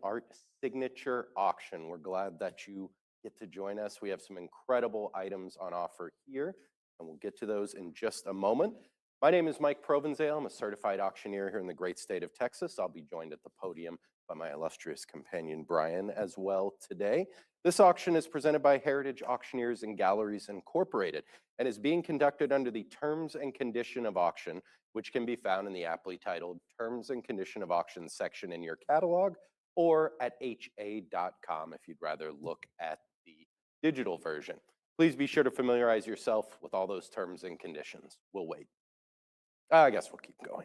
Art Signature Auction. We're glad that you get to join us. We have some incredible items on offer here, and we'll get to those in just a moment. My name is Mike Provenzale. I'm a certified auctioneer here in the great state of Texas. I'll be joined at the podium by my illustrious companion, Brian, as well today. This auction is presented by Heritage Auctioneers and Galleries Incorporated and is being conducted under the Terms and Condition of Auction, which can be found in the aptly titled Terms and Condition of Auction section in your catalog or at ha.com if you'd rather look at the digital version. Please be sure to familiarize yourself with all those terms and conditions. We'll wait. I guess we'll keep going.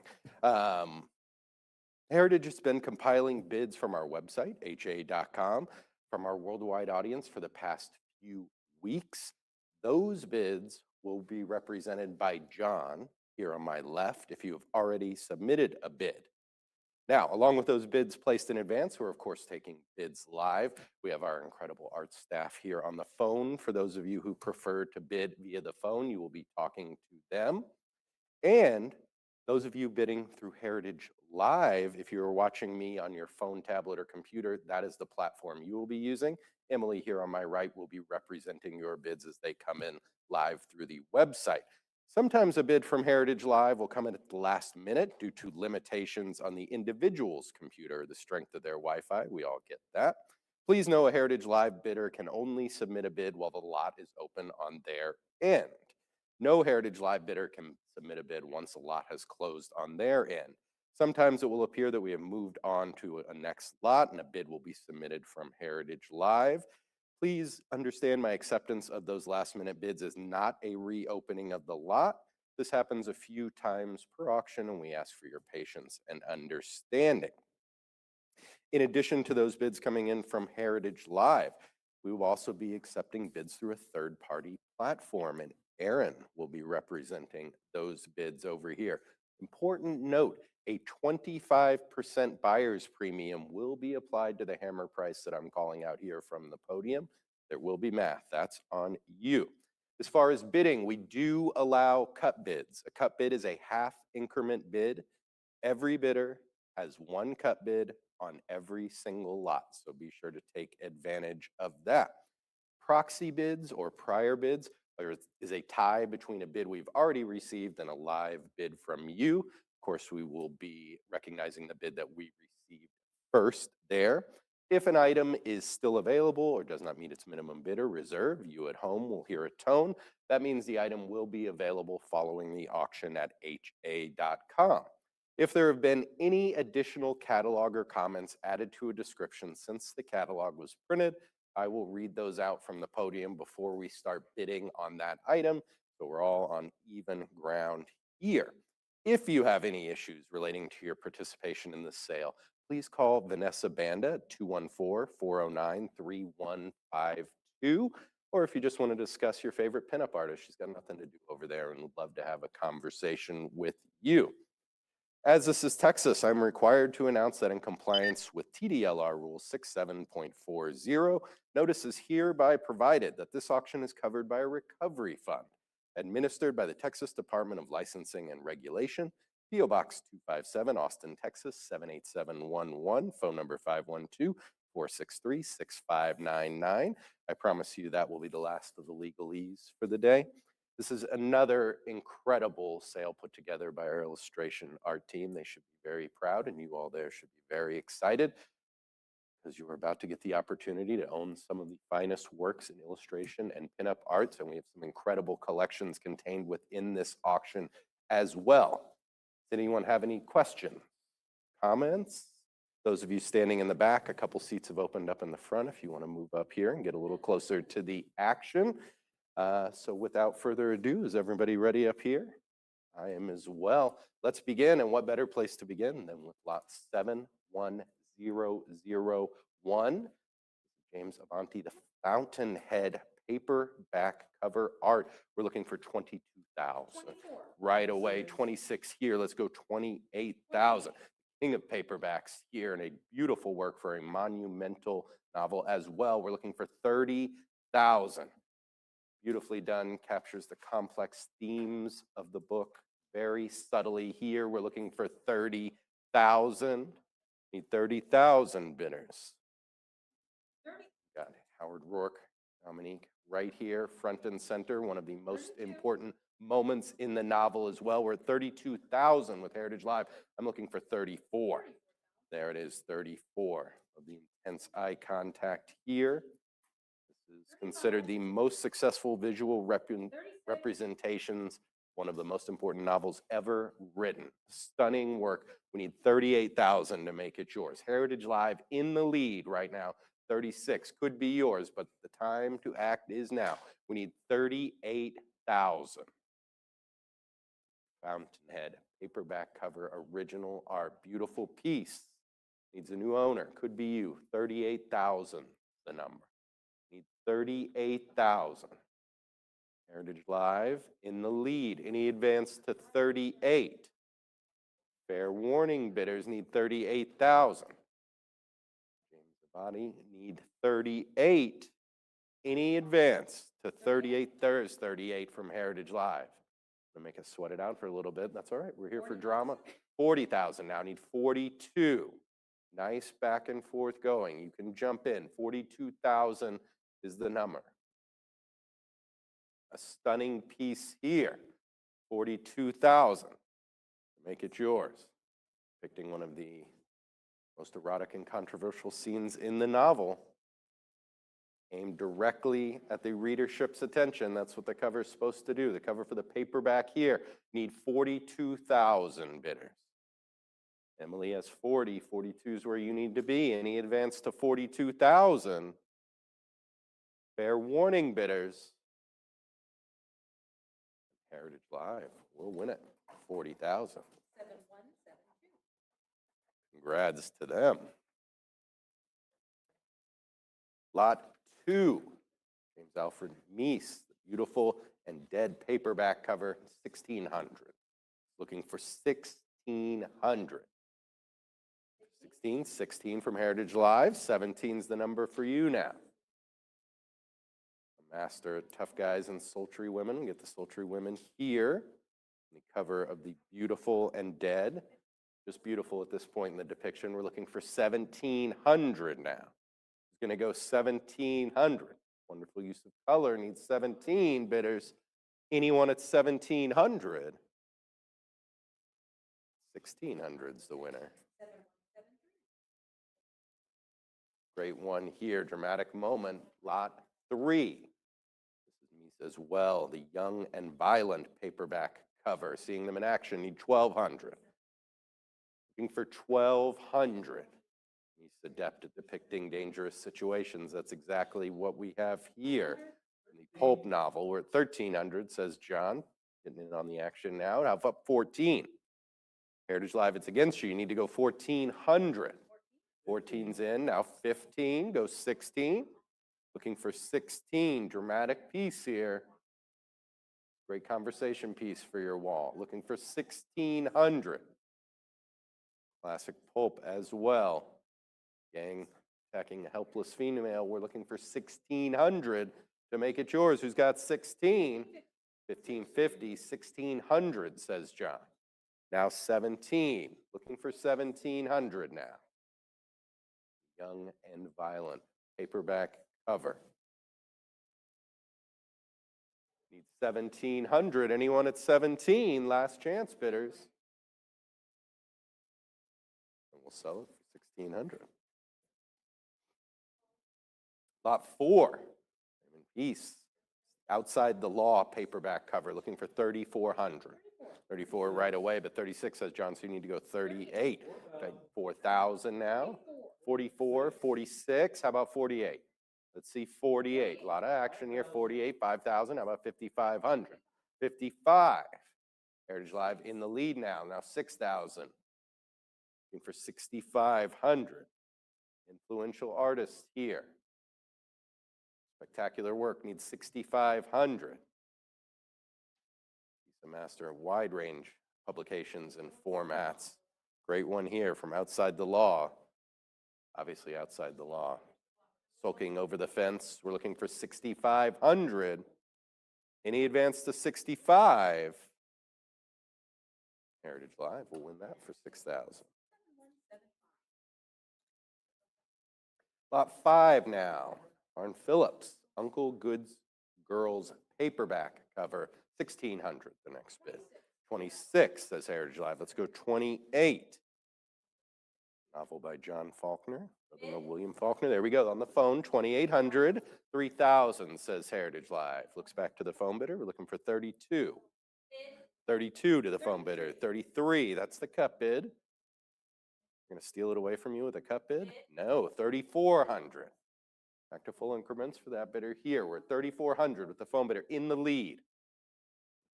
Heritage has been compiling bids from our website, ha.com, from our worldwide audience for the past few weeks. Those bids will be represented by John here on my left if you have already submitted a bid. Now, along with those bids placed in advance, we're of course taking bids live. We have our incredible art staff here on the phone. For those of you who prefer to bid via the phone, you will be talking to them. And those of you bidding through Heritage Live, if you're watching me on your phone, tablet, or computer, that is the platform you will be using. Emily here on my right will be representing your bids as they come in live through the website. Sometimes a bid from Heritage Live will come in at the last minute due to limitations on the individual's computer, the strength of their Wi-Fi. We all get that. Please know a Heritage Live bidder can only submit a bid while the lot is open on their end. No Heritage Live bidder can submit a bid once a lot has closed on their end. Sometimes it will appear that we have moved on to a next lot and a bid will be submitted from Heritage Live. Please understand my acceptance of those last minute bids is not a reopening of the lot. This happens a few times per auction and we ask for your patience and understanding. In addition to those bids coming in from Heritage Live, we will also be accepting bids through a third-party platform, and Aaron will be representing those bids over here. Important note, a 25% buyer's premium will be applied to the hammer price that I'm calling out here from the podium. There will be math, that's on you. As far as bidding, we do allow cut bids. A cut bid is a half increment bid. Every bidder has one cut bid on every single lot, so be sure to take advantage of that. Proxy bids or prior bids is a tie between a bid we've already received and a live bid from you. Of course, we will be recognizing the bid that we received first there. If an item is still available or does not meet its minimum bid or reserve, you at home will hear a tone. That means the item will be available following the auction at ha.com. If there have been any additional catalog or comments added to a description since the catalog was printed, I will read those out from the podium before we start bidding on that item, so we're all on even ground here. If you have any issues relating to your participation in this sale, please call Vanessa Banda at 214-409-3152. Or if you just want to discuss your favorite pinup artist, she's got nothing to do over there and would love to have a conversation with you. As this is Texas, I'm required to announce that in compliance with TDLR Rule 67.40, notice is hereby provided that this auction is covered by a recovery fund administered by the Texas Department of Licensing and Regulation, P.O. Box 257, Austin, Texas 78711, phone number 512-463-6599. I promise you that will be the last of the legalese for the day. This is another incredible sale put together by our illustration art team. They should be very proud, and you all there should be very excited because you are about to get the opportunity to own some of the finest works in illustration and pinup arts, and we have some incredible collections contained within this auction as well. Does anyone have any questions, comments? Those of you standing in the back, a couple seats have opened up in the front if you want to move up here and get a little closer to the action. So without further ado, is everybody ready up here? I am as well. Let's begin, and what better place to begin than with lot 71001. James Avanti, the Fountainhead paperback cover art. We're looking for 22,000. Right away, 26 here. Let's go 28,000. King of paperbacks here, and a beautiful work for a monumental novel as well. We're looking for 30,000. Beautifully done, captures the complex themes of the book very subtly here. We're looking for 30,000. Need 30,000 bidders. Got Howard Rourke, Dominique, right here, front and center, one of the most important moments in the novel as well. We're at 32,000 with Heritage Live. I'm looking for 34. There it is, 34 of the intense eye contact here. This is considered the most successful visual representations, one of the most important novels ever written. Stunning work. We need 38,000 to make it yours. Heritage Live in the lead right now. 36 could be yours, but the time to act is now. We need 38,000. Fountainhead, paperback cover, original art, beautiful piece. Needs a new owner, could be you. 38,000, the number. Need 38,000. Heritage Live in the lead. Any advance to 38? Fair warning bidders need 38,000. James Abadi need 38. Any advance to 38? There is 38 from Heritage Live. Gonna make us sweat it out for a little bit. That's all right. We're here for drama. 40,000 now. Need 42. Nice back and forth going. You can jump in. 42,000 is the number. A stunning piece here. 42,000. Make it yours. Depicting one of the most erotic and controversial scenes in the novel. Aimed directly at the readership's attention. That's what the cover is supposed to do. The cover for the paperback here need 42,000 bidders. Emily has 40. 42 is where you need to be. Any advance to 42,000? Fair warning bidders. Heritage Live will win it. 40,000. 7172. Congrats to them. Lot 2, James Alfred Meese, the beautiful and dead paperback cover, 1,600. Looking for 1,600. 16 from Heritage Live. 17's the number for you now. A master at Tough Guys and Sultry Women. We get the Sultry Women here. The cover of the Beautiful and Dead. Just beautiful at this point in the depiction. We're looking for 1,700 now. Going to go 1,700. Wonderful use of color. Needs 17 bidders. Anyone at 1,700? 1,600's the winner. 7173. Great one here. Dramatic moment. Lot 3. This is Meese as well. The Young and Violent paperback cover. Seeing them in action. Need 1,200. Looking for 1,200. He's adept at depicting dangerous situations. That's exactly what we have here in the pulp novel. We're at 1,300, says John. Getting in on the action now. Now up 14. Heritage Live, it's against you. You need to go 1,400. 14's in. Now 15. Go 16. Looking for 16. Dramatic piece here. Great conversation piece for your wall. Looking for 1,600. Classic pulp as well. Gang attacking a helpless female. We're looking for 1,600 to make it yours. Who's got 16? 1,550, 1,600, says John. Now 17. Looking for 1,700 now. Young and Violent paperback cover. Need 1,700. Anyone at 17? Last chance bidders. And we'll sell it for 1,600. Lot 4, Peace, Outside the Law paperback cover, looking for 3,400. 34 right away, but 36 says John, so you need to go 38. Okay, 4,000 now. 44, 46, how about 48? Let's see, 48. A lot of action here. 48, 5,000. How about 5,500? 55. Heritage Live in the lead now. Now 6,000. Looking for 6,500. Influential artists here. Spectacular work needs 6,500. He's a master of wide range publications and formats. Great one here from Outside the Law. Obviously outside the law. Sulking over the fence. We're looking for 6,500. Any advance to 65? Heritage Live will win that for 6,000. Lot 5 now. Arn Phillips, Uncle Good's Girls paperback cover, 1,600, the next bid. 26, says Heritage Live. Let's go 28. Novel by John Faulkner, brother of William Faulkner. There we go, on the phone, 2,800. 3,000, says Heritage Live. Looks back to the phone bidder. We're looking for 32. 32 to the phone bidder. 33, that's the cut bid. We're going to steal it away from you with a cut bid? No, 3,400. Back to full increments for that bidder here. We're at 3,400 with the phone bidder in the lead.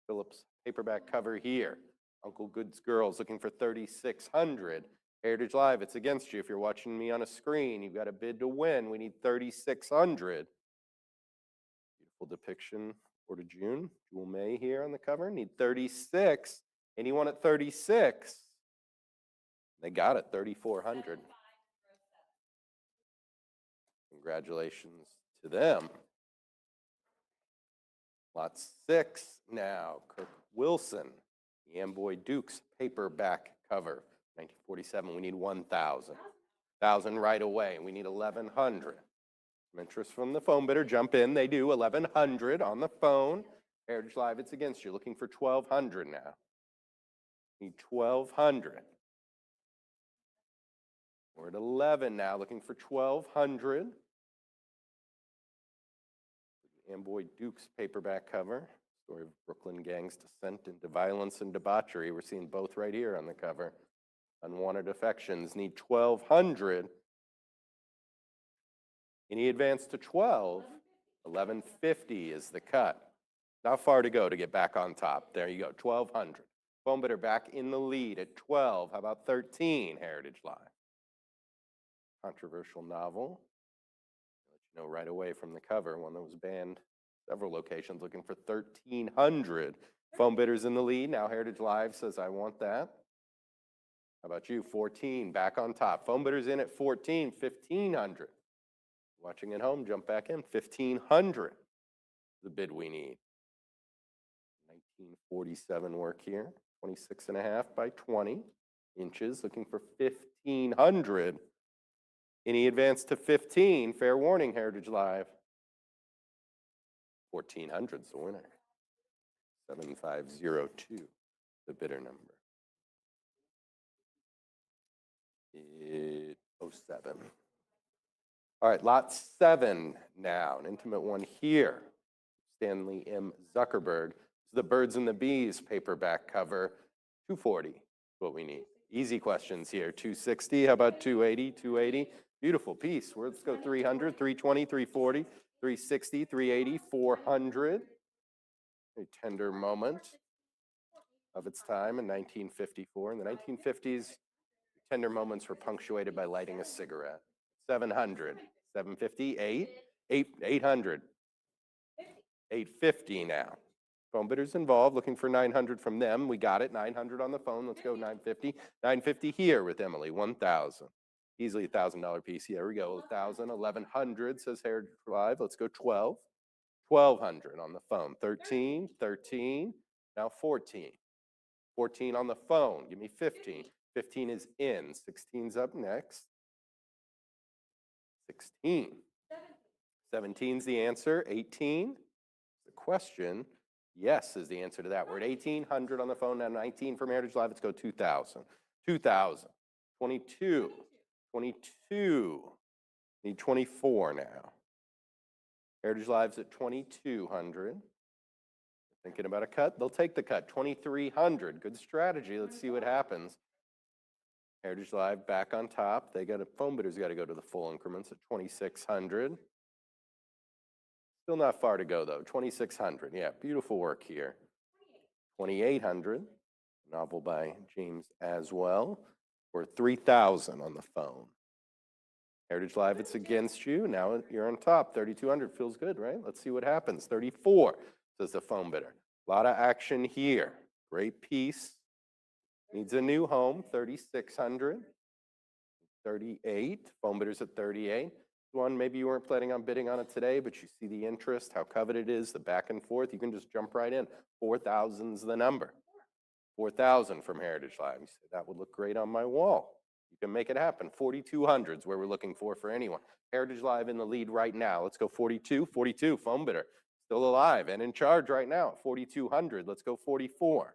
Phillips paperback cover here. Uncle Good's Girls looking for 3,600. Heritage Live, it's against you. If you're watching me on a screen, you've got a bid to win. We need 3,600. Beautiful depiction for to June. Jewel May here on the cover. Need 36. Anyone at 36? They got it, 3,400. Congratulations to them. Lot 6 now. Kirk Wilson, the Amboy Dukes paperback cover. 1947, we need 1,000. 1,000 right away. We need 1,100. Some interest from the phone bidder. Jump in. They do. 1,100 on the phone. Heritage Live, it's against you. Looking for 1,200 now. Need 1,200. We're at 11 now. Looking for 1,200. Amboy Dukes paperback cover. Story of Brooklyn gang's descent into violence and debauchery. We're seeing both right here on the cover. Unwanted affections need 1,200. Any advance to 12? 1,150 is the cut. Not far to go to get back on top. There you go, 1,200. Phone bidder back in the lead at 12. How about 13, Heritage Live? Controversial novel. I'll let you know right away from the cover, one that was banned several locations, looking for 1,300. Phone bidders in the lead. Now Heritage Live says, I want that. How about you? 14, back on top. Phone bidders in at 14, 1,500. Watching at home, jump back in. 1,500, the bid we need. 1947 work here. 26.5 by 20 inches, looking for 1,500. Any advance to 15? Fair warning, Heritage Live. 1,400's the winner. 7502, the bidder number. 07. All right, lot 7 now, an intimate one here. Stanley M. Zuckerberg. The Birds and the Bees paperback cover. 240 is what we need. Easy questions here. 260, how about 280, 280? Beautiful piece. Let's go 300, 320, 340, 360, 380, 400. A tender moment of its time in 1954. In the 1950s, tender moments were punctuated by lighting a cigarette. 700, 750, 800, 850 now. Phone bidders involved, looking for 900 from them. We got it, 900 on the phone. Let's go 950. 950 here with Emily, 1,000. Easily a $1,000 piece. Here we go, 1,000, 1,100, says Heritage Live. Let's go 12. 1,200 on the phone. 13, 13, now 14. 14 on the phone. Give me 15. 15 is in. 16's up next. 16. 17's the answer. 18, the question. Yes is the answer to that. We're at 1,800 on the phone now. 19 from Heritage Live. Let's go 2,000. 2,000. 22. 22. Need 24 now. Heritage Live's at 2,200. Thinking about a cut? They'll take the cut. 2,300. Good strategy. Let's see what happens. Heritage Live back on top. They got a phone bidder's got to go to the full increments at 2,600. Still not far to go though. 2,600. Yeah, beautiful work here. 2,800. Novel by James Aswell. Or 3,000 on the phone. Heritage Live, it's against you. Now you're on top. 3,200 feels good, right? Let's see what happens. 34, says the phone bidder. A lot of action here. Great piece. Needs a new home. 3,600. 38. Phone bidders at 38. One, maybe you weren't planning on bidding on it today, but you see the interest, how coveted it is, the back and forth. You can just jump right in. 4,000's the number. 4,000 from Heritage Live. You say, that would look great on my wall. You can make it happen. 4,200 is where we're looking for anyone. Heritage Live in the lead right now. Let's go 42, 42, phone bidder. Still alive and in charge right now at 4,200. Let's go 44.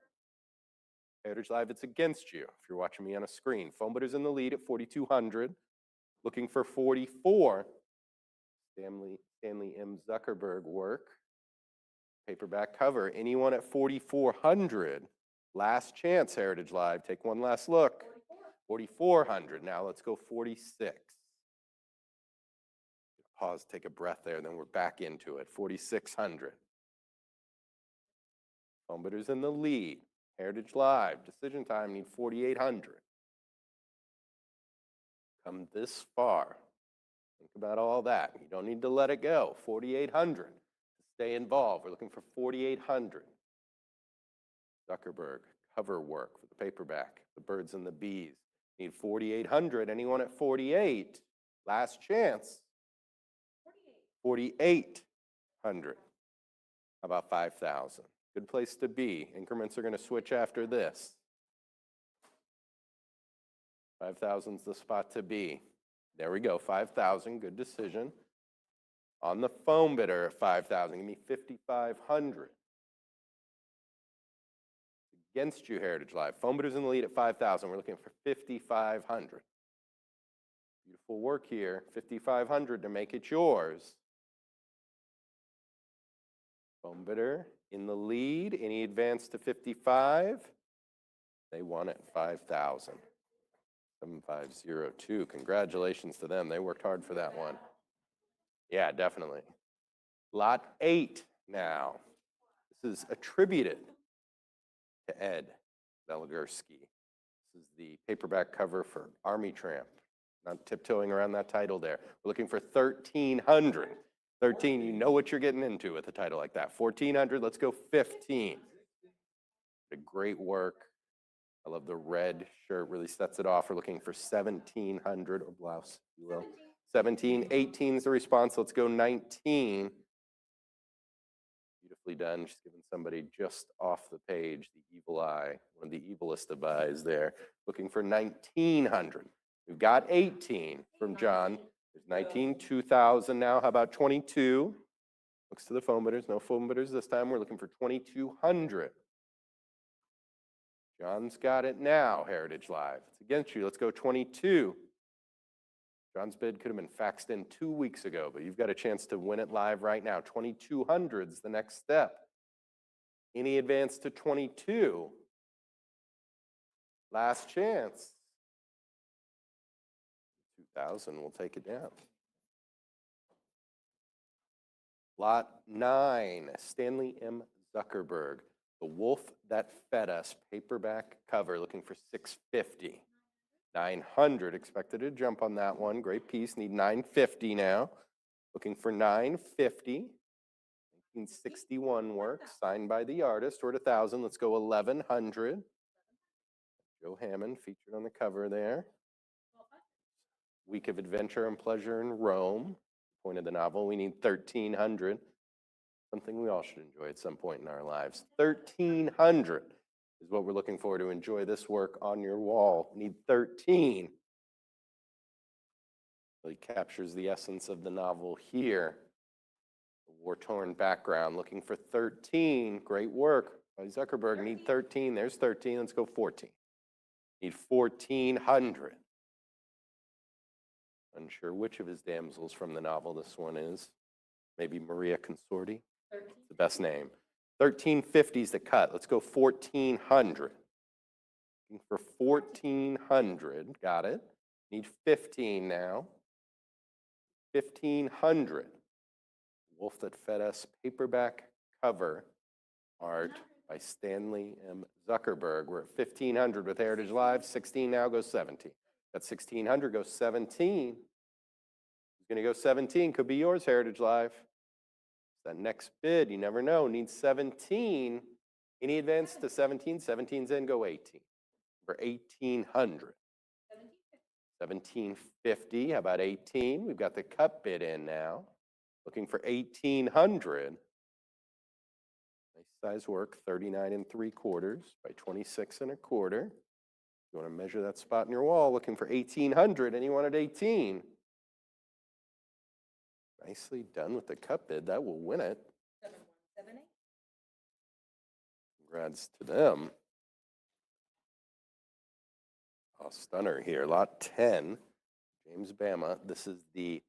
Heritage Live, it's against you if you're watching me on a screen. Phone bidder's in the lead at 4,200. Looking for 44. Stanley M. Zuckerberg work. Paperback cover. Anyone at 4,400? Last chance, Heritage Live. Take one last look. 4,400. Now let's go 46. Pause, take a breath there, then we're back into it. 4,600. Home bidders in the lead. Heritage Live. Decision time, need 4,800. Come this far. Think about all that. You don't need to let it go. 4,800. Stay involved. We're looking for 4,800. Zuckerberg, cover work for the paperback, The Birds and the Bees. Need 4,800. Anyone at 48? Last chance. 4,800. How about 5,000? Good place to be. Increments are going to switch after this. 5,000's the spot to be. There we go, 5,000, good decision. On the phone bidder at 5,000, give me 5,500. Against you, Heritage Live. Phone bidder's in the lead at 5,000. We're looking for 5,500. Beautiful work here. 5,500 to make it yours. Phone bidder in the lead. Any advance to 55? They won at 5,000. 7502. Congratulations to them. They worked hard for that one. Yeah, definitely. Lot 8 now. This is attributed to Ed Belagursky. This is the paperback cover for Army Tramp. Not tiptoeing around that title there. We're looking for 1,300. 13, you know what you're getting into with a title like that. 1,400, let's go 15. A great work. I love the red shirt, really sets it off. We're looking for 1,700, or blouse, if you will. 17, 18 is the response. Let's go 19. Beautifully done. She's giving somebody just off the page the evil eye, one of the evilest of eyes there. Looking for 1,900. We've got 18 from John. There's 19, 2,000 now. How about 22? Looks to the phone bidders. No phone bidders this time. We're looking for 2,200. John's got it now, Heritage Live. It's against you. Let's go 22. John's bid could have been faxed in 2 weeks ago, but you've got a chance to win it live right now. 2,200 is the next step. Any advance to 22? Last chance. 2,000, we'll take it down. Lot 9, Stanley M. Zuckerberg. The Wolf That Fed Us paperback cover, looking for 650. 900, expected to jump on that one. Great piece, need 950 now. Looking for 950. 1961 work, signed by the artist. We're at 1,000, let's go 1,100. Joe Hammond featured on the cover there. Week of Adventure and Pleasure in Rome. Point of the novel, we need 1,300. Something we all should enjoy at some point in our lives. 1,300 is what we're looking for to enjoy this work on your wall. Need 13. Really captures the essence of the novel here. The war-torn background, looking for 13. Great work by Zuckerberg. Need 13. There's 13. Let's go 14. Need 1,400. Unsure which of his damsels from the novel this one is. Maybe Maria Consorti. It's the best name. 1,350 is the cut. Let's go 1,400. Looking for 1,400. Got it. Need 15 now. 1,500. Wolf That Fed Us paperback cover art by Stanley M. Zuckerberg. We're at 1,500 with Heritage Live. 16 now, goes 17. That's 1,600, goes 17. Who's going to go 17? Could be yours, Heritage Live. That next bid, you never know, needs 17. Any advance to 17? 17's in, go 18. For 1,800. 1,750, how about 18? We've got the cut bid in now. Looking for 1,800. Nice size work, 39 3/4 by 26 1/4. You want to measure that spot in your wall, looking for 1,800. Anyone at 18? Nicely done with the cut bid. That will win it. 7178. Congrats to them. Oh, stunner here. Lot 10, James Bama. This is the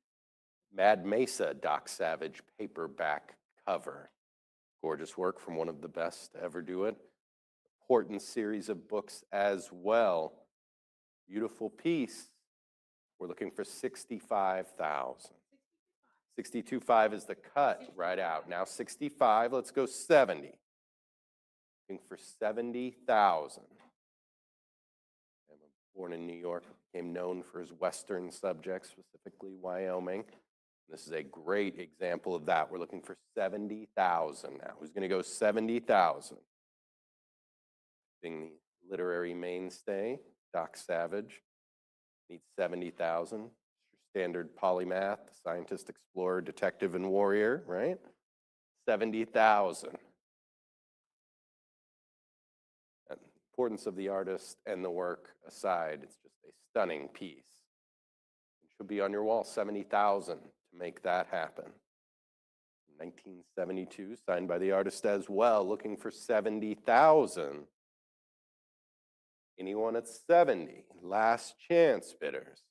Mad Mesa Doc Savage paperback cover. Gorgeous work from one of the best to ever do it. Important series of books as well. Beautiful piece. We're looking for 65,000. 62.5 is the cut right out. Now 65, let's go 70. Looking for 70,000. Born in New York, became known for his Western subjects, specifically Wyoming. This is a great example of that. We're looking for 70,000 now. Who's going to go 70,000? Being the literary mainstay, Doc Savage, needs 70,000. Your standard polymath, scientist, explorer, detective, and warrior, right? 70,000. Importance of the artist and the work aside, it's just a stunning piece. It should be on your wall, 70,000 to make that happen. 1972, signed by the artist as well, looking for 70,000. Anyone at 70? Last chance bidders.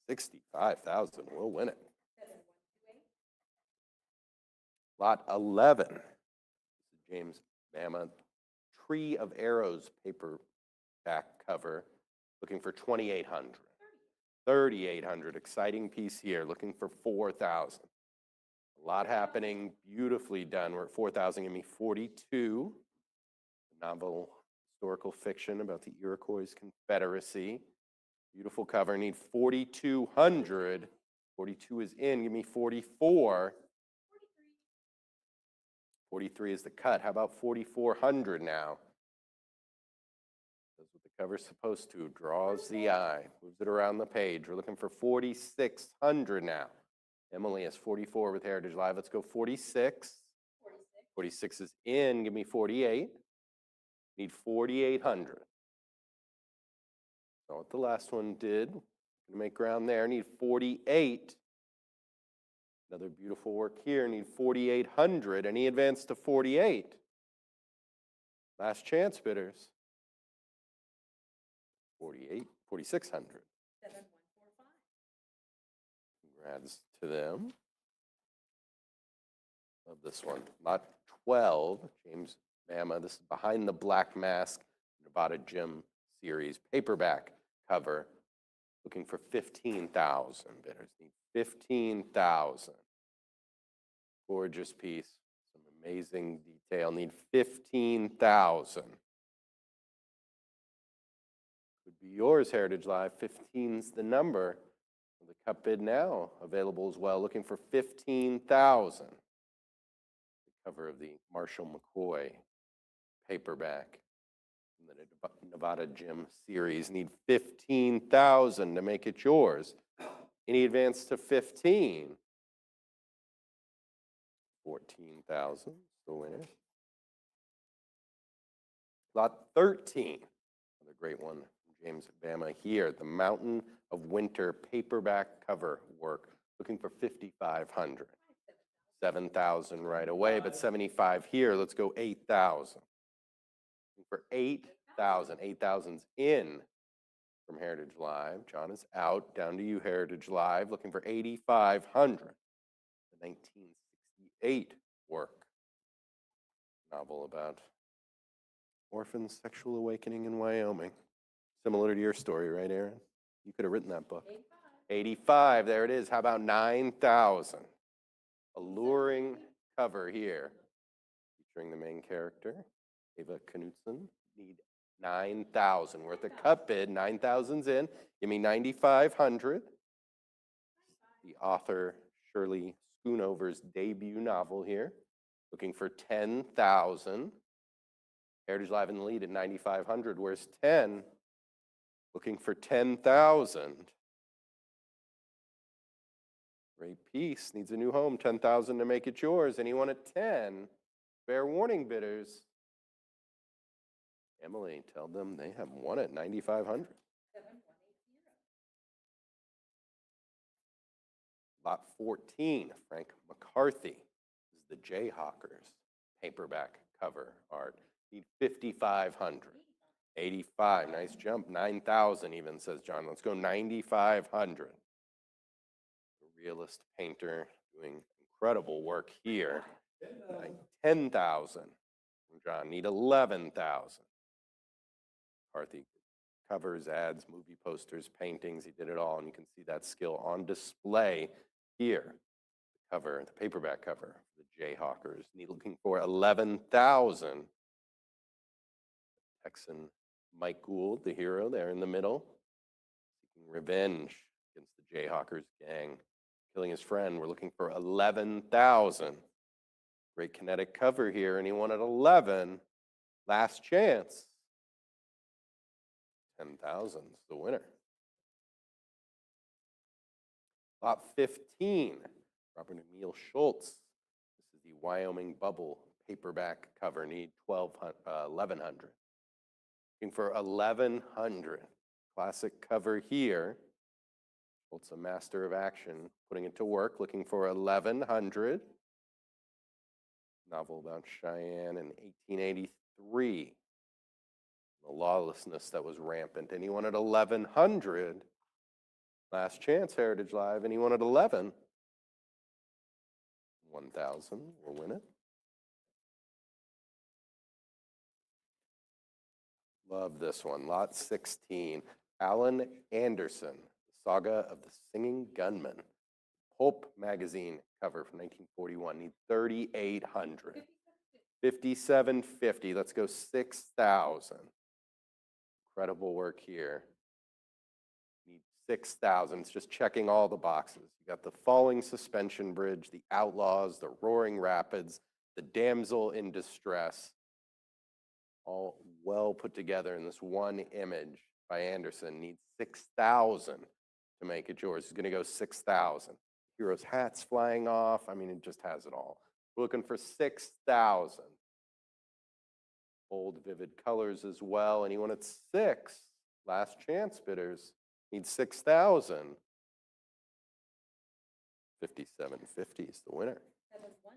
65,000, we'll win it. 7128. Lot 11. This is James Bama, Tree of Arrows paperback cover, looking for 2,800. 3,800, exciting piece here, looking for 4,000. A lot happening, beautifully done. We're at 4,000, give me 42. Novel historical fiction about the Iroquois Confederacy. Beautiful cover, need 4,200. 42 is in, give me 44. 43 is the cut. How about 4,400 now? Does what the cover's supposed to. Draws the eye. Moves it around the page. We're looking for 4,600 now. Emily has 44 with Heritage Live. Let's go 46. 46 is in. Give me 48. Need 4,800. That's what the last one did. Gonna make ground there. Need 48. Another beautiful work here, need 4,800. Any advance to 48? Last chance bidders. 48, 4,600. 7145. Congrats to them. Love this one. Lot 12, James Bama. This is Behind the Black Mask, Nevada Jim series, paperback cover. Looking for 15,000 bidders. Need 15,000. Gorgeous piece. Some amazing detail. Need 15,000. Could be yours, Heritage Live. 15's the number. The cut bid now available as well. Looking for 15,000. The cover of the Marshall McCoy paperback in the Nevada Jim series. Need 15,000 to make it yours. Any advance to 15? 14,000, the winner. Lot 13, another great one from James Bama here. The Mountain of Winter paperback cover work. Looking for 5,500. 7,000 right away, but 75 here. Let's go 8,000. For 8,000. 8,000's in from Heritage Live. John is out. Down to you, Heritage Live. Looking for 8,500. The 1968 work. Novel about orphans' sexual awakening in Wyoming. Similar to your story, right, Aaron? You could have written that book. 85, there it is. How about 9,000? Alluring cover here. Featuring the main character, Ava Knutson. Need 9,000. We're at the cut bid. 9,000's in. Give me 9,500. The author, Shirley Schoonover's debut novel here. Looking for 10,000. Heritage Live in the lead at 9,500. Where's 10? Looking for 10,000. Great piece. Needs a new home. 10,000 to make it yours. Anyone at 10? Fair warning, bidders. Emily, tell them they have one at 9,500. 7180. Lot 14, Frank McCarthy. This is the Jayhawkers paperback cover art. Need 5,500. 85, nice jump. 9,000 even, says John. Let's go 9,500. The realist painter doing incredible work here. 10,000. John, need 11,000. McCarthy covers, ads, movie posters, paintings. He did it all, and you can see that skill on display here. The cover, the paperback cover, the Jayhawkers. Need looking for 11,000. Texan Mike Gould, the hero, there in the middle, seeking revenge against the Jayhawkers gang, killing his friend. We're looking for 11,000. Great kinetic cover here, and he wanted 11. Last chance. 10,000 is the winner. Lot 15, Robert Emil Schultz. This is the Wyoming Bubble paperback cover. Need 1,100. Looking for 1,100. Classic cover here. Schultz, a master of action, putting it to work, looking for 1,100. Novel about Cheyenne in 1883. The lawlessness that was rampant. Anyone at 1,100? Last chance, Heritage Live. Anyone at 11? 1,000 will win it. Love this one. Lot 16. Alan Anderson, Saga of the Singing Gunman. Pulp magazine cover from 1941. Need 3,800. 5,750. Let's go 6,000. Incredible work here. Need 6,000. It's just checking all the boxes. You got the falling suspension bridge, the outlaws, the roaring rapids, the damsel in distress, all well put together in this one image by Anderson. Needs 6,000 to make it yours. He's going to go 6,000. Hero's hats flying off. I mean, it just has it all. We're looking for 6,000. Bold, vivid colors as well. Anyone at 6? Last chance bidders. Need 6,000. 5,750 is the winner. 7102.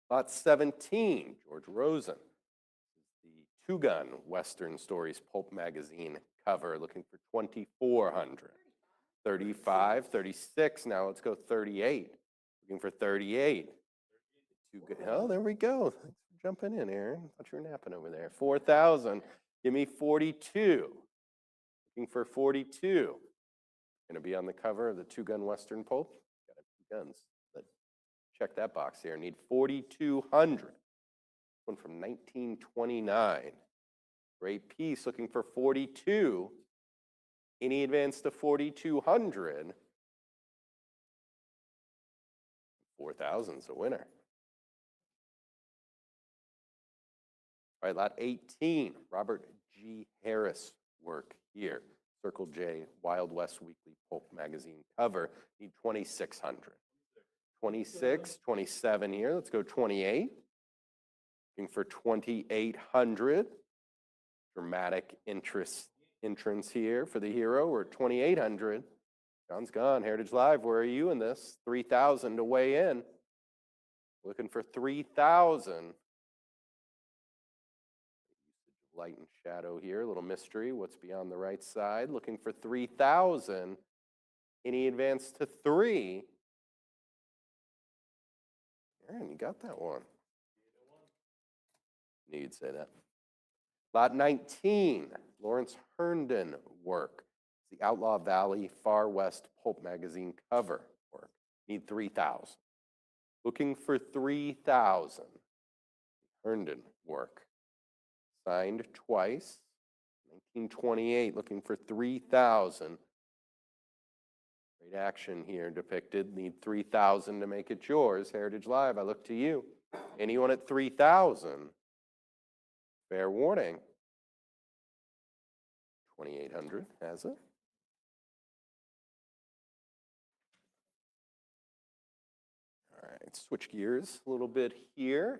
Lot 17, George Rosen. The Two-Gun Western Stories Pulp magazine cover, looking for 2,400. 35, 36. Now let's go 38. Looking for 38. Oh, there we go. Thanks for jumping in, Aaron. Thought you were napping over there. 4,000. Give me 42. Looking for 42. Going to be on the cover of the Two-Gun Western Pulp. Got two guns. But check that box here. Need 4,200. One from 1929. Great piece. Looking for 42. Any advance to 4,200? 4,000 is a winner. All right, lot 18, Robert G. Harris work here. Circle J, Wild West Weekly Pulp magazine cover. Need 2,600. 26, 27 here. Let's go 28. Looking for 2,800. Dramatic entrance here for the hero. We're at 2,800. John's gone. Heritage Live, where are you in this? 3,000 to weigh in. Looking for 3,000. Light and shadow here, a little mystery. What's beyond the right side? Looking for 3,000. Any advance to 3? Aaron, you got that one. Knew you'd say that. Lot 19, Lawrence Herndon work. It's the Outlaw Valley Far West Pulp magazine cover work. Need 3,000. Looking for 3,000. Herndon work. Signed twice. 1928, looking for 3,000. Great action here depicted. Need 3,000 to make it yours. Heritage Live, I look to you. Anyone at 3,000? Fair warning. 2,800 has it. All right, switch gears a little bit here.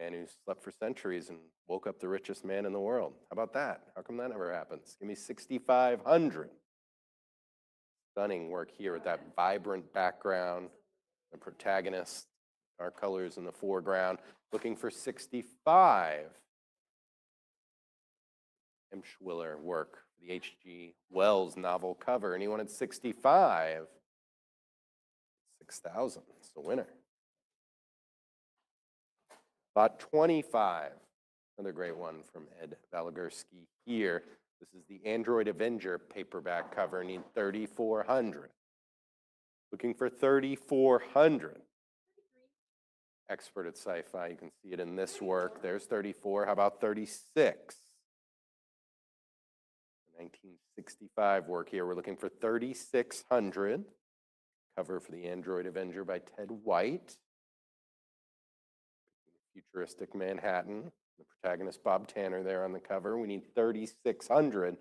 Man who slept for centuries and woke up the richest man in the world. How about that? How come that never happens? Give me 6,500. Stunning work here with that vibrant background, the protagonist, our colors in the foreground. Looking for 65. M. Schwiller work, the H.G. Wells novel cover. Anyone at 65? 6,000. It's the winner. Lot 25. Another great one from Ed Valigursky here. This is the Android Avenger paperback cover. Need 3,400. Looking for 3,400. Expert at sci-fi. You can see it in this work. There's 34. How about 36? 1965 work here. We're looking for 3,600. Cover for the Android Avenger by Ted White. Futuristic Manhattan. The protagonist Bob Tanner there on the cover. We need 3,600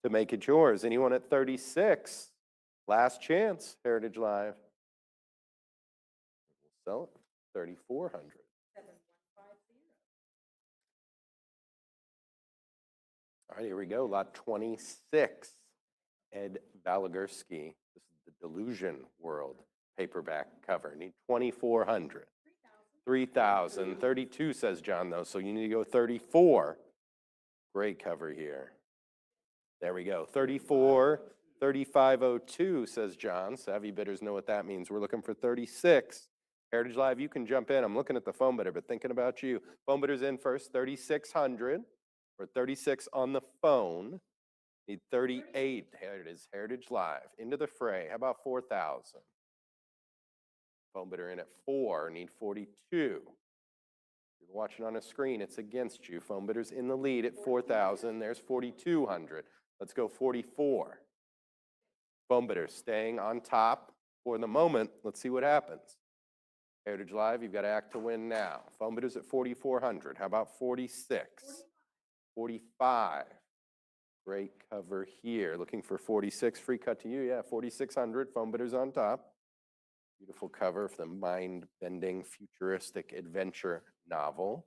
to make it yours. Anyone at 36? Last chance, Heritage Live. We'll sell it. 3,400. 7150. All right, here we go. Lot 26. Ed Valigursky. This is the Delusion World paperback cover. Need 2,400. 3,000. 32 says John, though, so you need to go 34. Great cover here. There we go. 34. 3502 says John. Savvy bidders know what that means. We're looking for 36. Heritage Live, you can jump in. I'm looking at the phone bidder, but thinking about you. Phone bidders in first, 3,600. We're 36 on the phone. Need 38. There it is, Heritage Live. Into the fray. How about 4,000? Phone bidder in at 4. Need 42. You're watching on a screen, it's against you. Phone bidders in the lead at 4,000. There's 4,200. Let's go 44. Phone bidders staying on top for the moment. Let's see what happens. Heritage Live, you've got to act to win now. Phone bidders at 4,400. How about 46? 45. Great cover here. Looking for 46. Free cut to you. Yeah, 4,600. Phone bidders on top. Beautiful cover for the mind-bending futuristic adventure novel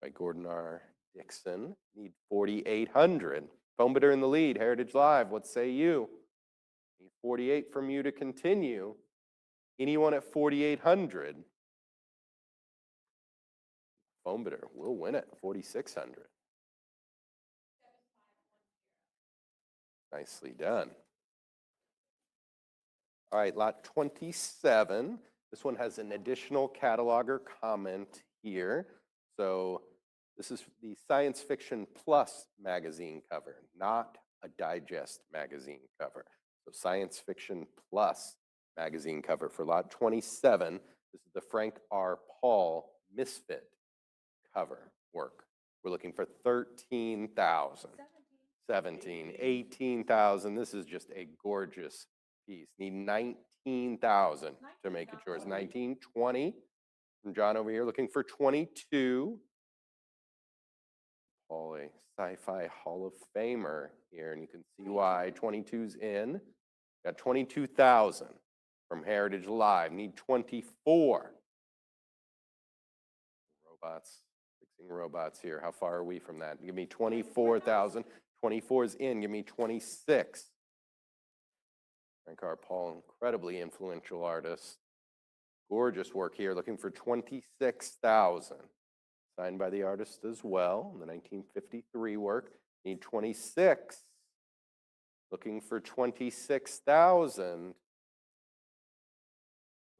by Gordon R. Dixon. Need 4,800. Phone bidder in the lead. Heritage Live, what say you? Need 48 from you to continue. Anyone at 4,800? Phone bidder will win it. 4,600. Nicely done. All right, lot 27. This one has an additional cataloger comment here. So this is the Science Fiction Plus magazine cover, not a digest magazine cover. So Science Fiction Plus magazine cover for lot 27. This is the Frank R. Paul Misfit cover work. We're looking for 13,000. 17, 18,000. This is just a gorgeous piece. Need 19,000 to make it yours. 19, 20. From John over here looking for 22. Paul, a sci-fi Hall of Famer here, and you can see why. 22's in. Got 22,000 from Heritage Live. Need 24. Robots, fixing robots here. How far are we from that? Give me 24,000. 24's in. Give me 26. Frank R. Paul, incredibly influential artist. Gorgeous work here. Looking for 26,000. Signed by the artist as well. The 1953 work. Need 26. Looking for 26,000.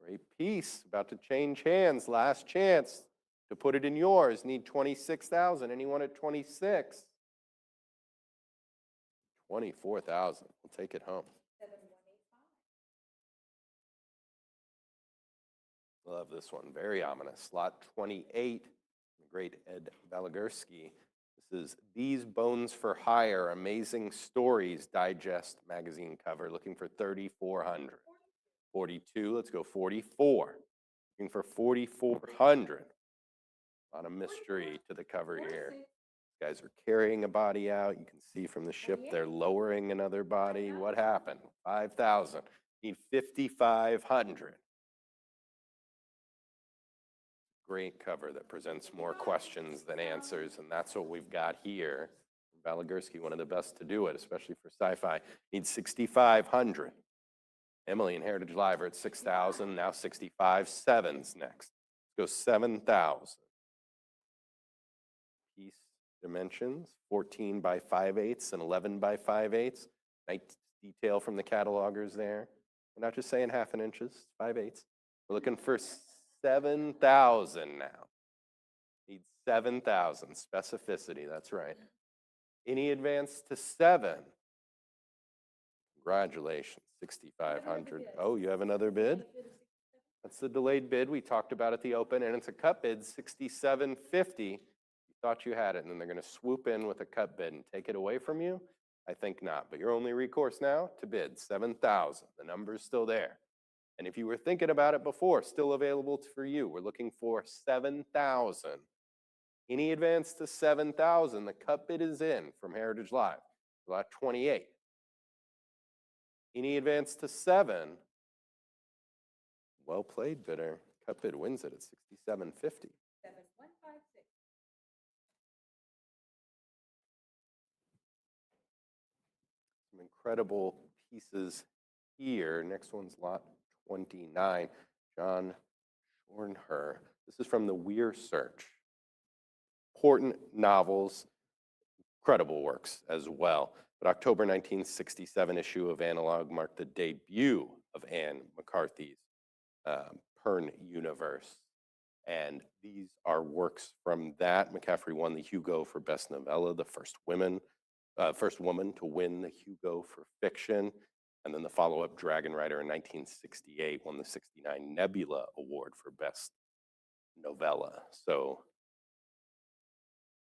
Great piece. About to change hands. Last chance to put it in yours. Need 26,000. Anyone at 26? 24,000. We'll take it home. 7185. Love this one. Very ominous. Lot 28. The great Ed Valigursky. This is These Bones for Hire, Amazing Stories Digest magazine cover. Looking for 3,400. 42. Let's go 44. Looking for 4,400. A lot of mystery to the cover here. Guys are carrying a body out. You can see from the ship they're lowering another body. What happened? 5,000. Need 5,500. great cover that presents more questions than answers, and that's what we've got here. Balagurski, one of the best to do it, especially for sci-fi. Needs 6,500. Emily and Heritage Live are at 6,000, now 65. Sevens next. Let's go 7,000. Piece dimensions, 14 by 5/8 and 11 by 5/8. Nice detail from the catalogers there. We're not just saying half an inches, 5/8. We're looking for 7,000 now. Need 7,000, specificity, that's right. Any advance to 7? Congratulations, 6,500. Oh, you have another bid? That's the delayed bid we talked about at the open, and it's a cut bid, 6,750. You thought you had it, and then they're going to swoop in with a cut bid and take it away from you? I think not, but your only recourse now to bid 7,000. The number's still there. And if you were thinking about it before, still available for you. We're looking for 7,000. Any advance to 7,000, the cut bid is in from Heritage Live, lot 28. Any advance to 7, well played, bidder. Cut bid wins it at 6,750. 7156. Some incredible pieces here. Next one's lot 29. John Schornher. This is from the Weir Search. Important novels, credible works as well. But October 1967 issue of Analog marked the debut of Anne McCarthy's Pern Universe. And these are works from that. McCaffrey won the Hugo for Best Novella, the first woman to win the Hugo for fiction. And then the follow-up, Dragon Rider in 1968, won the 69 Nebula Award for Best Novella. So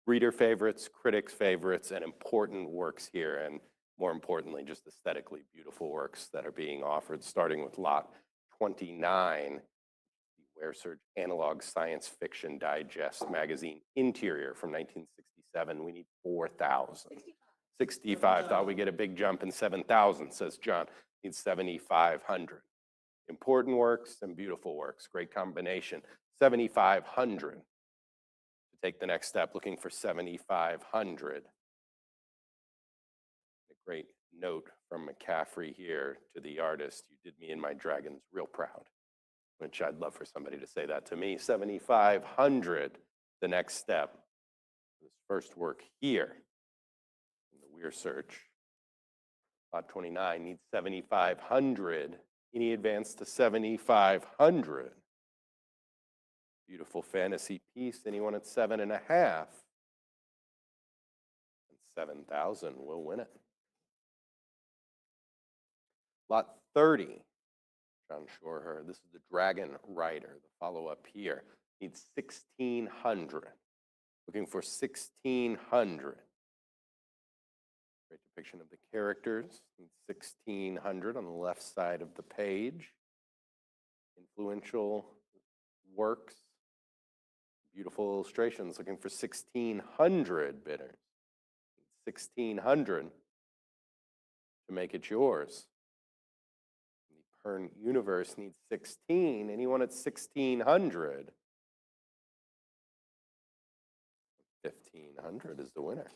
reader favorites, critics favorites, and important works here. And more importantly, just aesthetically beautiful works that are being offered, starting with lot 29, the Weir Search Analog Science Fiction Digest magazine interior from 1967. We need 4,000. 65. Thought we'd get a big jump in 7,000, says John. Needs 7,500. Important works and beautiful works. Great combination. 7,500. To take the next step, looking for 7,500. A great note from McCaffrey here to the artist. You did me and my dragons real proud, which I'd love for somebody to say that to me. 7,500. The next step. This first work here. Weir Search. Lot 29 needs 7,500. Any advance to 7,500? Beautiful fantasy piece. Anyone at 7.5? And 7,000 will win it. Lot 30. John Schorher. This is the Dragon Rider. The follow-up here needs 1,600. Looking for 1,600. Great depiction of the characters. 1,600 on the left side of the page. Influential works. Beautiful illustrations. Looking for 1,600 bidders. 1,600 to make it yours. The Pern Universe needs 16. Anyone at 1,600? 1,500 is the winner.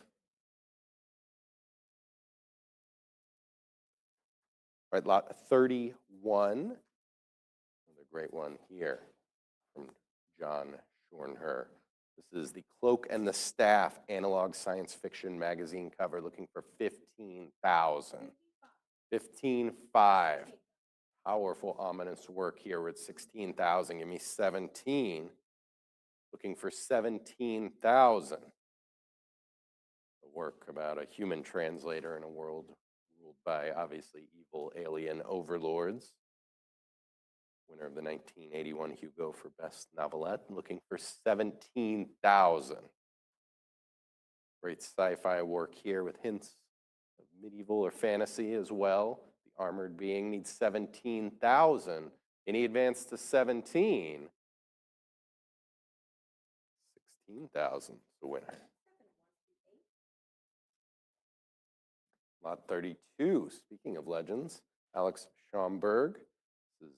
All right, lot 31, another great one here from John Schornher. This is the Cloak and the Staff Analog Science Fiction magazine cover, looking for 15,000. 15,500. Powerful, ominous work here with 16,000. Give me 17. Looking for 17,000. A work about a human translator in a world ruled by obviously evil alien overlords. Winner of the 1981 Hugo for Best Novelette, looking for 17,000. Great sci-fi work here with hints of medieval or fantasy as well. The Armored Being needs 17,000. Any advance to 17? 16,000 is the winner. Lot 32, speaking of legends, Alex Schomburg. This is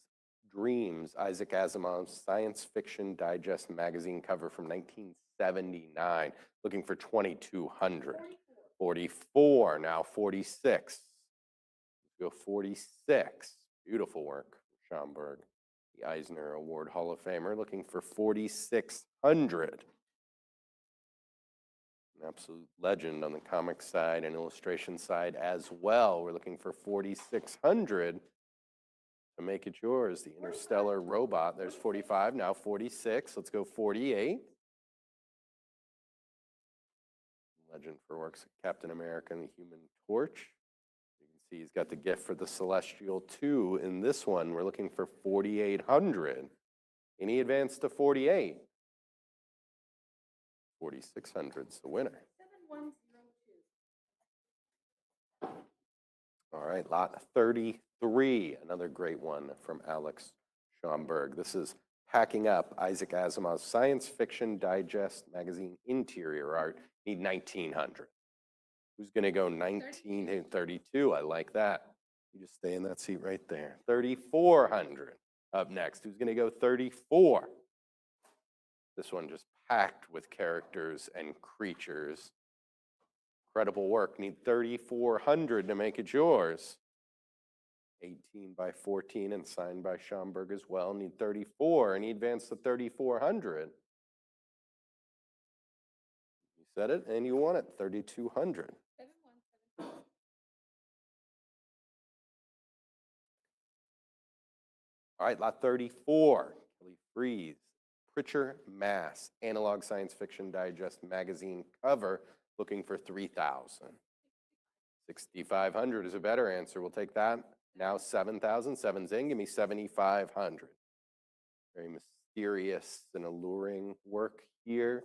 Dreams, Isaac Asimov's Science Fiction Digest magazine cover from 1979. Looking for 2,200. 44, now 46. Let's go 46. Beautiful work from Schomburg, the Eisner Award Hall of Famer, looking for 4,600. An absolute legend on the comic side and illustration side as well. We're looking for 4,600 to make it yours. The Interstellar Robot, there's 45, now 46. Let's go 48. Legend for works of Captain America and the Human Torch. You can see he's got the gift for the Celestial 2. In this one, we're looking for 4,800. Any advance to 48? 4,600's the winner. 7102. All right, lot 33, another great one from Alex Schomburg. This is Packing Up, Isaac Asimov's Science Fiction Digest magazine interior art. Need 1,900. Who's going to go 19 and 32? I like that. You just stay in that seat right there. 3,400 up next. Who's going to go 34? This one just packed with characters and creatures. Incredible work. Need 3,400 to make it yours. 18 by 14 and signed by Schomburg as well. Need 34 and he advanced to 3,400. You said it and you won it, 3,200. 7172. All right, lot 34, Kelly Freeze, Pritchard Mass, Analog Science Fiction Digest magazine cover, looking for 3,000. 6,500 is a better answer. We'll take that. Now 7,000, seven's in, give me 7,500. Very mysterious and alluring work here.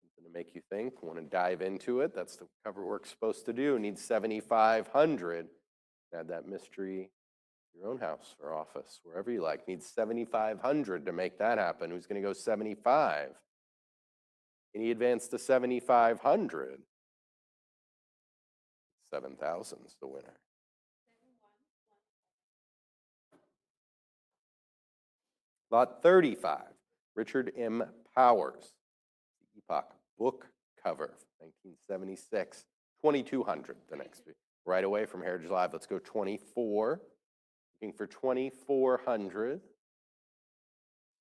Something to make you think, want to dive into it. That's the cover work's supposed to do. Need 7,500. Add that mystery to your own house or office, wherever you like. Need 7,500 to make that happen. Who's going to go 75? Any advance to 7,500? 7,000's the winner. 7117. Lot 35, Richard M. Powers, the Epoch book cover, 1976, 2,200, the next week. Right away from Heritage Live, let's go 24. Looking for 2,400.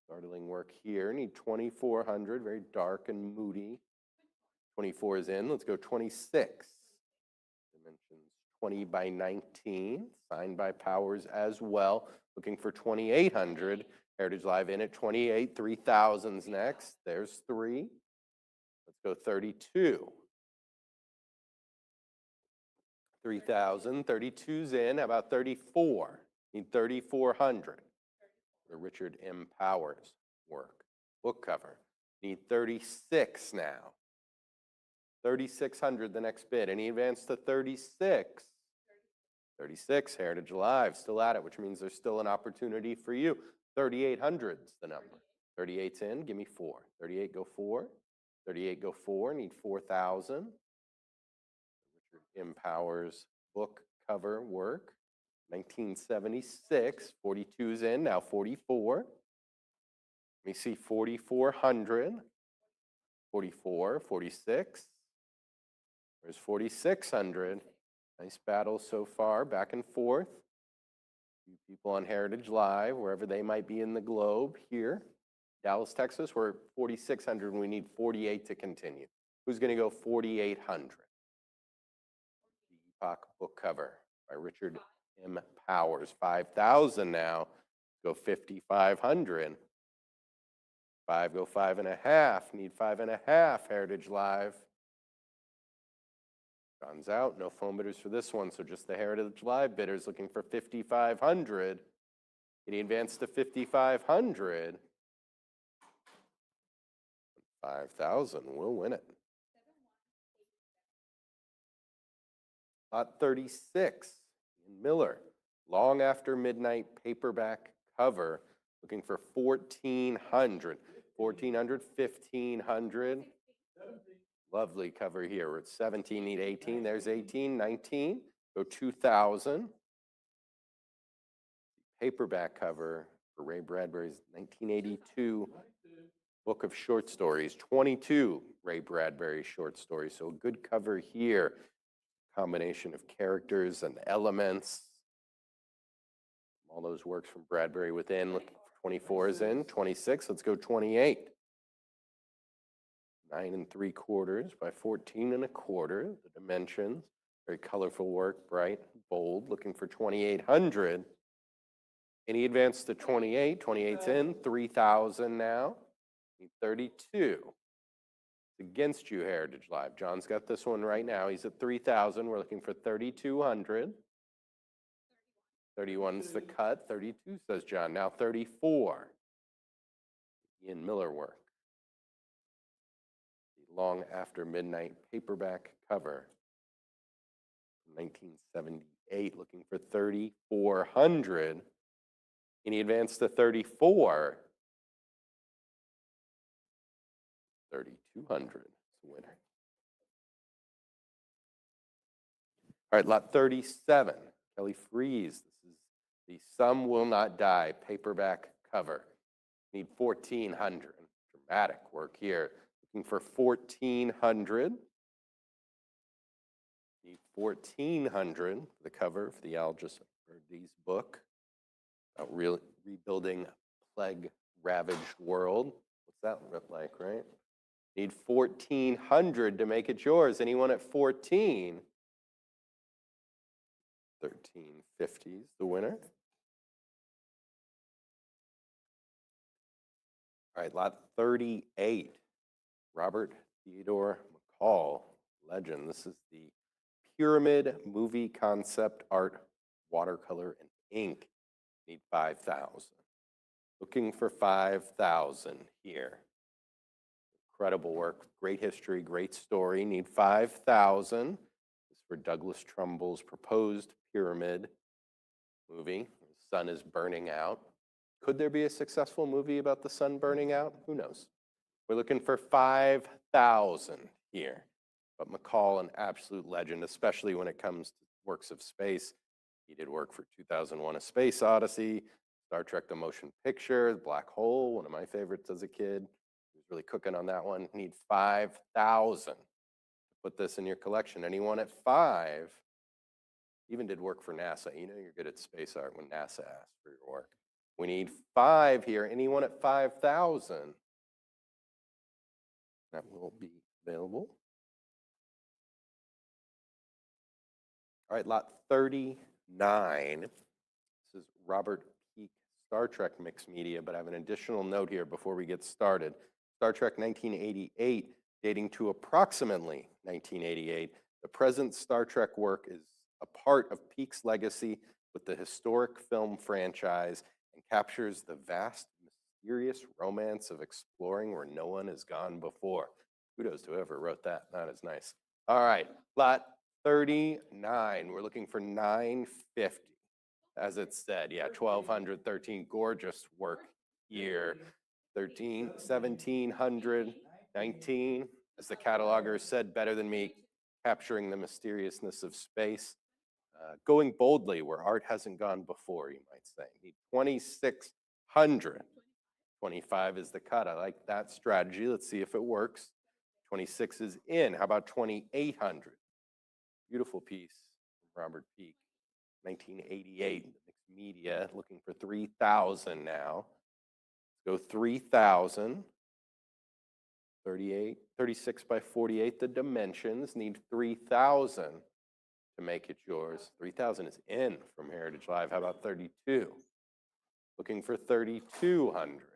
Startling work here, need 2,400, very dark and moody. 24 is in, let's go 26. Dimensions 20 by 19, signed by Powers as well. Looking for 2,800. Heritage Live in at 28, 3,000's next. There's 3. Let's go 32. 3,000, 32's in. How about 34? Need 3,400. The Richard M. Powers work. Book cover. Need 36 now. 3,600 the next bid. Any advance to 36? 36, Heritage Live, still at it, which means there's still an opportunity for you. 3,800's the number. 38's in, give me 4. 38 go 4. 38 go 4, need 4,000. Richard M. Powers book cover work. 1976, 42's in, now 44. Let me see, 4,400. 44, 46. There's 4,600. Nice battle so far, back and forth. Few people on Heritage Live, wherever they might be in the globe here. Dallas, Texas, we're at 4,600 and we need 48 to continue. Who's going to go 4,800? The Epoch book cover by Richard M. Powers. 5,000 now. Go 5,500. 5 go 5.5. Need 5.5. Heritage Live. John's out. No phone bidders for this one, so just the Heritage Live bidders looking for 5,500. Any advance to 5,500? 5,000 will win it. Lot 36, Ian Miller, Long After Midnight paperback cover, looking for 1,400. 1,400, 1,500. Lovely cover here. We're at 17, need 18. There's 18, 19. Go 2,000. paperback cover for Ray Bradbury's 1982 book of short stories, 22 Ray Bradbury short stories. So a good cover here, combination of characters and elements. All those works from Bradbury within. Look, 24 is in, 26, let's go 28. 9 3/4 by 14 1/4, the dimensions. Very colorful work, bright, bold, looking for 2,800. Any advance to 28, 28's in, 3,000 now. Need 32. It's against you, Heritage Live. John's got this one right now. He's at 3,000. We're looking for 3,200. 31's the cut. 32, says John. Now 34. Ian Miller work. The Long After Midnight paperback cover. 1978, looking for 3,400. Any advance to 34? 3,200 is the winner. All right, lot 37, Kelly Freeze. This is the Some Will Not Die paperback cover. Need 1,400. Dramatic work here. Looking for 1,400. Need 1,400 for the cover for the Algis Verdi's book about rebuilding plague-ravaged world. What's that look like, right? Need 1,400 to make it yours. Anyone at 14? 1,350 is the winner. All right, lot 38. Robert Theodore McCall, legend. This is the Pyramid movie concept art, watercolor, and ink. Need 5,000. Looking for 5,000 here. Incredible work, great history, great story. Need 5,000. This is for Douglas Trumbull's proposed pyramid movie. The sun is burning out. Could there be a successful movie about the sun burning out? Who knows? We're looking for 5,000 here. But McCall, an absolute legend, especially when it comes to works of space. He did work for 2001: A Space Odyssey, Star Trek: The Motion Picture, The Black Hole, one of my favorites as a kid. He was really cooking on that one. Need 5,000 to put this in your collection. Anyone at 5? Even did work for NASA. You know you're good at space art when NASA asks for your work. We need 5 here. Anyone at 5,000? That will be available. All right, lot 39. This is Robert Peake Star Trek Mixed Media, but I have an additional note here before we get started. Star Trek 1988, dating to approximately 1988. The present Star Trek work is a part of Peake's legacy with the historic film franchise and captures the vast, mysterious romance of exploring where no one has gone before. Kudos to whoever wrote that. That is nice. All right, lot 39. We're looking for 950. As it said, yeah, 1,200, 13. Gorgeous work here. 13, 1,700, 19. As the cataloger said better than me, capturing the mysteriousness of space. Going boldly where art hasn't gone before, you might say. Need 2,600. 25 is the cut. I like that strategy. Let's see if it works. 26 is in. How about 2,800? Beautiful piece from Robert Peake, 1988. Mixed Media, looking for 3,000 now. Let's go 3,000. 38, 36 by 48, the dimensions. Need 3,000 to make it yours. 3,000 is in from Heritage Live. How about 32? Looking for 3,200.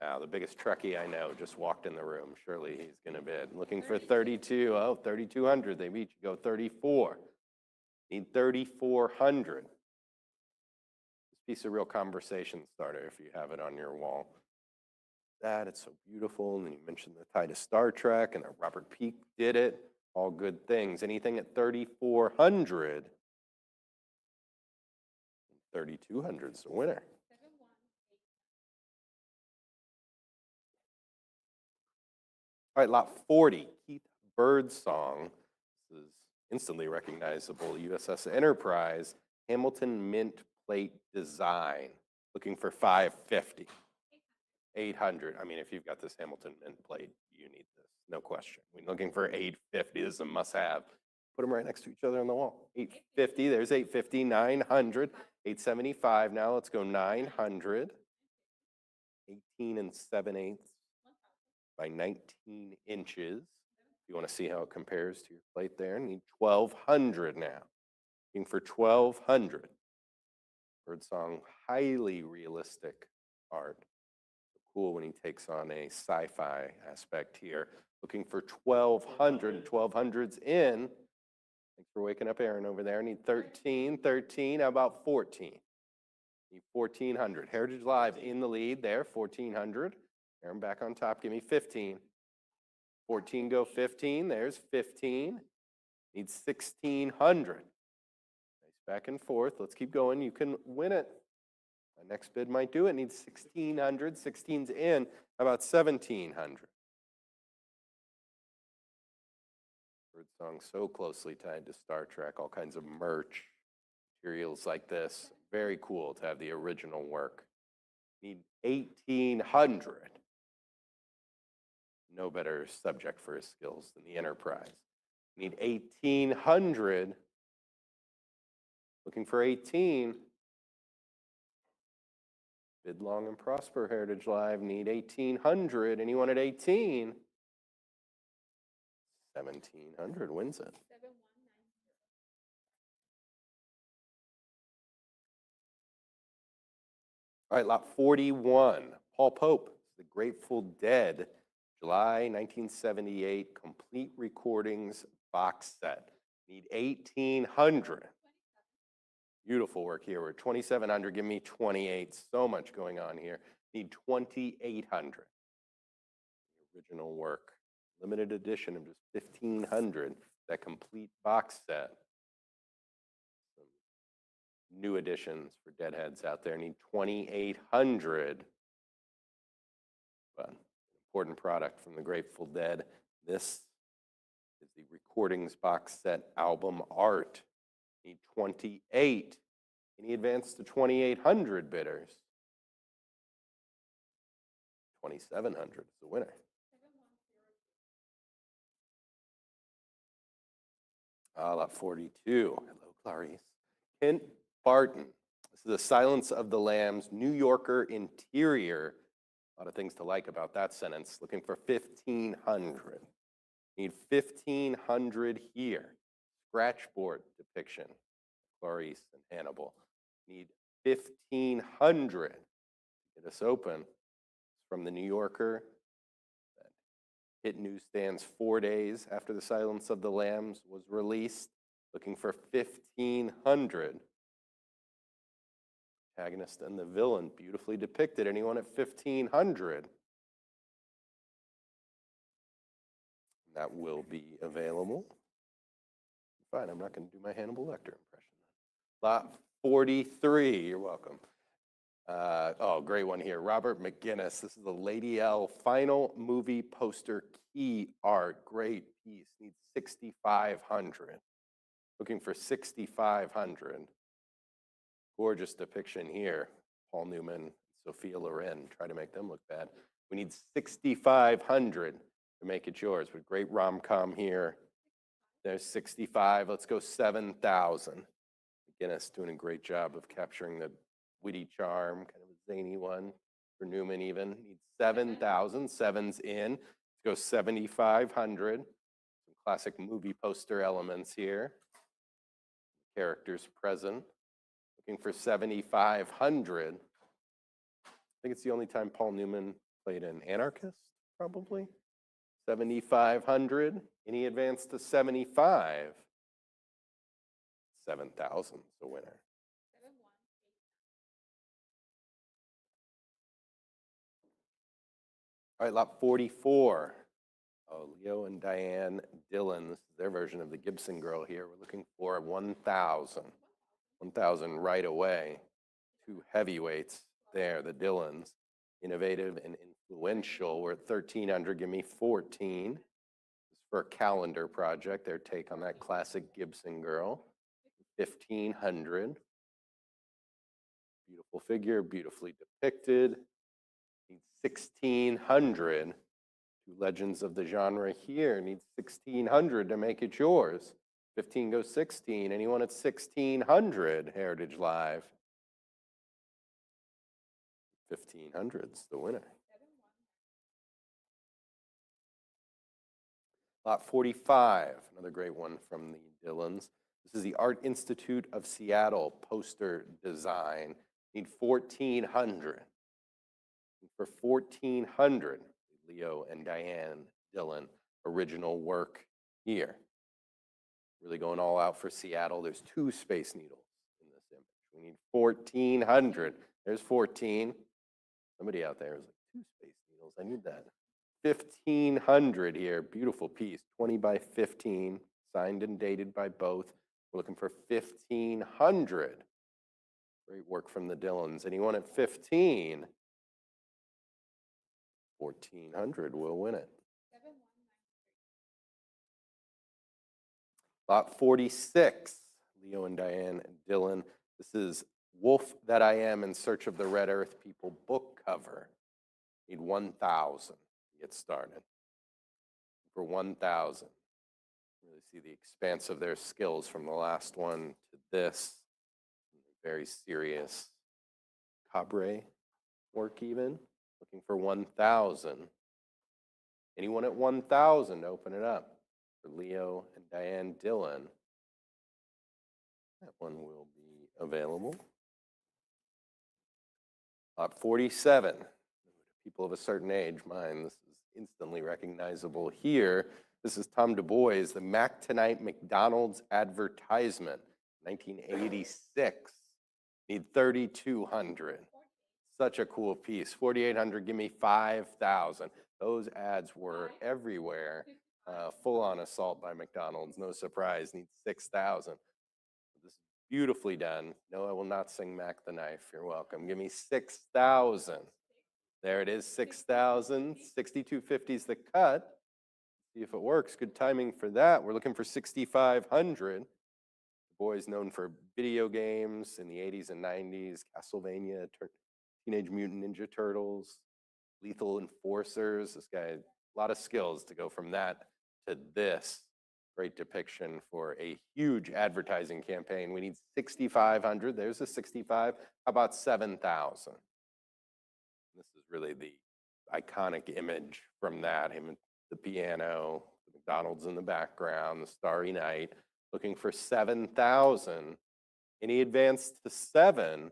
Now, the biggest Trekkie I know just walked in the room. Surely he's going to bid. Looking for 32. Oh, 3,200. They beat you. Go 34. Need 3,400. This piece of real conversation starter if you have it on your wall. That, it's so beautiful. And then you mentioned the tie to Star Trek and that Robert Peake did it. All good things. Anything at 3,400? 3,200 is the winner. 7187. All right, lot 40, Keith Birdsong. This is instantly recognizable, USS Enterprise. Hamilton Mint Plate Design, looking for 550. 800. I mean, if you've got this Hamilton Mint Plate, you need this, no question. We're looking for 850. This is a must-have. Put them right next to each other on the wall. 850. There's 850. 900. 875. Now let's go 900. 18 7/8 by 19 inches. You want to see how it compares to your plate there? Need 1200 now. Looking for 1200. Birdsong, highly realistic art. Cool when he takes on a sci-fi aspect here. Looking for 1200. 1200's in. Thanks for waking up Aaron over there. Need 13. 13. How about 14? Need 1400. Heritage Live in the lead there. 1400. Aaron back on top. Give me 15. 14 go 15. There's 15. Needs 1600. Nice back and forth. Let's keep going. You can win it. My next bid might do it. Needs 1600. 16's in. How about 1700? Birdsong so closely tied to Star Trek. All kinds of merch, materials like this. Very cool to have the original work. Need 1800. No better subject for his skills than the Enterprise. Need 1800. Looking for 18. Bid long and prosper, Heritage Live. Need 1800. Anyone at 18? 1700 wins it. 7190. All right, lot 41. Paul Pope, The Grateful Dead, July 1978, complete recordings box set. Need 1800. Beautiful work here. We're 2700. Give me 28. So much going on here. Need 2800. The original work. Limited edition of just 1500. That complete box set. Some new additions for deadheads out there. Need 2800. But important product from the Grateful Dead. This is the recordings box set album art. Need 28. Any advance to 2800 bidders? 2700 is the winner. 7102. Lot 42. Hello, Clarice. Kent Barton. This is The Silence of the Lambs, New Yorker interior. A lot of things to like about that sentence. Looking for 1500. Need 1500 here. Scratchboard depiction. Clarice and Hannibal. Need 1500. Get us open. It's from the New Yorker. That hit newsstands 4 days after The Silence of the Lambs was released. Looking for 1500. Protagonist and the villain, beautifully depicted. Anyone at 1500? That will be available. Fine, I'm not going to do my Hannibal Lecter impression. Lot 43, you're welcome. Oh, great one here. Robert McGinnis. This is the Lady L final movie poster key art. Great piece. Needs 6,500. Looking for 6,500. Gorgeous depiction here. Paul Newman, Sophia Loren. Try to make them look bad. We need 6,500 to make it yours. With great rom-com here. There's 65. Let's go 7,000. McGinnis doing a great job of capturing the witty charm, kind of a zany one for Newman even. Needs 7,000. Seven's in. Let's go 7,500. Some classic movie poster elements here. Characters present. Looking for 7,500. I think it's the only time Paul Newman played an anarchist, probably. 7,500. Any advance to 75? 7,000 is the winner. 7189. All right, lot 44. Oh, Leo and Diane Dillon. This is their version of the Gibson Girl here. We're looking for 1,000. 1,000 right away. Two heavyweights there, the Dillons. Innovative and influential. We're at 1,300. Give me 14. This is for a calendar project. Their take on that classic Gibson Girl. 1,500. Beautiful figure, beautifully depicted. Needs 1,600. Two legends of the genre here. Needs 1,600 to make it yours. 15 goes 16. Anyone at 1,600, Heritage Live? 1,500's the winner. Lot 45, another great one from the Dillons. This is the Art Institute of Seattle poster design. Need 1,400. For 1,400, Leo and Diane Dillon, original work here. Really going all out for Seattle. There's 2 Space Needles in this image. We need 1,400. There's 14. Somebody out there is like, 2 Space Needles. I need that. 1,500 here. Beautiful piece. 20 by 15. Signed and dated by both. We're looking for 1,500. Great work from the Dillons. Anyone at 15? 1,400 will win it. Lot 46, Leo and Diane Dillon. This is Wolf That I Am in Search of the Red Earth People book cover. Need 1,000 to get started. For 1,000. Really see the expanse of their skills from the last one to this. Very serious Cabre work even. Looking for 1,000. Anyone at 1,000, open it up for Leo and Diane Dillon. That one will be available. Lot 47. People of a certain age, mine, this is instantly recognizable here. This is Tom Du Bois, the Mac Tonight McDonald's advertisement, 1986. Need 3,200. Such a cool piece. 4,800, give me 5,000. Those ads were everywhere. Full-on assault by McDonald's, no surprise. Needs 6,000. This is beautifully done. No, I will not sing Mac the Knife. You're welcome. Give me 6,000. There it is, 6,000. 6,250 is the cut. See if it works. Good timing for that. We're looking for 6,500. The boy's known for video games in the 80s and 90s, Castlevania, Teenage Mutant Ninja Turtles, Lethal Enforcers. This guy, a lot of skills to go from that to this. Great depiction for a huge advertising campaign. We need 6,500. There's a 65. How about 7,000? This is really the iconic image from that. Him at the piano, the McDonald's in the background, the Starry Night. Looking for 7,000. Any advance to 7?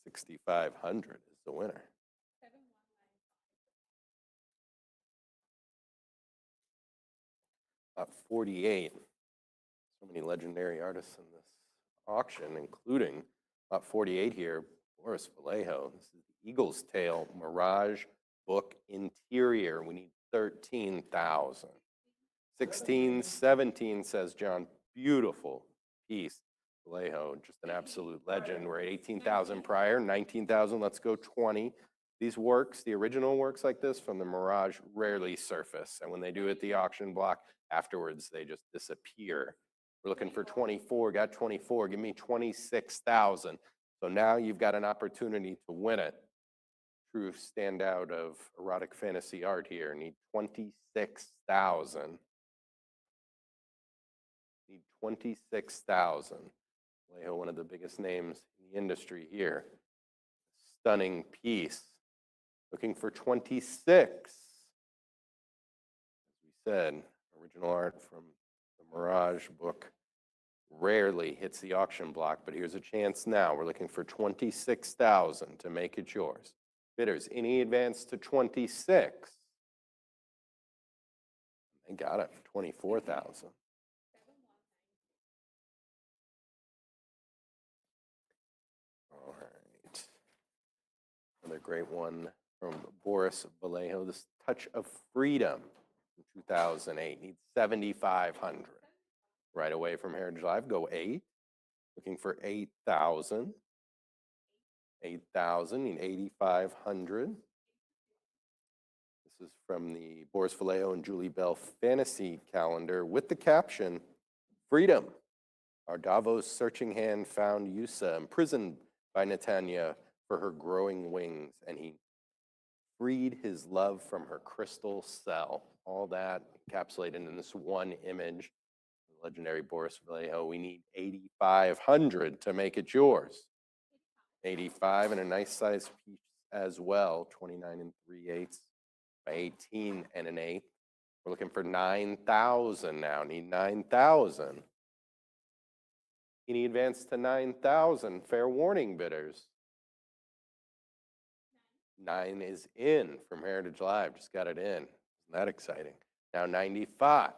6,500 is the winner. 48. So many legendary artists in this auction, including 48 here, Boris Vallejo. This is the Eagle's Tail Mirage book interior. We need 13,000. 16, 17, says John. Beautiful piece. Vallejo, just an absolute legend. We're at 18,000 prior, 19,000. Let's go 20. These works, the original works like this from the Mirage, rarely surface. And when they do at the auction block, afterwards, they just disappear. We're looking for 24, got 24. Give me 26,000. So now you've got an opportunity to win it. True standout of erotic fantasy art here. Need 26,000. Need 26,000. Vallejo, one of the biggest names in the industry here. Stunning piece. Looking for 26. As we said, original art from the Mirage book rarely hits the auction block, but here's a chance now. We're looking for 26,000 to make it yours. Bidders, any advance to 26? They got it for 24,000. All right. Another great one from Boris Vallejo, this Touch of Freedom from 2008. Needs 7,500. Right away from Heritage Live, go 8. Looking for 8,000. 8,000, need 8,500. This is from the Boris Vallejo and Julie Bell Fantasy Calendar with the caption, Freedom. Our Davos searching hand found Yusa imprisoned by Netanya for her growing wings, and he freed his love from her crystal cell. All that encapsulated in this one image. The legendary Boris Vallejo. We need 8,500 to make it yours. 85 and a nice size piece as well. 29 and 3/8 by 18 and an eighth. We're looking for 9,000 now. Need 9,000. Any advance to 9,000? Fair warning, bidders. 9 is in from Heritage Live. Just got it in. Isn't that exciting? Now 95.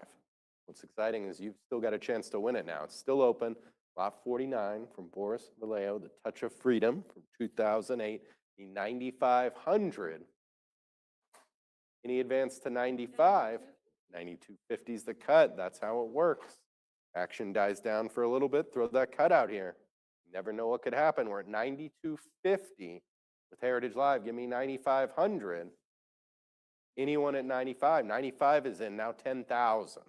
What's exciting is you've still got a chance to win it now. It's still open. Lot 49 from Boris Vallejo, The Touch of Freedom from 2008. The 9,500. Any advance to 95? 92.50 is the cut. That's how it works. Action dies down for a little bit. Throw that cut out here. You never know what could happen. We're at 92.50 with Heritage Live. Give me 9,500. Anyone at 95? 95 is in. Now 10,000.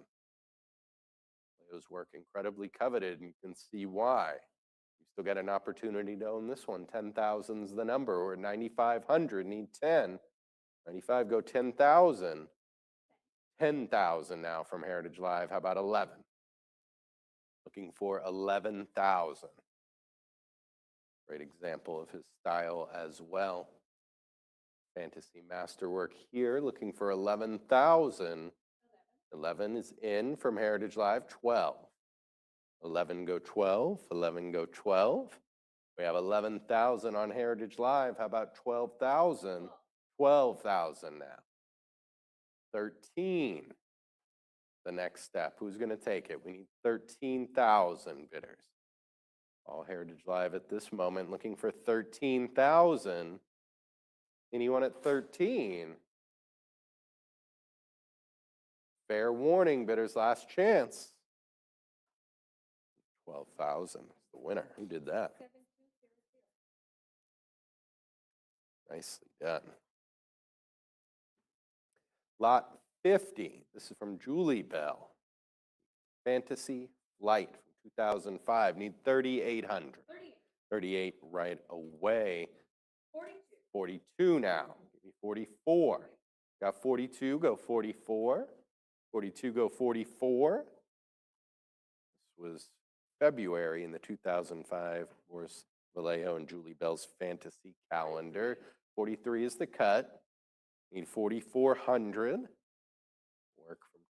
Those work incredibly coveted, and you can see why. You still got an opportunity to own this one. 10,000 is the number. We're at 9,500. Need 10. 95, go 10,000. 10,000 now from Heritage Live. How about 11? Looking for 11,000. Great example of his style as well. Fantasy masterwork here, looking for 11,000. 11 is in from Heritage Live. 12. 11 go 12. 11 go 12. We have 11,000 on Heritage Live. How about 12,000? 12,000 now. 13. The next step. Who's going to take it? We need 13,000 bidders. All Heritage Live at this moment looking for 13,000. Anyone at 13? Fair warning, bidders, last chance. 12,000 is the winner. Who did that? 7200. Nicely done. Lot 50. This is from Julie Bell. Fantasy Flight from 2005. Need 3,800. 38 right away. 42. 42 now. Give me 44. Got 42, go 44. 42, go 44. This was February in the 2005 Boris Vallejo and Julie Bell's fantasy calendar. 43 is the cut. Need 4,400. Work from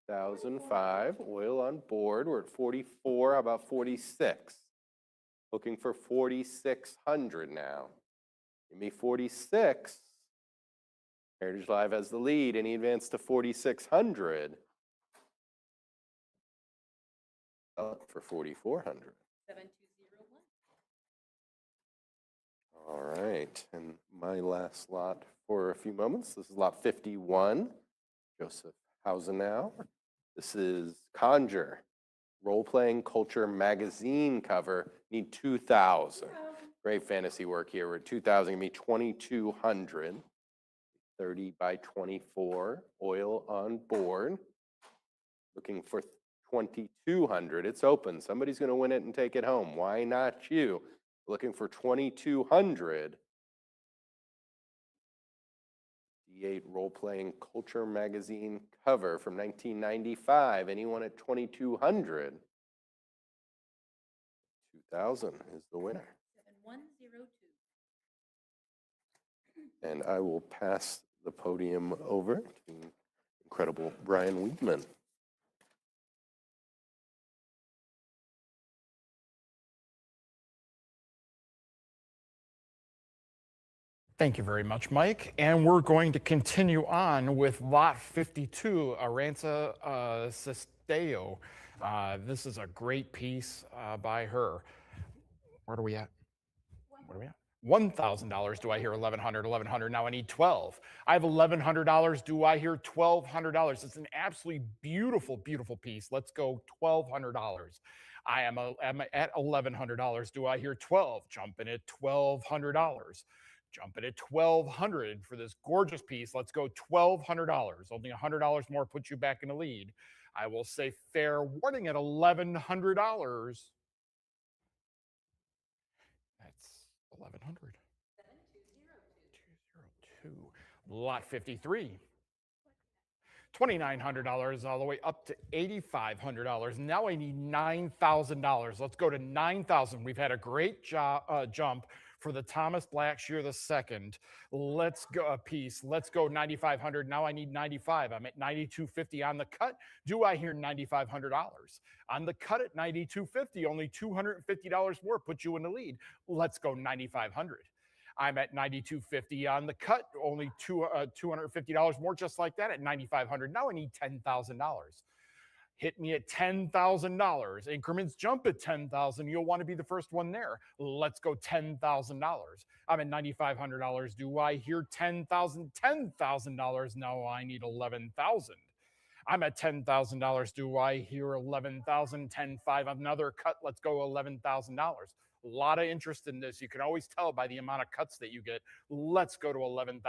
2005. Oil on board. We're at 44. How about 46? Looking for 4,600 now. Give me 46. Heritage Live has the lead. Any advance to 4,600? For 4,400. 7201. All right, and my last lot for a few moments. This is lot 51. Joseph Hausenau. This is Conjure, role-playing culture magazine cover. Need 2,000. Great fantasy work here. We're at 2,000. Give me 2,200. 30 by 24. Oil on board. Looking for 2,200. It's open. Somebody's going to win it and take it home. Why not you? Looking for 2,200. D8 role-playing culture magazine cover from 1995. Anyone at 2,200? 2,000 is the winner. 7102. And I will pass the podium over to the incredible Brian Weedman. Thank you very much, Mike. And we're going to continue on with Lot 52, Aranza Sesteo. This is a great piece by her. Where are we at? What are we at? $1,000. Do I hear 1,100? 1,100. Now I need 12. I have $1,100. Do I hear $1,200? It's an absolutely beautiful, beautiful piece. Let's go $1,200. I am at $1,100. Do I hear 12? Jumping at $1,200. Jumping at $1,200 for this gorgeous piece. Let's go $1,200. Only $100 more puts you back in the lead. I will say fair warning at $1,100. 1100. 7202. 202. Lot 53. $2,900 all the way up to $8,500. Now I need $9,000. Let's go to 9,000. We've had a great jump for the Thomas Blackshear II. Let's go a piece. Let's go 9,500. Now I need 95. I'm at 9,250 on the cut. Do I hear $9,500? On the cut at 9,250, only $250 more puts you in the lead. Let's go 9,500. I'm at 9,250 on the cut, only $250 more, just like that at 9,500. Now I need $10,000. Hit me at $10,000. Increments jump at 10,000. You'll want to be the first one there. Let's go $10,000. I'm at $9,500. Do I hear $10,000? $10,000. No, I need 11,000. I'm at $10,000. Do I hear 11,000? 10,500. Another cut. Let's go $11,000. A lot of interest in this. You can always tell by the amount of cuts that you get. Let's go to $11,000.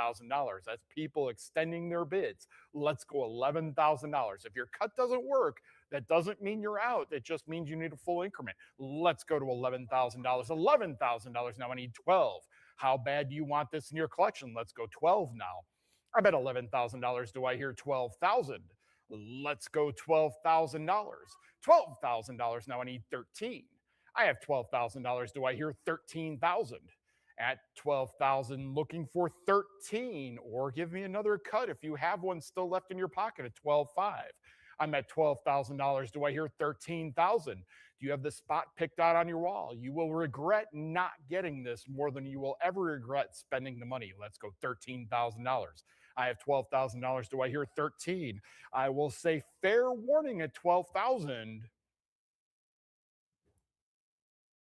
That's people extending their bids. Let's go $11,000. If your cut doesn't work, that doesn't mean you're out. It just means you need a full increment. Let's go to $11,000. $11,000. Now I need 12. How bad do you want this in your collection? Let's go 12 now. I'm at $11,000. Do I hear 12,000? Let's go $12,000. $12,000. Now I need 13. I have $12,000. Do I hear 13,000? At 12,000, looking for 13, or give me another cut if you have one still left in your pocket at 12,500. I'm at $12,000. Do I hear 13,000? Do you have the spot picked out on your wall? You will regret not getting this more than you will ever regret spending the money. Let's go $13,000. I have $12,000. Do I hear 13? I will say fair warning at 12,000.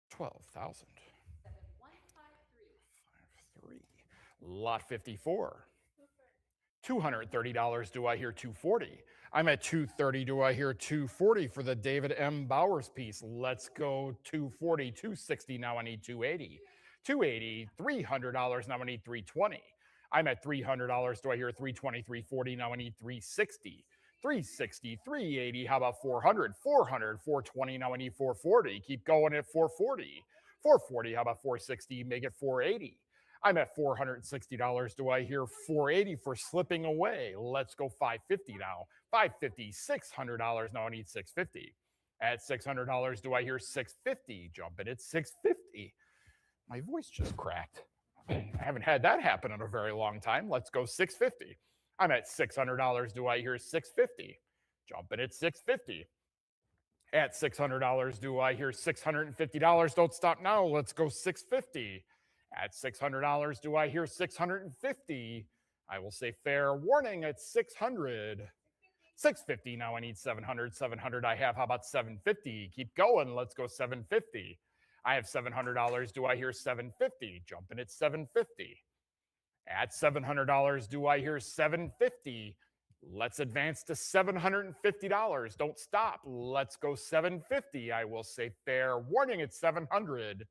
12,000. 7153. 53. Lot 54. $230. Do I hear 240? I'm at 230. Do I hear 240 for the David M. Bowers piece? Let's go 240, 260. Now I need 280. 280, $300. Now I need 320. I'm at $300. Do I hear 320, 340? Now I need 360. 360, 380. How about 400? 400, 420. Now I need 440. Keep going at 440. 440. How about 460? Make it 480. I'm at $460. Do I hear 480 for slipping away? Let's go 550 now. 550, $600. Now I need 650. At $600, do I hear 650? Jumping at 650. My voice just cracked. I haven't had that happen in a very long time. Let's go 650. I'm at $600. Do I hear 650? Jumping at 650. At $600, do I hear $650? Don't stop now. Let's go 650. At $600, do I hear 650? I will say fair warning at 600. 650. Now I need 700. 700 I have. How about 750? Keep going. Let's go 750. I have $700. Do I hear 750? Jumping at 750. At $700, do I hear 750? Let's advance to $750. Don't stop. Let's go 750. I will say fair warning at 700.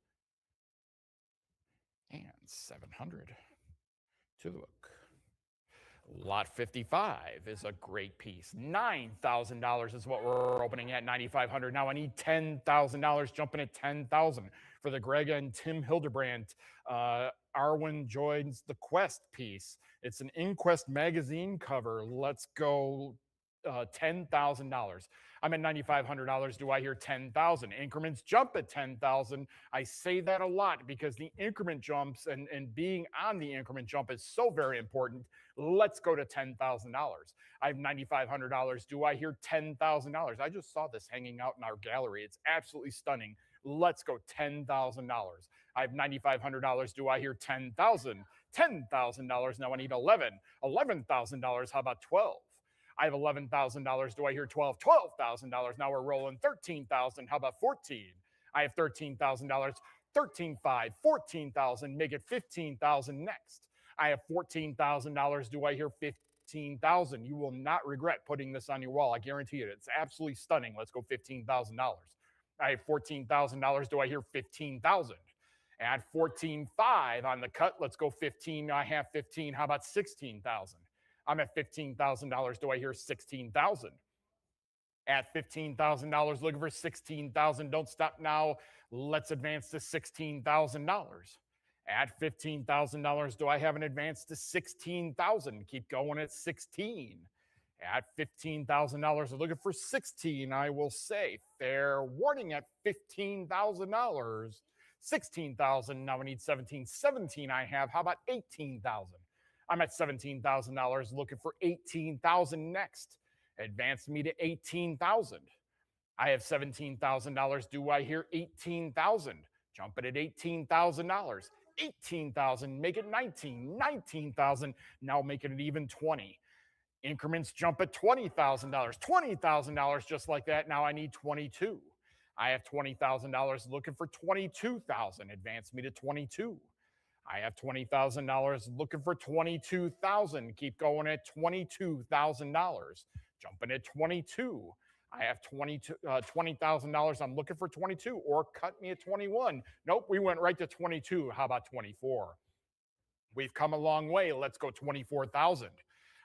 And 700 to the book. Lot 55 is a great piece. $9,000 is what we're opening at. 9,500. Now I need $10,000. Jumping at 10,000 for the Greg and Tim Hildebrandt. Arwen joins the Quest piece. It's an InQuest magazine cover. Let's go $10,000. I'm at $9,500. Do I hear 10,000? Increments jump at 10,000. I say that a lot because the increment jumps and being on the increment jump is so very important. Let's go to $10,000. I have $9,500. Do I hear $10,000? I just saw this hanging out in our gallery. It's absolutely stunning. Let's go $10,000. I have $9,500. Do I hear 10,000? $10,000. Now I need 11. $11,000. How about 12? I have $11,000. Do I hear 12? $12,000. Now we're rolling 13,000. How about 14? I have $13,000. 13,500. 14,000. Make it 15,000 next. I have $14,000. Do I hear 15,000? You will not regret putting this on your wall. I guarantee it. It's absolutely stunning. Let's go $15,000. I have $14,000. Do I hear 15,000? Add 14,500 on the cut. Let's go 15. I have 15. How about 16,000? I'm at $15,000. Do I hear 16,000? At $15,000, looking for 16,000. Don't stop now. Let's advance to $16,000. At $15,000, do I have an advance to 16,000? Keep going at 16. At $15,000, I'm looking for 16. I will say fair warning at $15,000. 16,000. Now I need 17. 17 I have. How about 18,000? I'm at $17,000 looking for 18,000 next. Advance me to 18,000. I have $17,000. Do I hear 18,000? Jump it at $18,000. 18,000, make it 19, 19,000. Now make it an even 20. Increments jump at $20,000, $20,000 just like that. Now I need 22. I have $20,000 looking for 22,000. Advance me to 22. I have $20,000 looking for 22,000. Keep going at $22,000. Jumping at 22. I have $20,000. I'm looking for 22 or cut me at 21. Nope, we went right to 22. How about 24? We've come a long way. Let's go 24,000.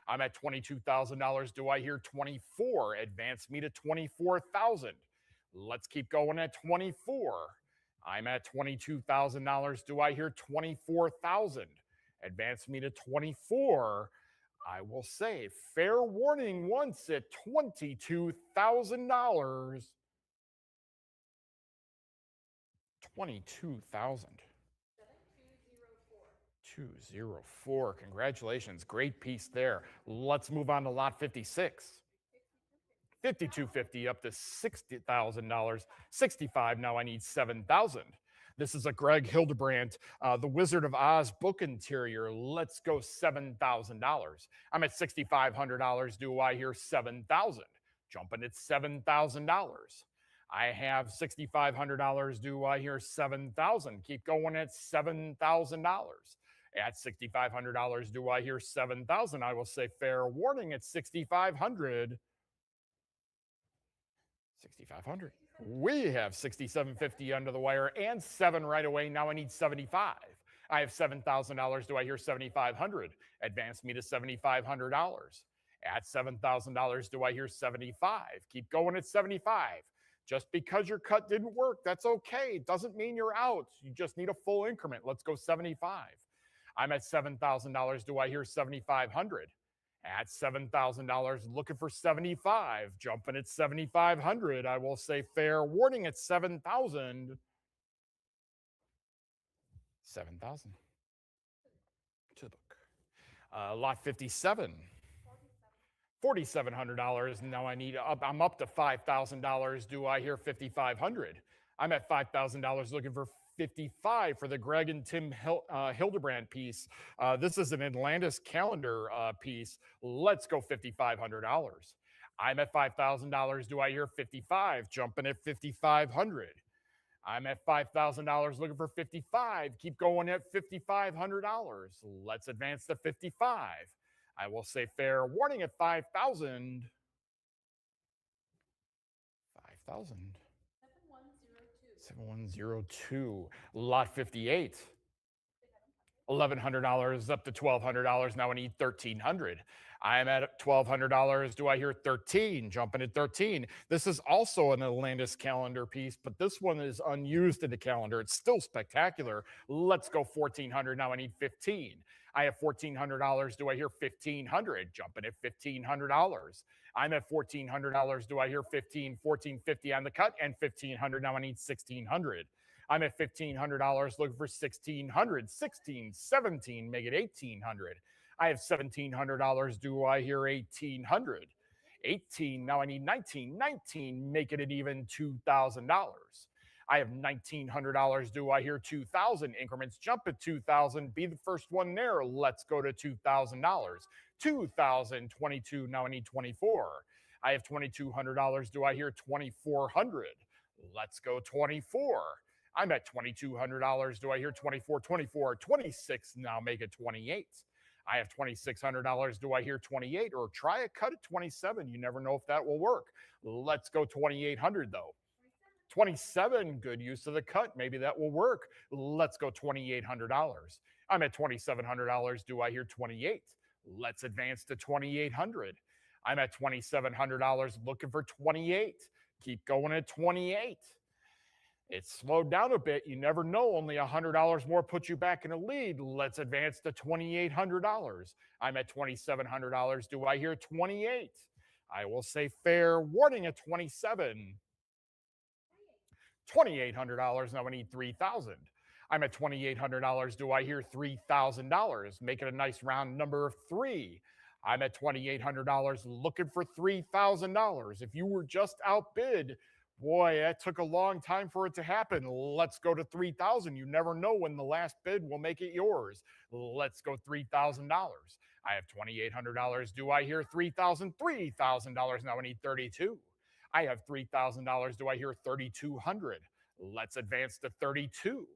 I'm at $22,000. Do I hear 24? Advance me to 24,000. Let's keep going at 24. I'm at $22,000. Do I hear 24,000? Advance me to 24. I will say fair warning once at $22,000. 22,000. 204. Congratulations. Great piece there. Let's move on to lot 56. 5250 up to $60,000. 65. Now I need 7,000. This is a Greg Hildebrandt, the Wizard of Oz book interior. Let's go $7,000. I'm at $6,500. Do I hear 7,000? Jumping at $7,000. I have $6,500. Do I hear 7,000? Keep going at $7,000. At $6,500, do I hear 7,000? I will say fair warning at 6,500. 6,500. We have 6,750 under the wire and 7 right away. Now I need 75. I have $7,000. Do I hear 7,500? Advance me to $7,500. At $7,000, do I hear 75? Keep going at 75. Just because your cut didn't work, that's okay. It doesn't mean you're out. You just need a full increment. Let's go 75. I'm at $7,000. Do I hear 7,500? At $7,000, looking for 75. Jumping at 7,500. I will say fair warning at 7,000. 7,000. To the book. Lot 57. $4,700. Now I'm up to $5,000. Do I hear 5,500? I'm at $5,000 looking for 55 for the Greg and Tim Hildebrandt piece. This is an Atlantis calendar piece. Let's go $5,500. I'm at $5,000. Do I hear 55? Jumping at 5,500. I'm at $5,000 looking for 55. Keep going at $5,500. Let's advance to 55. I will say fair warning at 5,000. 5,000. 7102. Lot 58. $1,100 up to $1,200. Now I need 1,300. I'm at $1,200. Do I hear 13? Jumping at 13. This is also an Atlantis calendar piece, but this one is unused in the calendar. It's still spectacular. Let's go 1,400. Now I need 15. I have $1,400. Do I hear 1,500? Jumping at $1,500. I'm at $1,400. Do I hear 15? 1,450 on the cut and 1,500. Now I need 1,600. I'm at $1,500 looking for 1,600. 16, 17, make it 1,800. I have $1,700. Do I hear 1,800? 18, now I need 19. 19, make it an even $2,000. I have $1,900. Do I hear 2,000? Increments jump at 2,000. Be the first one there. Let's go to $2,000. 2,022. Now I need 24. I have $2,200. Do I hear 2,400? Let's go 24. I'm at $2,200. Do I hear 24? 24, 26. Now make it 28. I have $2,600. Do I hear 28? Or try a cut at 27. You never know if that will work. Let's go 2,800 though. 27, good use of the cut. Maybe that will work. Let's go $2,800. I'm at $2,700. Do I hear 28? Let's advance to 2,800. I'm at $2,700 looking for 28. Keep going at 28. It's slowed down a bit. You never know. Only $100 more puts you back in the lead. Let's advance to $2,800. I'm at $2,700. Do I hear 28? I will say fair warning at 27. $2,800. Now I need 3,000. I'm at $2,800. Do I hear $3,000? Make it a nice round number of 3. I'm at $2,800 looking for $3,000. If you were just outbid, boy, that took a long time for it to happen. Let's go to 3,000. You never know when the last bid will make it yours. Let's go $3,000. I have $2,800. Do I hear 3,000? $3,000. Now I need 32. I have $3,000. Do I hear 3,200? Let's advance to 32.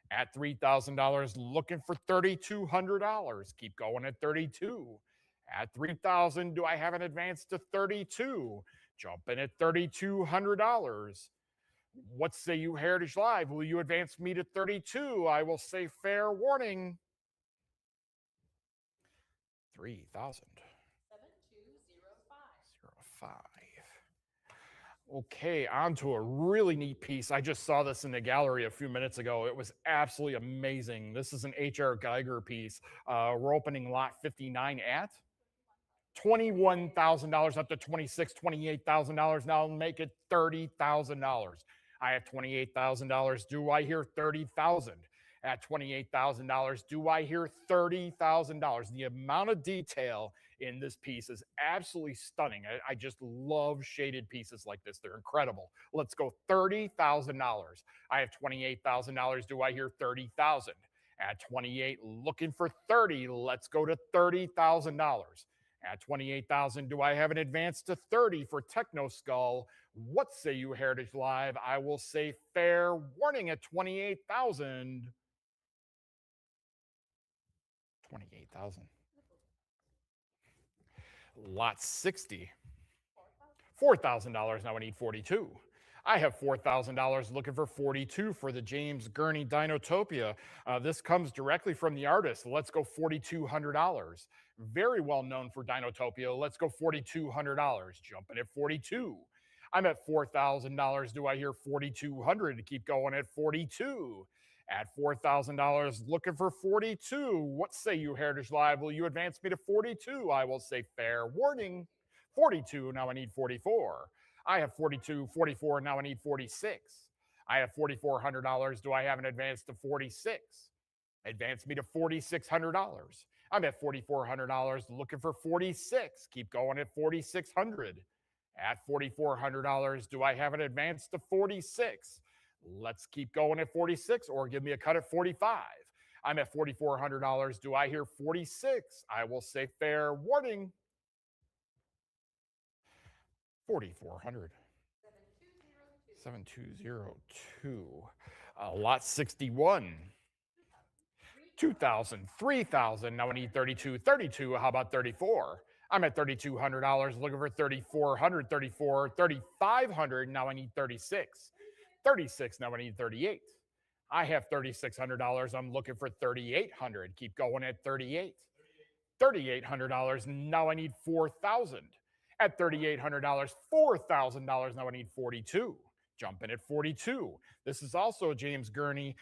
At $3,000, looking for $3,200. Keep going at 32. At 3,000, do I have an advance to 32? Jump in at $3,200. What say you, Heritage Live? Will you advance me to 32? I will say fair warning. 3,000. 7205. 05. Okay, on to a really neat piece. I just saw this in the gallery a few minutes ago. It was absolutely amazing. This is an H.R. Geiger piece. We're opening lot 59 at $21,000 up to $26,000, $28,000. Now I'll make it $30,000. I have $28,000. Do I hear 30,000? At $28,000, do I hear $30,000? The amount of detail in this piece is absolutely stunning. I just love shaded pieces like this. They're incredible. Let's go $30,000. I have $28,000. Do I hear 30,000? At 28, looking for 30. Let's go to $30,000. At 28,000, do I have an advance to 30 for Techno Skull? What say you, Heritage Live? I will say fair warning at 28,000. 28,000. Lot 60. $4,000. Now I need 42. I have $4,000 looking for 42 for the James Gurney Dinotopia. This comes directly from the artist. Let's go $4,200. Very well known for Dinotopia. Let's go $4,200. Jumping at 42. I'm at $4,000. Do I hear 4,200 to keep going at 42? At $4,000, looking for 42. What say you, Heritage Live? Will you advance me to 42? I will say fair warning. 42. Now I need 44. I have 42, 44. Now I need 46. I have $4,400. Do I have an advance to 46? Advance me to $4,600. I'm at $4,400 looking for 46. Keep going at 4,600. At $4,400, do I have an advance to 46? Let's keep going at 46 or give me a cut at 45. I'm at $4,400. Do I hear 46? I will say fair warning. 4,400. 7202. Lot 61. 2,000, 3,000. Now I need 32. 32. How about 34? I'm at $3,200 looking for 3,400, 34, 3,500. Now I need 36. 36. Now I need 38. I have $3,600. I'm looking for 3,800. Keep going at 38. $3,800. Now I need 4,000. At $3,800, $4,000. Now I need 42. Jumping at 42. This is also James Gurney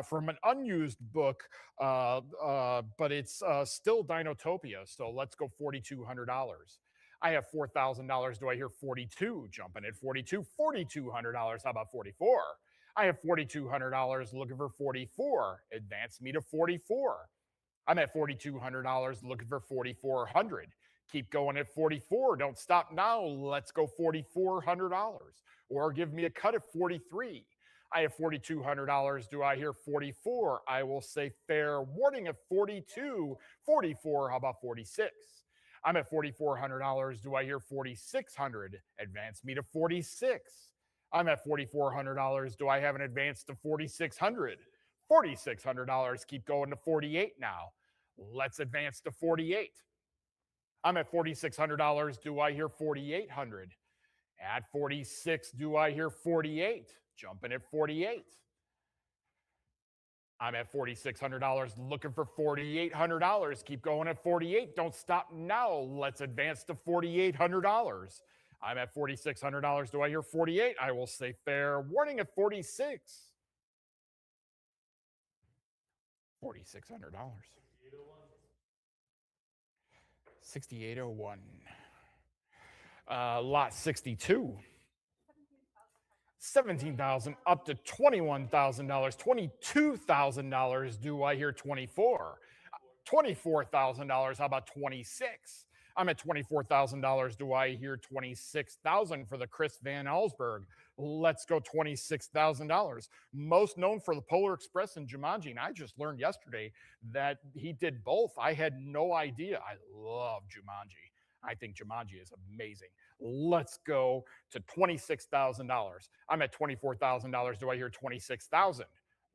from an unused book, but it's still Dinotopia. So let's go $4,200. I have $4,000. Do I hear 42? Jumping at 42. $4,200. How about 44? I have $4,200 looking for 44. Advance me to 44. I'm at $4,200 looking for 4,400. Keep going at 44. Don't stop now. Let's go $4,400. Or give me a cut at 43. I have $4,200. Do I hear 44? I will say fair warning at 42. 44. How about 46? I'm at $4,400. Do I hear 4,600? Advance me to 46. I'm at $4,400. Do I have an advance to 4,600? $4,600. Keep going to 48 now. Let's advance to 48. I'm at $4,600. Do I hear 4,800? At 46, do I hear 48? Jumping at 48. I'm at $4,600 looking for $4,800. Keep going at 48. Don't stop now. Let's advance to $4,800. I'm at $4,600. Do I hear 48? I will say fair warning at 46. $4,600. 6801. Lot 62. 17,000 up to $21,000, $22,000. Do I hear 24? $24,000. How about 26? I'm at $24,000. Do I hear 26,000 for the Chris Van Allsburg? Let's go $26,000. Most known for the Polar Express and Jumanji. And I just learned yesterday that he did both. I had no idea. I love Jumanji. I think Jumanji is amazing. Let's go to $26,000. I'm at $24,000. Do I hear 26,000?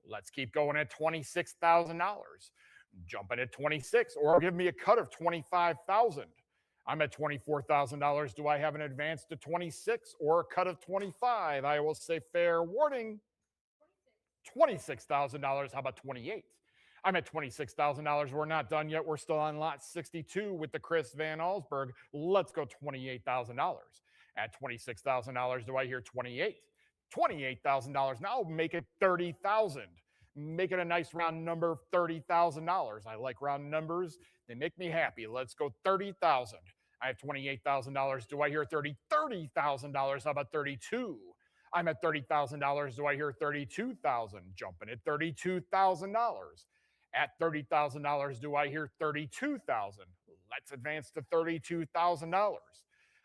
Let's keep going at $26,000. Jumping at 26, or give me a cut of 25,000. I'm at $24,000. Do I have an advance to 26 or a cut of 25? I will say fair warning. $26,000. How about 28? I'm at $26,000. We're not done yet. We're still on lot 62 with the Chris Van Allsburg. Let's go $28,000. At $26,000, do I hear 28? $28,000. Now make it 30,000. Make it a nice round number, $30,000. I like round numbers. They make me happy. Let's go 30,000. I have $28,000. Do I hear 30? $30,000. How about 32? I'm at $30,000. Do I hear 32,000? Jumping at $32,000. At $30,000, do I hear 32,000? Let's advance to $32,000.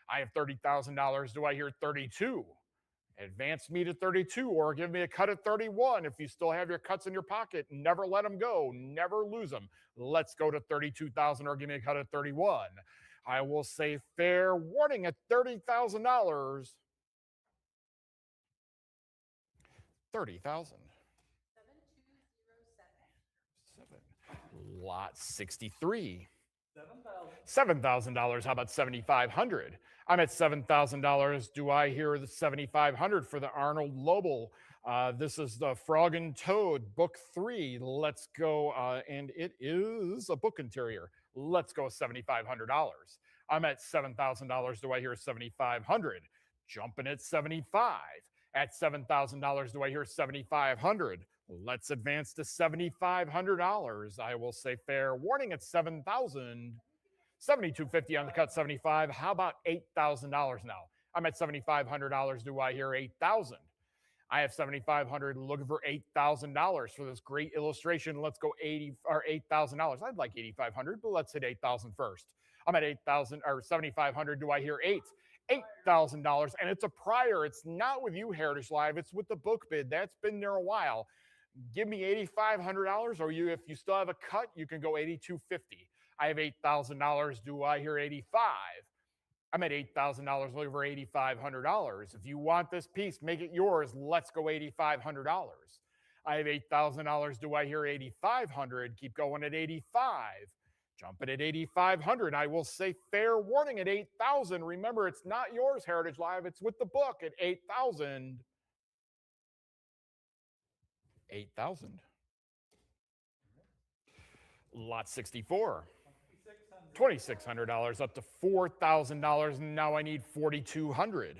I have $30,000. Do I hear 32? Advance me to 32 or give me a cut at 31. If you still have your cuts in your pocket, never let them go, never lose them. Let's go to 32,000 or give me a cut at 31. I will say fair warning at $30,000. 30,000. 7207. Lot 63. $7,000. How about 7,500? I'm at $7,000. Do I hear the 7,500 for the Arnold Lobel? This is the Frog and Toad, Book 3. Let's go, and it is a book interior. Let's go $7,500. I'm at $7,000. Do I hear 7,500? Jumping at 75. At $7,000, do I hear 7,500? Let's advance to $7,500. I will say fair warning at 7,000. 7,250 on the cut, 75. How about $8,000 now? I'm at $7,500. Do I hear 8,000? I have 7,500 looking for $8,000 for this great illustration. Let's go $8,000. I'd like 8,500, but let's hit 8,000 first. I'm at 8,000 or 7,500. Do I hear $8,000, and it's a prior. It's not with you, Heritage Live. It's with the book bid. That's been there a while. Give me $8,500, or if you still have a cut, you can go $8,250. I have $8,000. Do I hear 85? I'm at $8,000 over $8,500. If you want this piece, make it yours. Let's go $8,500. I have $8,000. Do I hear 8,500? Keep going at 85. Jumping at 8,500. I will say fair warning at 8,000. Remember, it's not yours, Heritage Live. It's with the book at 8,000. 8,000. Lot 64. $2,600 up to $4,000. Now I need $4,200.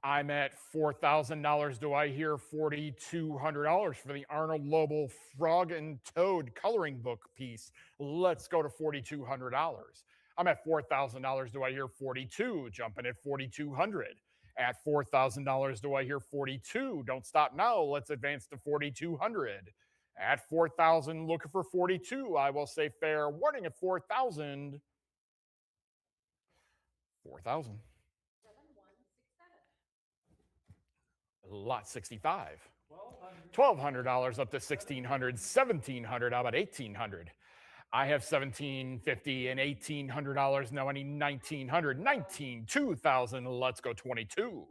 I'm at $4,000. Do I hear $4,200 for the Arnold Lobel Frog and Toad coloring book piece? Let's go to $4,200. I'm at $4,000. Do I hear 42? Jumping at 4,200. At $4,000, do I hear 42? Don't stop now. Let's advance to 4,200. At 4,000, looking for 42. I will say fair warning at 4,000. 4,000. 7167. Lot 65. $1,200 up to $1,600. $1,700. How about $1,800? I have $1,750 and $1,800. Now I need $1,900. $2,000. Let's go 22.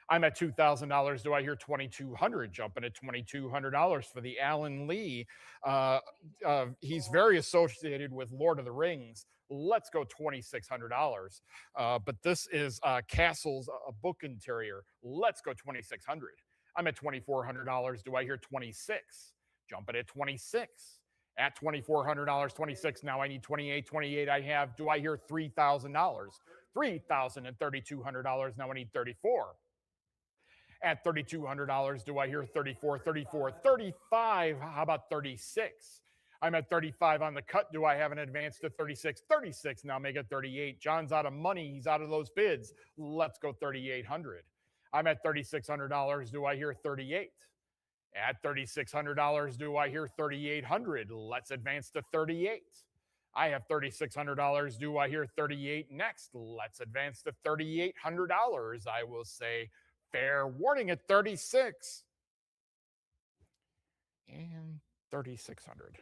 I'm at $2,000. Do I hear 2,200? Jumping at $2,200 for the Alan Lee. He's very associated with Lord of the Rings. Let's go $2,600. But this is Castle's book interior. Let's go $2,600. I'm at $2,400. Do I hear 26? Jumping at 26. At $2,400, 26. Now I need 28, 28. I have, do I hear $3,000? $3,000 and $3,200. Now I need 34. At $3,200, do I hear 34, 34, 35? How about 36? I'm at 35 on the cut. Do I have an advance to 36? 36. Now make it 38. John's out of money. He's out of those bids. Let's go 3,800. I'm at $3,600. Do I hear 38? At $3,600, do I hear 3,800? Let's advance to 38. I have $3,600. Do I hear 38 next? Let's advance to $3,800. I will say fair warning at 36 and 3,600.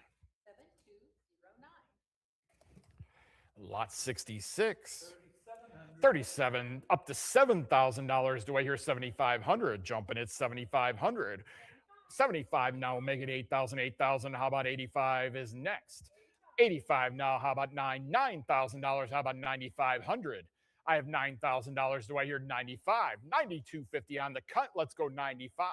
7209. Lot 66. 37 up to $7,000. Do I hear 7,500? Jumping at 7,500. 75 now, make it 8,000, 8,000. How about 85 is next? 85 now, how about $9,000? How about 9,500? I have $9,000. Do I hear 95? 92.50 on the cut. Let's go 95.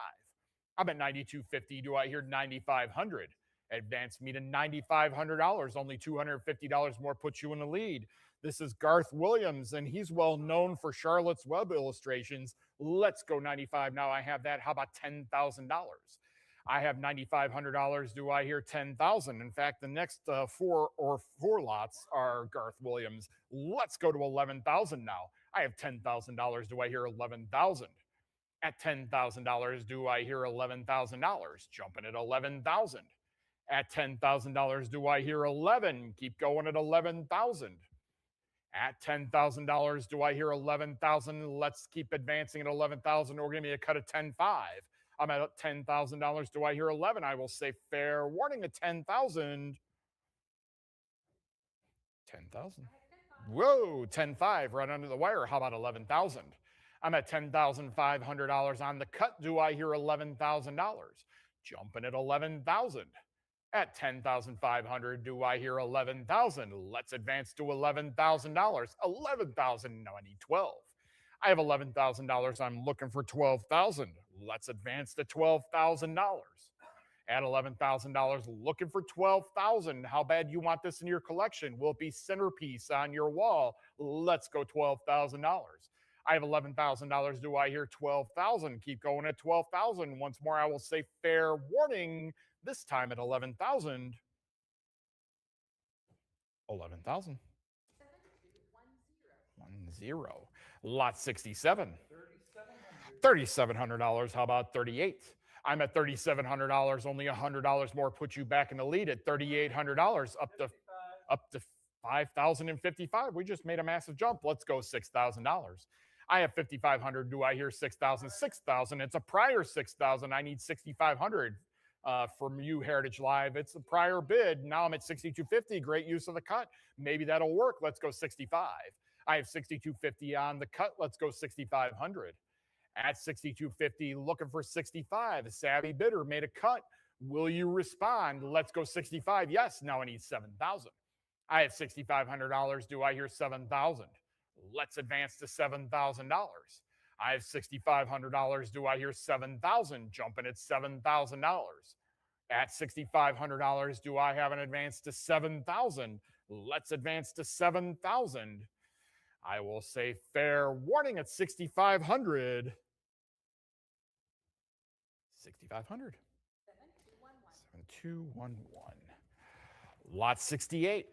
I'm at 92.50. Do I hear 9,500? Advance me to $9,500. Only $250 more puts you in the lead. This is Garth Williams, and he's well known for Charlotte's Web illustrations. Let's go 95. Now I have that. How about $10,000? I have $9,500. Do I hear 10,000? In fact, the next four lots are Garth Williams. Let's go to 11,000 now. I have $10,000. Do I hear 11,000? At $10,000, do I hear $11,000? Jumping at 11,000. At $10,000, do I hear 11? Keep going at 11,000. At $10,000, do I hear 11,000? Let's keep advancing at 11,000. We're going to be a cut of 10.5. I'm at $10,000. Do I hear 11? I will say fair warning at 10,000. 10,000. Whoa, 10.5 right under the wire. How about 11,000? I'm at $10,500 on the cut. Do I hear $11,000? Jumping at 11,000. At $10,500, do I hear 11,000? Let's advance to $11,000. 11,000. Now I need 12. I have $11,000. I'm looking for 12,000. Let's advance to $12,000. At $11,000, looking for 12,000. How bad you want this in your collection? Will it be centerpiece on your wall? Let's go $12,000. I have $11,000. Do I hear 12,000? Keep going at 12,000. Once more, I will say fair warning. This time at 11,000. 11,000. 10. Lot 67. $3,700. How about 38? I'm at $3,700. Only $100 more puts you back in the lead at $3,800. Up to $5,055. We just made a massive jump. Let's go $6,000. I have $5,500. Do I hear 6,000? 6,000. It's a prior 6,000. I need 6,500 from you, Heritage Live. It's a prior bid. Now I'm at 6,250. Great use of the cut. Maybe that'll work. Let's go 65. I have 6,250 on the cut. Let's go 6,500. At 6,250, looking for 65. A savvy bidder made a cut. Will you respond? Let's go 65. Yes. Now I need 7,000. I have $6,500. Do I hear 7,000? Let's advance to $7,000. I have $6,500. Do I hear 7,000? Jumping at $7,000. At $6,500, do I have an advance to 7,000? Let's advance to 7,000. I will say fair warning at 6,500. 6,500. 7211. Lot 68.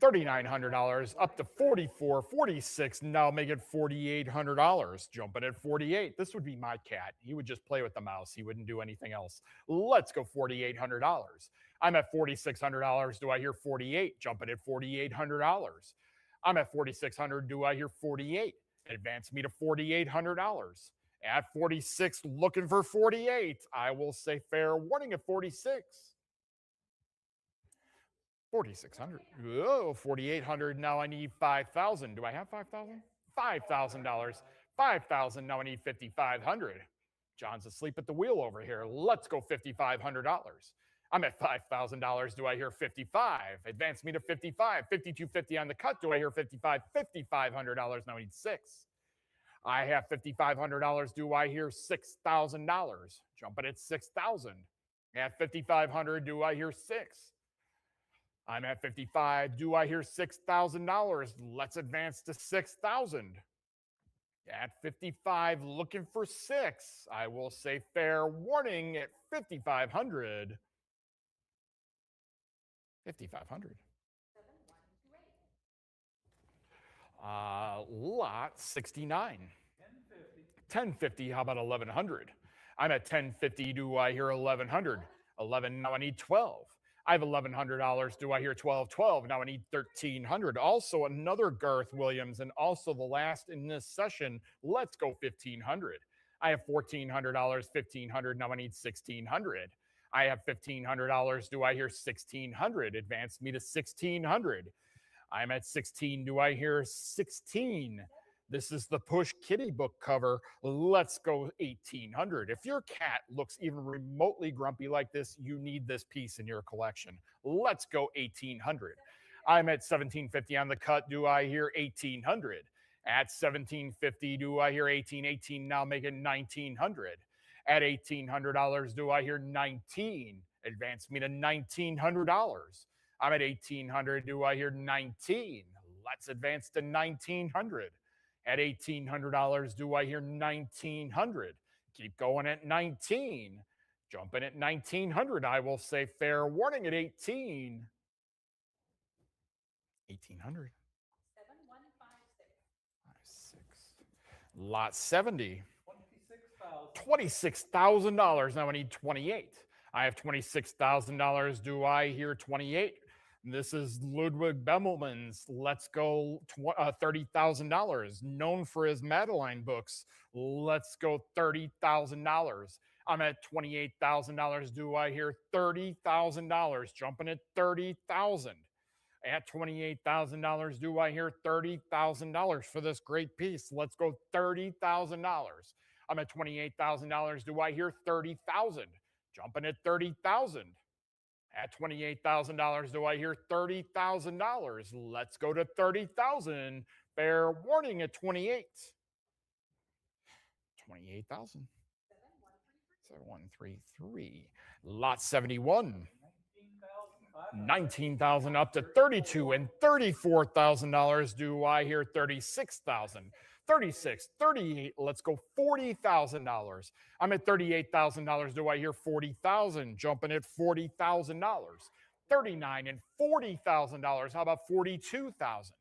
$3,900 up to 44, 46. Now make it $4,800. Jumping at 48. This would be my cat. He would just play with the mouse. He wouldn't do anything else. Let's go $4,800. I'm at $4,600. Do I hear 48? Jumping at $4,800. I'm at 4,600. Do I hear 48? Advance me to $4,800. At 46, looking for 48. I will say fair warning at 46. 4,600. Oh, 4,800. Now I need 5,000. Do I have 5,000? $5,000. 5,000. Now I need 5,500. John's asleep at the wheel over here. Let's go $5,500. I'm at $5,000. Do I hear 55? Advance me to 55. 5,250 on the cut. Do I hear 55? $5,500. Now I need 6. I have $5,500. Do I hear $6,000? Jumping at 6,000. At 5,500, do I hear 6? I'm at 55. Do I hear $6,000? Let's advance to 6,000. At 55, looking for 6. I will say fair warning at 5,500. 5,500. Lot 69. 1050. How about 1100? I'm at 1050. Do I hear 1100? 11. Now I need 12. I have $1,100. Do I hear 12? 12. Now I need 1,300. Also another Garth Williams, and also the last in this session. Let's go 1,500. I have $1,400. 1,500. Now I need 1,600. I have $1,500. Do I hear 1,600? Advance me to 1,600. I'm at 16. Do I hear 16? This is the Push Kitty book cover. Let's go 1,800. If your cat looks even remotely grumpy like this, you need this piece in your collection. Let's go 1,800. I'm at 1,750 on the cut. Do I hear 1,800? At 1,750, do I hear 18? 18 now make it 1,900. At $1,800, do I hear 19? Advance me to $1,900. I'm at 1,800. Do I hear 19? Let's advance to 1,900. At $1,800, do I hear 1,900? Keep going at 19. Jumping at 1,900. I will say fair warning at 18. 1,800. 56. Lot 70. $26,000. Now I need 28. I have $26,000. Do I hear 28? This is Ludwig Bemelman's Let's Go $30,000, known for his Madeline books. Let's go $30,000. I'm at $28,000. Do I hear $30,000? Jumping at 30,000. At $28,000, do I hear $30,000 for this great piece? Let's go $30,000. I'm at $28,000. Do I hear 30,000? Jumping at 30,000. At $28,000, do I hear $30,000? Let's go to 30,000. Fair warning at 28. 28,000. 7133. Lot 71. 19,000 up to 32 and $34,000. Do I hear 36,000? 36, 38, let's go $40,000. I'm at $38,000. Do I hear 40,000? Jumping at $40,000. 39 and $40,000. How about 42,000?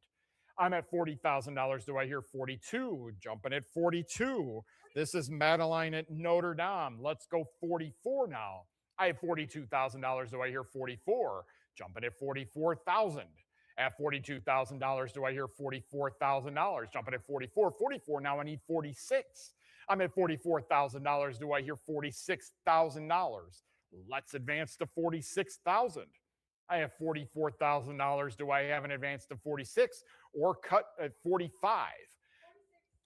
I'm at $40,000. Do I hear 42? Jumping at 42. This is Madeline at Notre Dame. Let's go 44 now. I have $42,000. Do I hear 44? Jumping at 44,000. At $42,000, do I hear $44,000? Jumping at 44. 44, now I need 46. I'm at $44,000. Do I hear $46,000? Let's advance to 46,000. I have $44,000. Do I have an advance to 46 or cut at 45?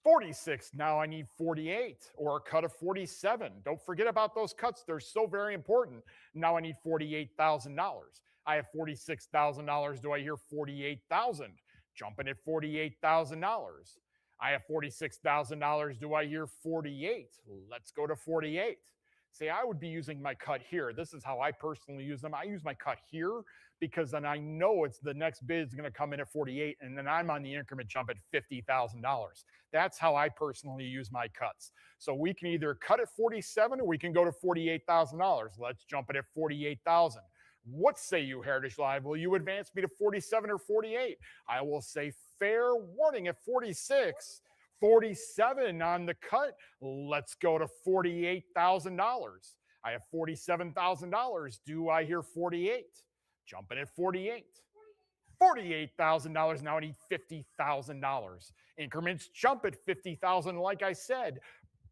46. Now I need 48 or a cut of 47. Don't forget about those cuts. They're so very important. Now I need $48,000. I have $46,000. Do I hear 48,000? Jumping at $48,000. I have $46,000. Do I hear 48? Let's go to 48. See, I would be using my cut here. This is how I personally use them. I use my cut here because then I know it's the next bid is going to come in at 48, and then I'm on the increment jump at $50,000. That's how I personally use my cuts. So we can either cut at 47 or we can go to $48,000. Let's jump it at 48,000. What say you, Heritage Live? Will you advance me to 47 or 48? I will say fair warning at 46. 47 on the cut. Let's go to $48,000. I have $47,000. Do I hear 48? Jumping at 48. $48,000. Now I need $50,000. Increments jump at 50,000. Like I said,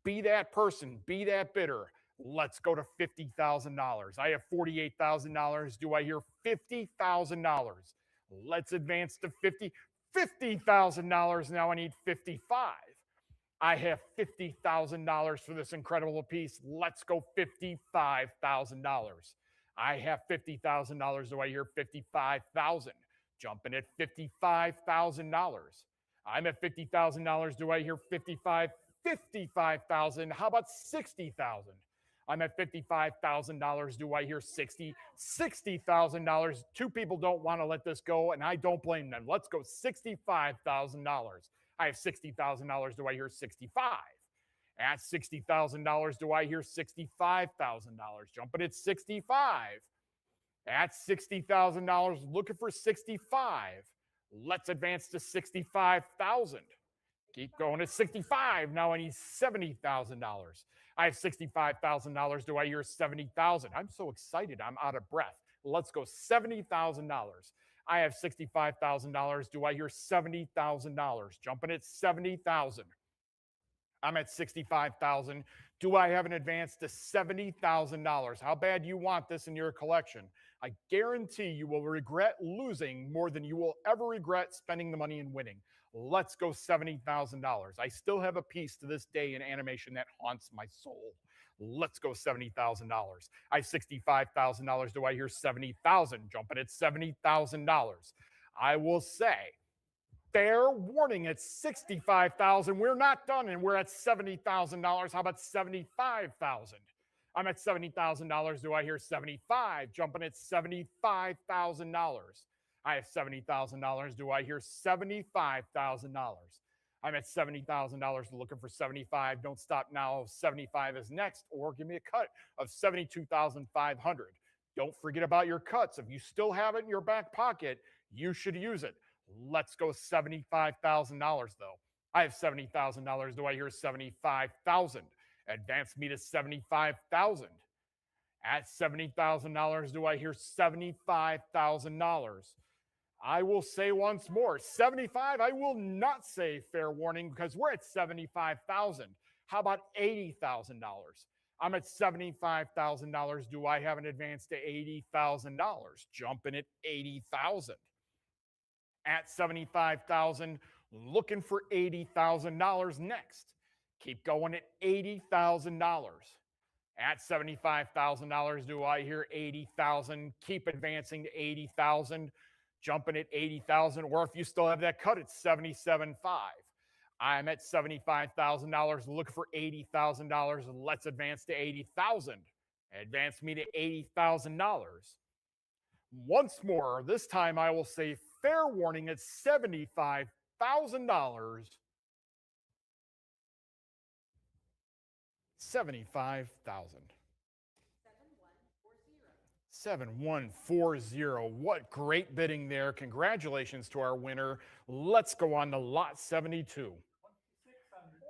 be that person, be that bidder. Let's go to $50,000. I have $48,000. Do I hear $50,000? Let's advance to $50,000. Now I need 55. I have $50,000 for this incredible piece. Let's go $55,000. I have $50,000. Do I hear 55,000? Jumping at $55,000. I'm at $50,000. Do I hear 55,000? How about 60,000? I'm at $55,000. Do I hear 60? $60,000. Two people don't want to let this go, and I don't blame them. Let's go $65,000. I have $60,000. Do I hear 65? At $60,000, do I hear $65,000? Jumping at 65. At $60,000, looking for 65. Let's advance to 65,000. Keep going at 65. Now I need $70,000. I have $65,000. Do I hear 70,000? I'm so excited. I'm out of breath. Let's go $70,000. I have $65,000. Do I hear $70,000? Jumping at 70,000. I'm at 65,000. Do I have an advance to $70,000? How bad do you want this in your collection? I guarantee you will regret losing more than you will ever regret spending the money and winning. Let's go $70,000. I still have a piece to this day in animation that haunts my soul. Let's go $70,000. I have $65,000. Do I hear 70,000? Jumping at $70,000. I will say, fair warning at 65,000. We're not done and we're at $70,000. How about 75,000? I'm at $70,000. Do I hear 75? Jumping at $75,000. I have $70,000. Do I hear $75,000? I'm at $70,000 looking for 75. Don't stop now. 75 is next, or give me a cut of 72,500. Don't forget about your cuts. If you still have it in your back pocket, you should use it. Let's go $75,000 though. I have $70,000. Do I hear 75,000? Advance me to 75,000. At $70,000, do I hear $75,000? I will say once more, 75. I will not say fair warning because we're at 75,000. How about $80,000? I'm at $75,000. Do I have an advance to $80,000? Jumping at 80,000. At 75,000, looking for $80,000 next. Keep going at $80,000. At $75,000, do I hear 80,000? Keep advancing to 80,000, jumping at 80,000, or if you still have that cut, it's 77.5. I'm at $75,000, looking for $80,000. Let's advance to 80,000. Advance me to $80,000. Once more, this time I will say fair warning at $75,000. 75,000. 7140. What great bidding there. Congratulations to our winner. Let's go on to lot 72.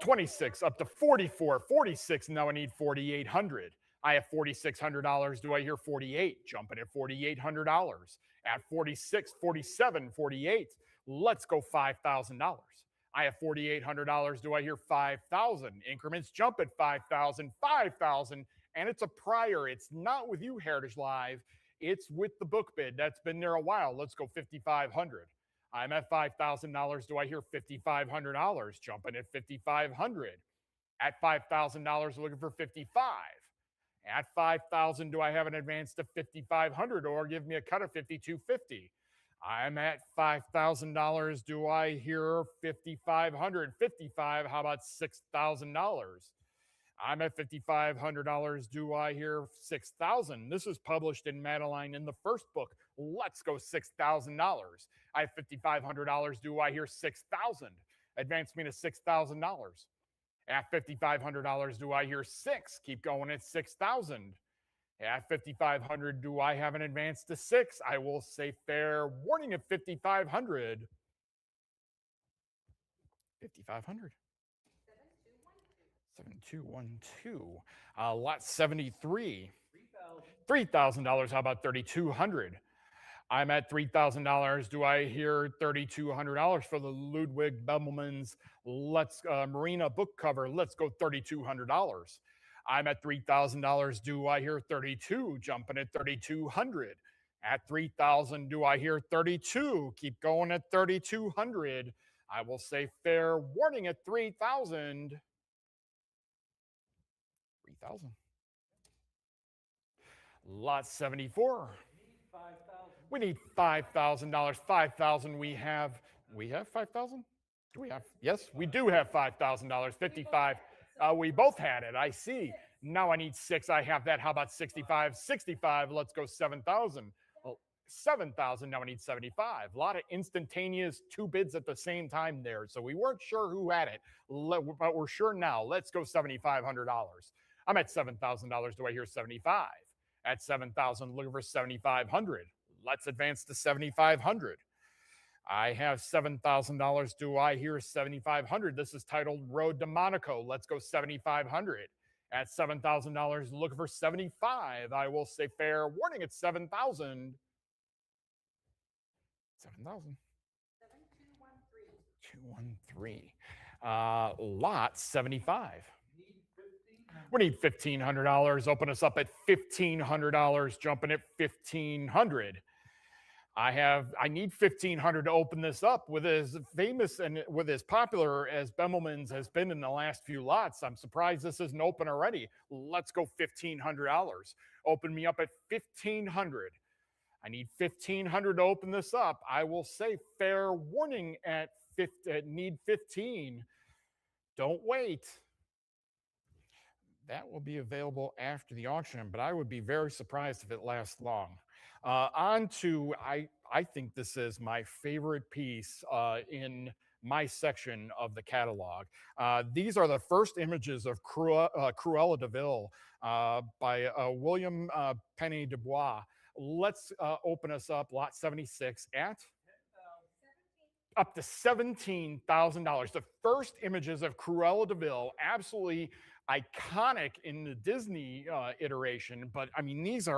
26 up to 44, 46. Now I need 4,800. I have $4,600. Do I hear 48? Jumping at $4,800. At 46, 47, 48. Let's go $5,000. I have $4,800. Do I hear 5,000? Increments jump at 5,000, 5,000, and it's a prior. It's not with you, Heritage Live. It's with the book bid. That's been there a while. Let's go 5,500. I'm at $5,000. Do I hear $5,500? Jumping at 5,500. At $5,000, looking for 55. At 5,000, do I have an advance to 5,500 or give me a cut of 5,250? I'm at $5,000. Do I hear 5,500? 55. How about $6,000? I'm at $5,500. Do I hear 6,000? This is published in Madeline in the first book. Let's go $6,000. I have $5,500. Do I hear 6,000? Advance me to $6,000. At $5,500, do I hear 6? Keep going at 6,000. At 5,500, do I have an advance to 6? I will say fair warning at 5,500. 5,500. 7212. Lot 73. $3,000. How about 3,200? I'm at $3,000. Do I hear $3,200 for the Ludwig Bemelman's Marina book cover? Let's go $3,200. I'm at $3,000. Do I hear 32? Jumping at 3,200. At 3,000, do I hear 32? Keep going at 3,200. I will say fair warning at 3,000. 3,000. Lot 74. We need $5,000. 5,000 we have. We have 5,000? Do we have? Yes, we do have $5,000. 55. We both had it. I see. Now I need 6. I have that. How about 65? 65. Let's go 7,000. Well, 7,000. Now I need 75. A lot of instantaneous 2 bids at the same time there. So we weren't sure who had it, but we're sure now. Let's go $7,500. I'm at $7,000. Do I hear 75? At 7,000, looking for 7,500. Let's advance to 7,500. I have $7,000. Do I hear 7,500? This is titled Road to Monaco. Let's go 7,500. At $7,000, looking for 75. I will say fair warning at 7,000. 7,000. 213. Lot 75. We need $1,500. Open us up at $1,500. Jumping at 1,500. I need 1,500 to open this up. With as famous and with as popular as Bemelman's has been in the last few lots, I'm surprised this isn't open already. Let's go $1,500. Open me up at 1,500. I need 1,500 to open this up. I will say fair warning at need 15. Don't wait. That will be available after the auction, but I would be very surprised if it lasts long. On to, I think this is my favorite piece in my section of the catalog. These are the first images of Cruella de Vil by William Penny Dubois. Let's open us up, lot 76 at up to $17,000. The first images of Cruella de Vil, absolutely iconic in the Disney iteration, but I mean these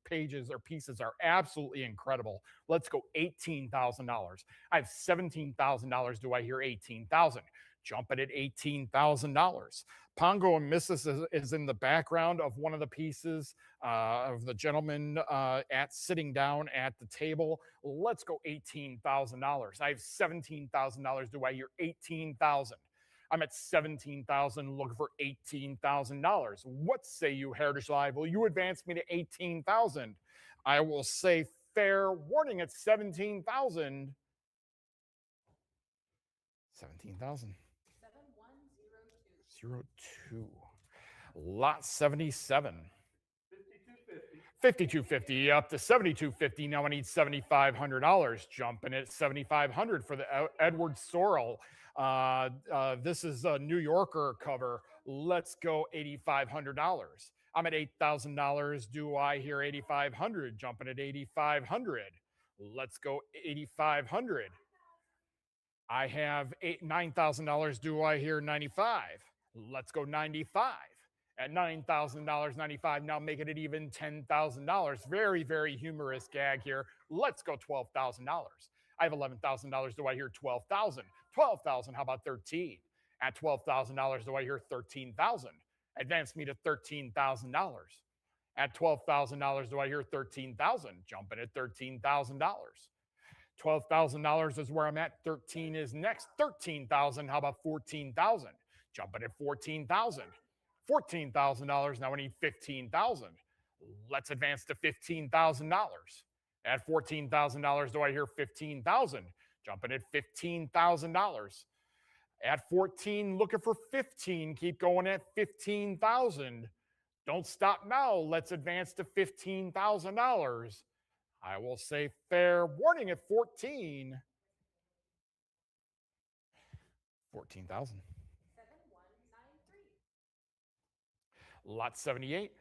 pages or pieces are absolutely incredible. Let's go $18,000. I have $17,000. Do I hear 18,000? Jump it at $18,000. Pongo and Mrs. is in the background of one of the pieces of the gentleman sitting down at the table. Let's go $18,000. I have $17,000. Do I hear 18,000? I'm at 17,000, looking for $18,000. What say you, Heritage Live? Will you advance me to 18,000? I will say fair warning at 17,000. 17,000. 02. Lot 77. 5250 up to 7250. Now I need $7,500. Jumping at 7,500 for the Edward Sorrell. This is a New Yorker cover. Let's go $8,500. I'm at $8,000. Do I hear 8,500? Jumping at 8,500. Let's go 8,500. I have $9,000. Do I hear 95? Let's go 95. At $9,000, 95. Now making it even $10,000. Very, very humorous gag here. Let's go $12,000. I have $11,000. Do I hear 12,000? 12,000. How about 13? At $12,000, do I hear 13,000? Advance me to $13,000. At $12,000, do I hear 13,000? Jumping at $13,000. $12,000 is where I'm at. 13 is next. 13,000. How about 14,000? Jumping at 14,000. $14,000. Now I need 15,000. Let's advance to $15,000. At $14,000, do I hear 15,000? Jumping at $15,000. At 14, looking for 15. Keep going at 15,000. Don't stop now. Let's advance to $15,000. I will say fair warning at 14. 14,000. Lot 78.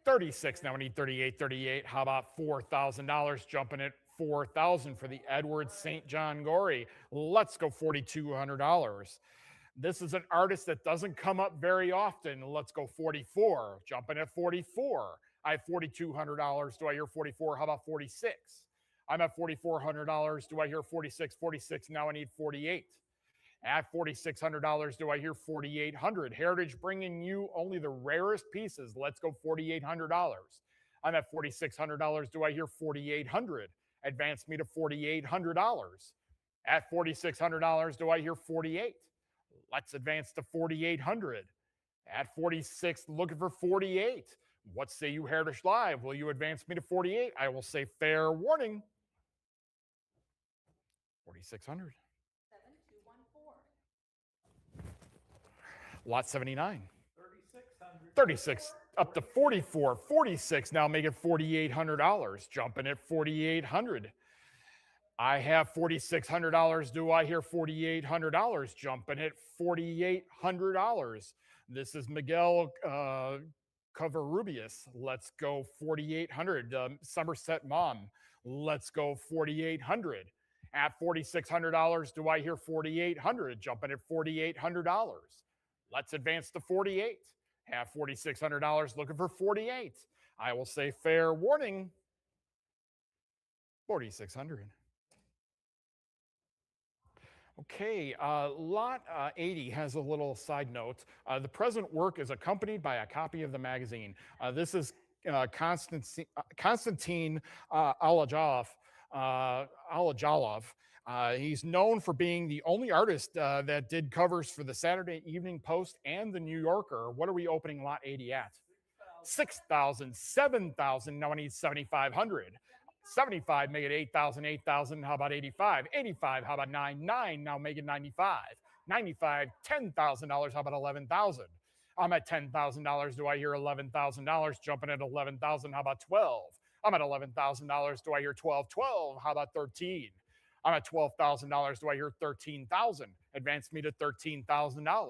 36. Now we need 38. 38. How about $4,000? Jumping at 4,000 for the Edward St. John Gorey. Let's go $4,200. This is an artist that doesn't come up very often. Let's go 44. Jumping at 44. I have $4,200. Do I hear 44? How about 46? I'm at $4,400. Do I hear 46? 46. Now I need 48. At $4,600, do I hear 4,800? Heritage bringing you only the rarest pieces. Let's go $4,800. I'm at $4,600. Do I hear 4,800? Advance me to $4,800. At $4,600, do I hear 48? Let's advance to 4,800. At 46, looking for 48. What say you, Heritage Live? Will you advance me to 48? I will say fair warning. 4,600. 7214. Lot 79. 36. 36 up to 44, 46. Now make it $4,800. Jumping at 4,800. I have $4,600. Do I hear $4,800? Jumping at $4,800. This is Miguel Covarrubias. Let's go 4,800. Somerset Mom. Let's go 4,800. At $4,600, do I hear 4,800? Jumping at $4,800. Let's advance to 48. Have $4,600 looking for 48. I will say fair warning. 4,600. Okay, lot 80 has a little side note. The present work is accompanied by a copy of the magazine. This is Konstantin Alajalov. He's known for being the only artist that did covers for the Saturday Evening Post and the New Yorker. What are we opening lot 80 at? 6,000, 7,000. Now I need 7,500. 75, make it 8,000, 8,000. How about 85? 85, how about 9? Now make it 95. 95, $10,000. How about 11,000? I'm at $10,000. Do I hear $11,000? Jumping at 11,000. How about 12? I'm at $11,000. Do I hear 12? 12. How about 13? I'm at $12,000. Do I hear 13,000? Advance me to $13,000.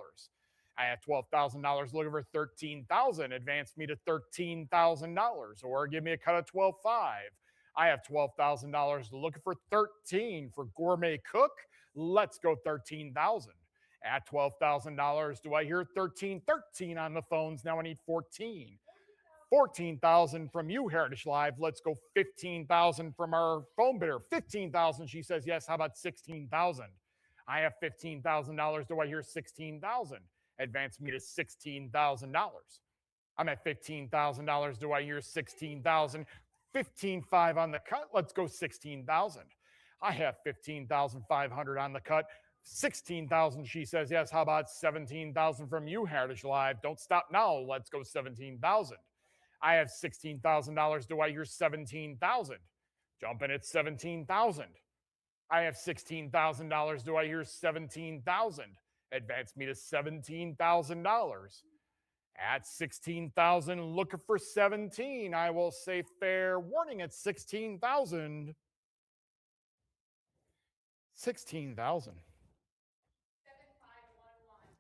I have $12,000 looking for 13,000. Advance me to $13,000, or give me a cut of 12.5. I have $12,000 looking for 13 for Gourmet Cook. Let's go 13,000. At $12,000, do I hear 13? 13 on the phones. Now I need 14. 14,000 from you, Heritage Live. Let's go 15,000 from our phone bidder. 15,000. She says yes. How about 16,000? I have $15,000. Do I hear 16,000? Advance me to $16,000. I'm at $15,000. Do I hear 16,000? 15.5 on the cut. Let's go 16,000. I have 15,500 on the cut. 16,000. She says yes. How about 17,000 from you, Heritage Live? Don't stop now. Let's go 17,000. I have $16,000. Do I hear 17,000? Jumping at 17,000. I have $16,000. Do I hear 17,000? Advance me to $17,000. At 16,000, looking for 17. I will say fair warning at 16,000. 16,000.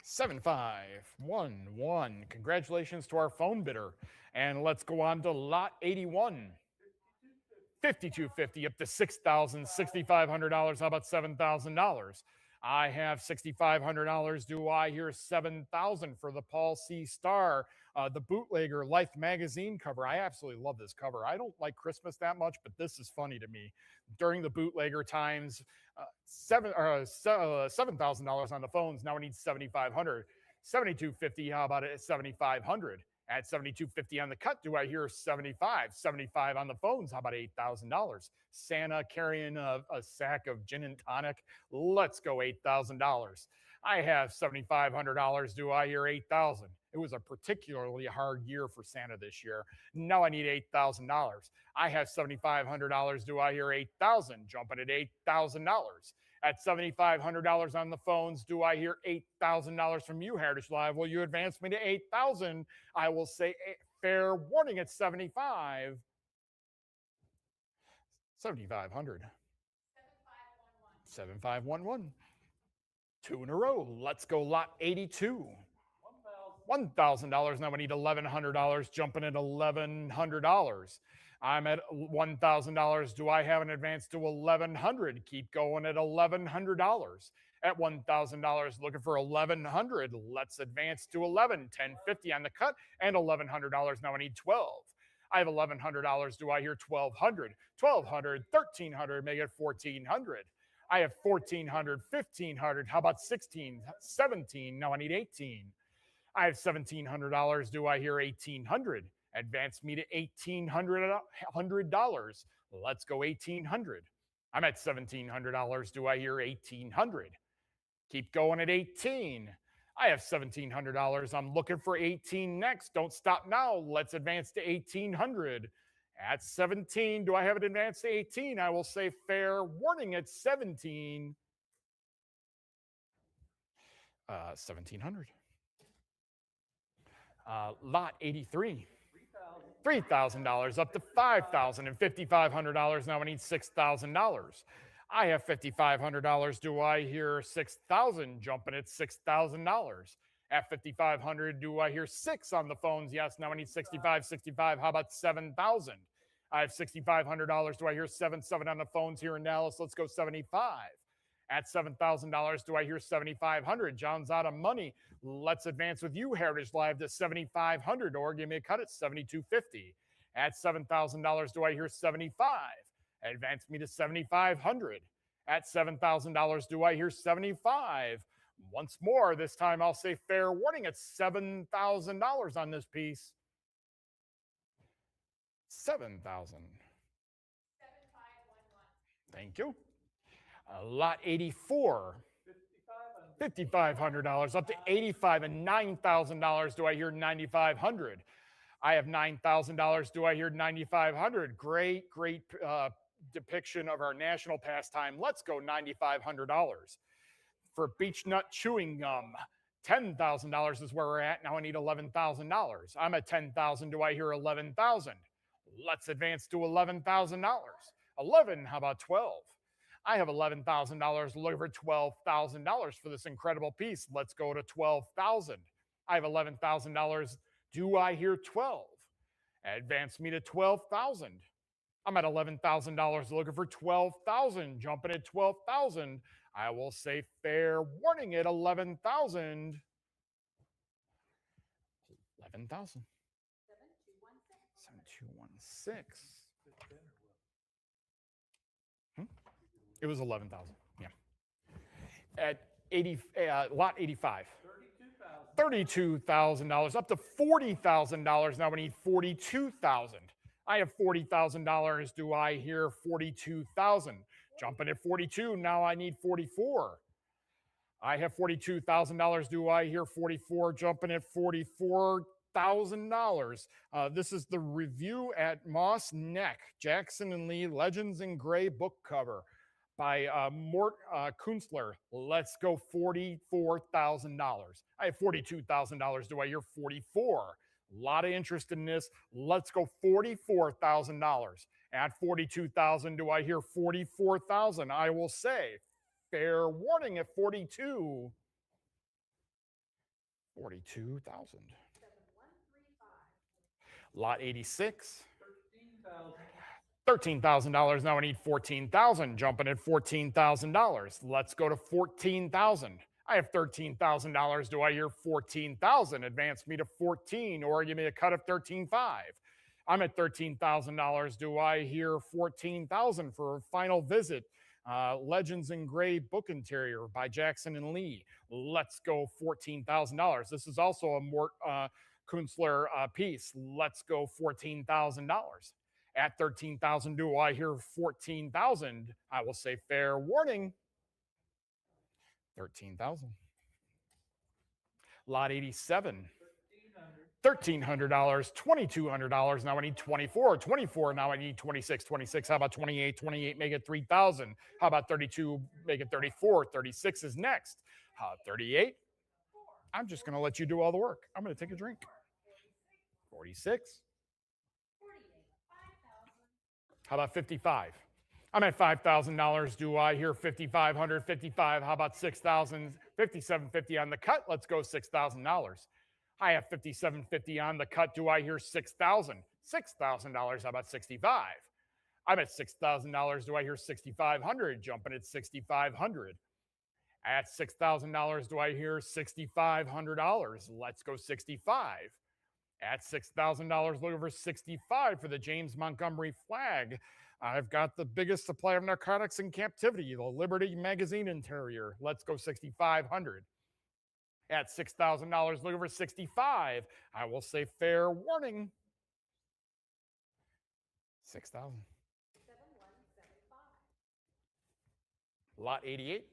7511. Congratulations to our phone bidder. And let's go on to lot 81. 5250 up to 6,000, $6,500. How about $7,000? I have $6,500. Do I hear 7,000 for the Paul C. Star, the Bootlegger Life magazine cover? I absolutely love this cover. I don't like Christmas that much, but this is funny to me. During the Bootlegger times, $7,000 on the phones. Now I need 7,500. 7,250. How about it at 7,500? At 7,250 on the cut, do I hear 75? 75 on the phones. How about $8,000? Santa carrying a sack of gin and tonic. Let's go $8,000. I have $7,500. Do I hear 8,000? It was a particularly hard year for Santa this year. Now I need $8,000. I have $7,500. Do I hear 8,000? Jumping at $8,000. At $7,500 on the phones, do I hear $8,000 from you, Heritage Live? Will you advance me to 8,000? I will say fair warning at 75. 7,500. 7511. Two in a row. Let's go lot 82. $1,000. Now we need $1,100. Jumping at $1,100. I'm at $1,000. Do I have an advance to $1,100? Keep going at $1,100. At $1,000, looking for $1,100. Let's advance to 11. 1050 on the cut and $1,100. Now I need 12. I have $1,100. Do I hear 1,200? 1,200, 1,300. Make it 1,400. I have 1,400, 1,500. How about 16, 17? Now I need 18. I have $1,700. Do I hear 1,800? Advance me to $1,800. Let's go 1,800. I'm at $1,700. Do I hear 1,800? Keep going at 18. I have $1,700. I'm looking for 18 next. Don't stop now. Let's advance to 1,800. At 17, do I have it advanced to 18? I will say fair warning at 17. 1,700. Lot 83. $3,000 up to $5,000 and $5,500. Now I need $6,000. I have $5,500. Do I hear 6,000 jumping at $6,000? At 5,500, do I hear 6 on the phones? Yes. Now I need 65, 65. How about 7,000? I have $6,500. Do I hear 7 on the phones here in Dallas? Let's go 75. At $7,000, do I hear 7,500? John's out of money. Let's advance with you, Heritage Live, to 7,500, or give me a cut at 7,250. At $7,000, do I hear 75? Advance me to 7,500. At $7,000, do I hear 75? Once more, this time I'll say fair warning at $7,000 on this piece. 7,000. Thank you. Lot 84. $5,500 up to 85 and $9,000. Do I hear 9,500? I have $9,000. Do I hear 9,500? Great depiction of our national pastime. Let's go $9,500 for beech nut chewing gum. $10,000 is where we're at. Now I need $11,000. I'm at 10,000. Do I hear 11,000? Let's advance to $11,000. 11. How about 12? I have $11,000 looking for $12,000 for this incredible piece. Let's go to 12,000. I have $11,000. Do I hear 12? Advance me to 12,000. I'm at $11,000 looking for 12,000. Jumping at 12,000. I will say fair warning at 11,000. 11,000. 7216. It was 11,000. Yeah. At lot 85. $32,000 up to $40,000. Now we need $42,000. I have $40,000. Do I hear 42,000? Jumping at 42. Now I need 44. I have $42,000. Do I hear 44? Jumping at $44,000. This is the review at Moss Neck, Jackson and Lee, Legends in Gray book cover by Mort Kunstler. Let's go $44,000. I have $42,000. Do I hear 44? A lot of interest in this. Let's go $44,000. At 42,000, do I hear 44,000? I will say fair warning at 42. 42,000. Lot 86. $13,000. Now I need 14,000. Jumping at $14,000. Let's go to 14,000. I have $13,000. Do I hear 14,000? Advance me to 14, or give me a cut of 13,500. I'm at $13,000. Do I hear 14,000 for a final visit? Legends in Gray book interior by Jackson and Lee. Let's go $14,000. This is also a Mort Kunstler piece. Let's go $14,000. At 13,000, do I hear 14,000? I will say fair warning. 13,000. Lot 87. $1,300, $2,200. Now I need 24. 24. Now I need 26. 26. How about 28? 28. Make it 3,000. How about 32? Make it 34. 36 is next. 38. I'm just going to let you do all the work. I'm going to take a drink. 46. How about 55? I'm at $5,000. Do I hear 5,500? 55. How about 6,000? 5,750 on the cut. Let's go $6,000. I have 5,750 on the cut. Do I hear 6,000? $6,000. How about 65? I'm at $6,000. Do I hear 6,500? Jumping at 6,500. At $6,000, do I hear $6,500? Let's go 65. At $6,000, looking for 65 for the James Montgomery flag. I've got the biggest supply of narcotics in captivity, the Liberty magazine interior. Let's go 6,500. At $6,000, looking for 65. I will say fair warning. 6,000. Lot 88.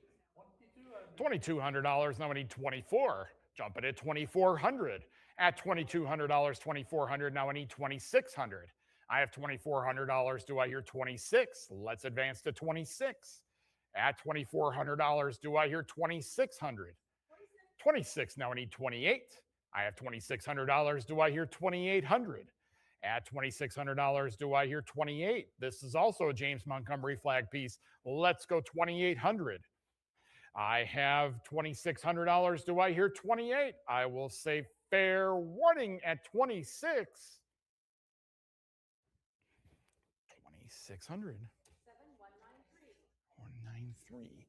$2,200. Now I need 24. Jumping at 2,400. At $2,200, 2,400. Now I need 2,600. I have $2,400. Do I hear 26? Let's advance to 26. At $2,400, do I hear 2,600? 26. Now I need 28. I have $2,600. Do I hear 2,800? At $2,600, do I hear 28? This is also a James Montgomery flag piece. Let's go 2,800. I have $2,600. Do I hear 28? I will say fair warning at 26. 2,600. 193.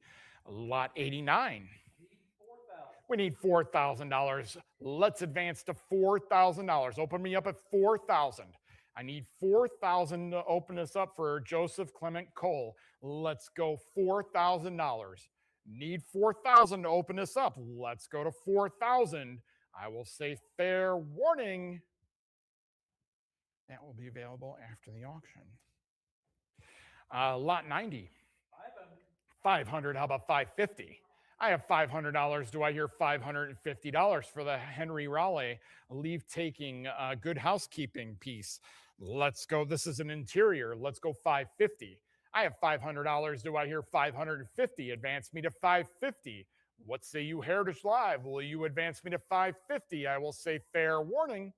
Lot 89. We need $4,000. Let's advance to $4,000. Open me up at 4,000. I need 4,000 to open this up for Joseph Clement Cole. Let's go $4,000. Need 4,000 to open this up. Let's go to 4,000. I will say fair warning. That will be available after the auction. Lot 90. 500. How about 550? I have $500. Do I hear $550 for the Henry Raleigh leave-taking good housekeeping piece? Let's go. This is an interior. Let's go 550. I have $500. Do I hear 550? Advance me to 550. What say you, Heritage Live? Will you advance me to 550? I will say fair warning.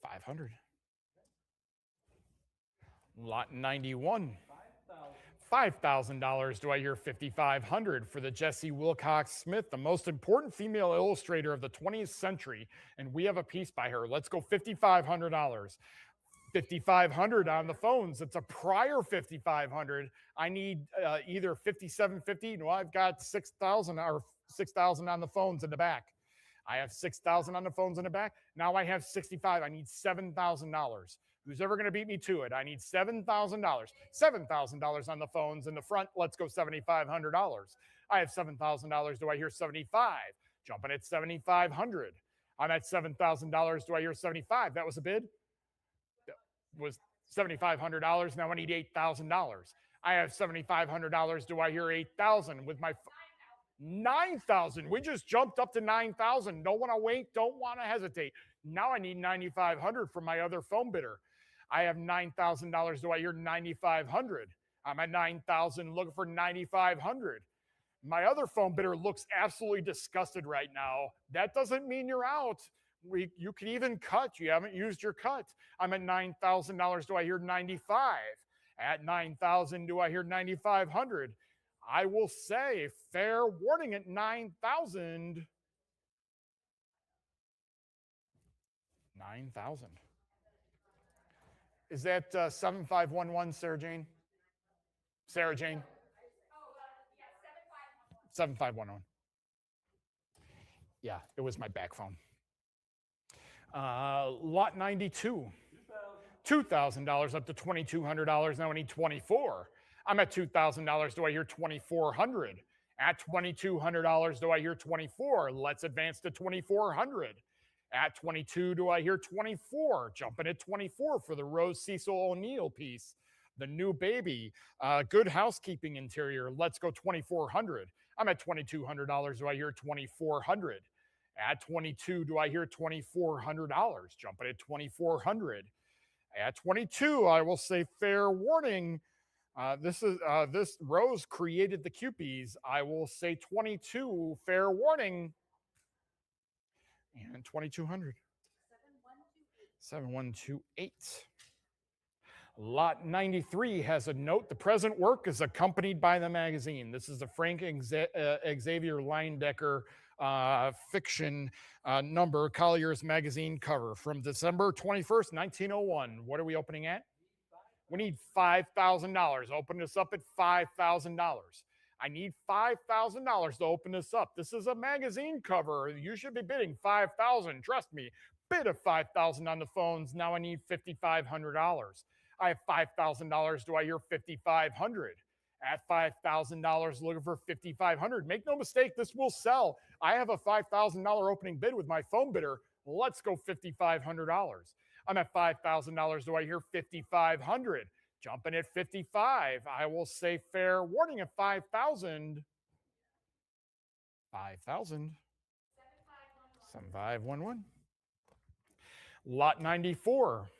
500. Lot 91. $5,000. Do I hear 5,500 for the Jessie Wilcox Smith, the most important female illustrator of the 20th century? And we have a piece by her. Let's go $5,500. 5,500 on the phones. It's a prior 5,500. I need either 5,750. No, I've got 6,000 or 6,000 on the phones in the back. I have 6,000 on the phones in the back. Now I have 65. I need $7,000. Who's ever going to beat me to it? I need $7,000. $7,000 on the phones in the front. Let's go $7,500. I have $7,000. Do I hear 75? Jumping at 7,500. I'm at $7,000. Do I hear 75? That was a bid? That was $7,500. Now I need $8,000. I have $7,500. Do I hear 8,000 with my 9,000? We just jumped up to 9,000. Don't want to wait. Don't want to hesitate. Now I need 9,500 from my other phone bidder. I have $9,000. Do I hear 9,500? I'm at 9,000 looking for 9,500. My other phone bidder looks absolutely disgusted right now. That doesn't mean you're out. You can even cut. You haven't used your cut. I'm at $9,000. Do I hear 95? At 9,000, do I hear 9,500? I will say fair warning at 9,000. 9,000. Is that 7511, Sarah Jane? Sarah Jane? 7511. Yeah, it was my back phone. Lot 92. $2,000 up to $2,200. Now I need 24. I'm at $2,000. Do I hear 2,400? At $2,200, do I hear 24? Let's advance to 2,400. At 22, do I hear 24? Jumping at 24 for the Rose Cecil O'Neill piece. The new baby, good housekeeping interior. Let's go 2,400. I'm at $2,200. Do I hear 2,400? At 22, do I hear $2,400? Jumping at 2,400. At 22, I will say fair warning. This Rose created the Cupies. I will say 22, fair warning. And 2,200. 7128. Lot 93 has a note. The present work is accompanied by the magazine. This is the Frank Xavier Leyendecker fiction number, Collier's magazine cover from December 21st, 1901. What are we opening at? We need $5,000. Open this up at $5,000. I need $5,000 to open this up. This is a magazine cover. You should be bidding $5,000. Trust me. Bid of $5,000 on the phones. Now I need $5,500. I have $5,000. Do I hear $5,500? At $5,000, looking for $5,500. Make no mistake, this will sell. I have a $5,000 opening bid with my phone bidder. Let's go $5,500. I'm at $5,000. Do I hear $5,500? Jumping at 55. I will say fair warning at 5,000. 5,000. 7511. Lot 94.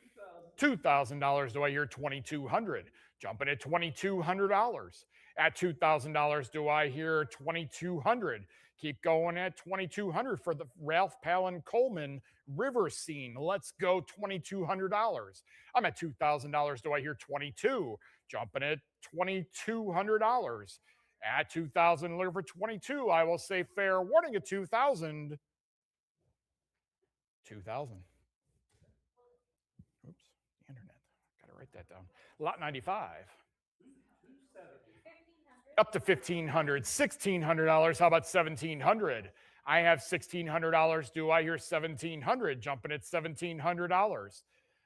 $2,000. Do I hear $2,200? Jumping at $2,200. At $2,000, do I hear 2,200? Keep going at 2,200 for the Ralph Palin Coleman River Scene. Let's go $2,200. I'm at $2,000. Do I hear 22? Jumping at $2,200. At 2,000, looking for 22. I will say fair warning at 2,000. 2,000. Oops, the internet. Got to write that down. Lot 95. Up to $1,500. $1,600. How about 1,700? I have $1,600. Do I hear 1,700? Jumping at $1,700.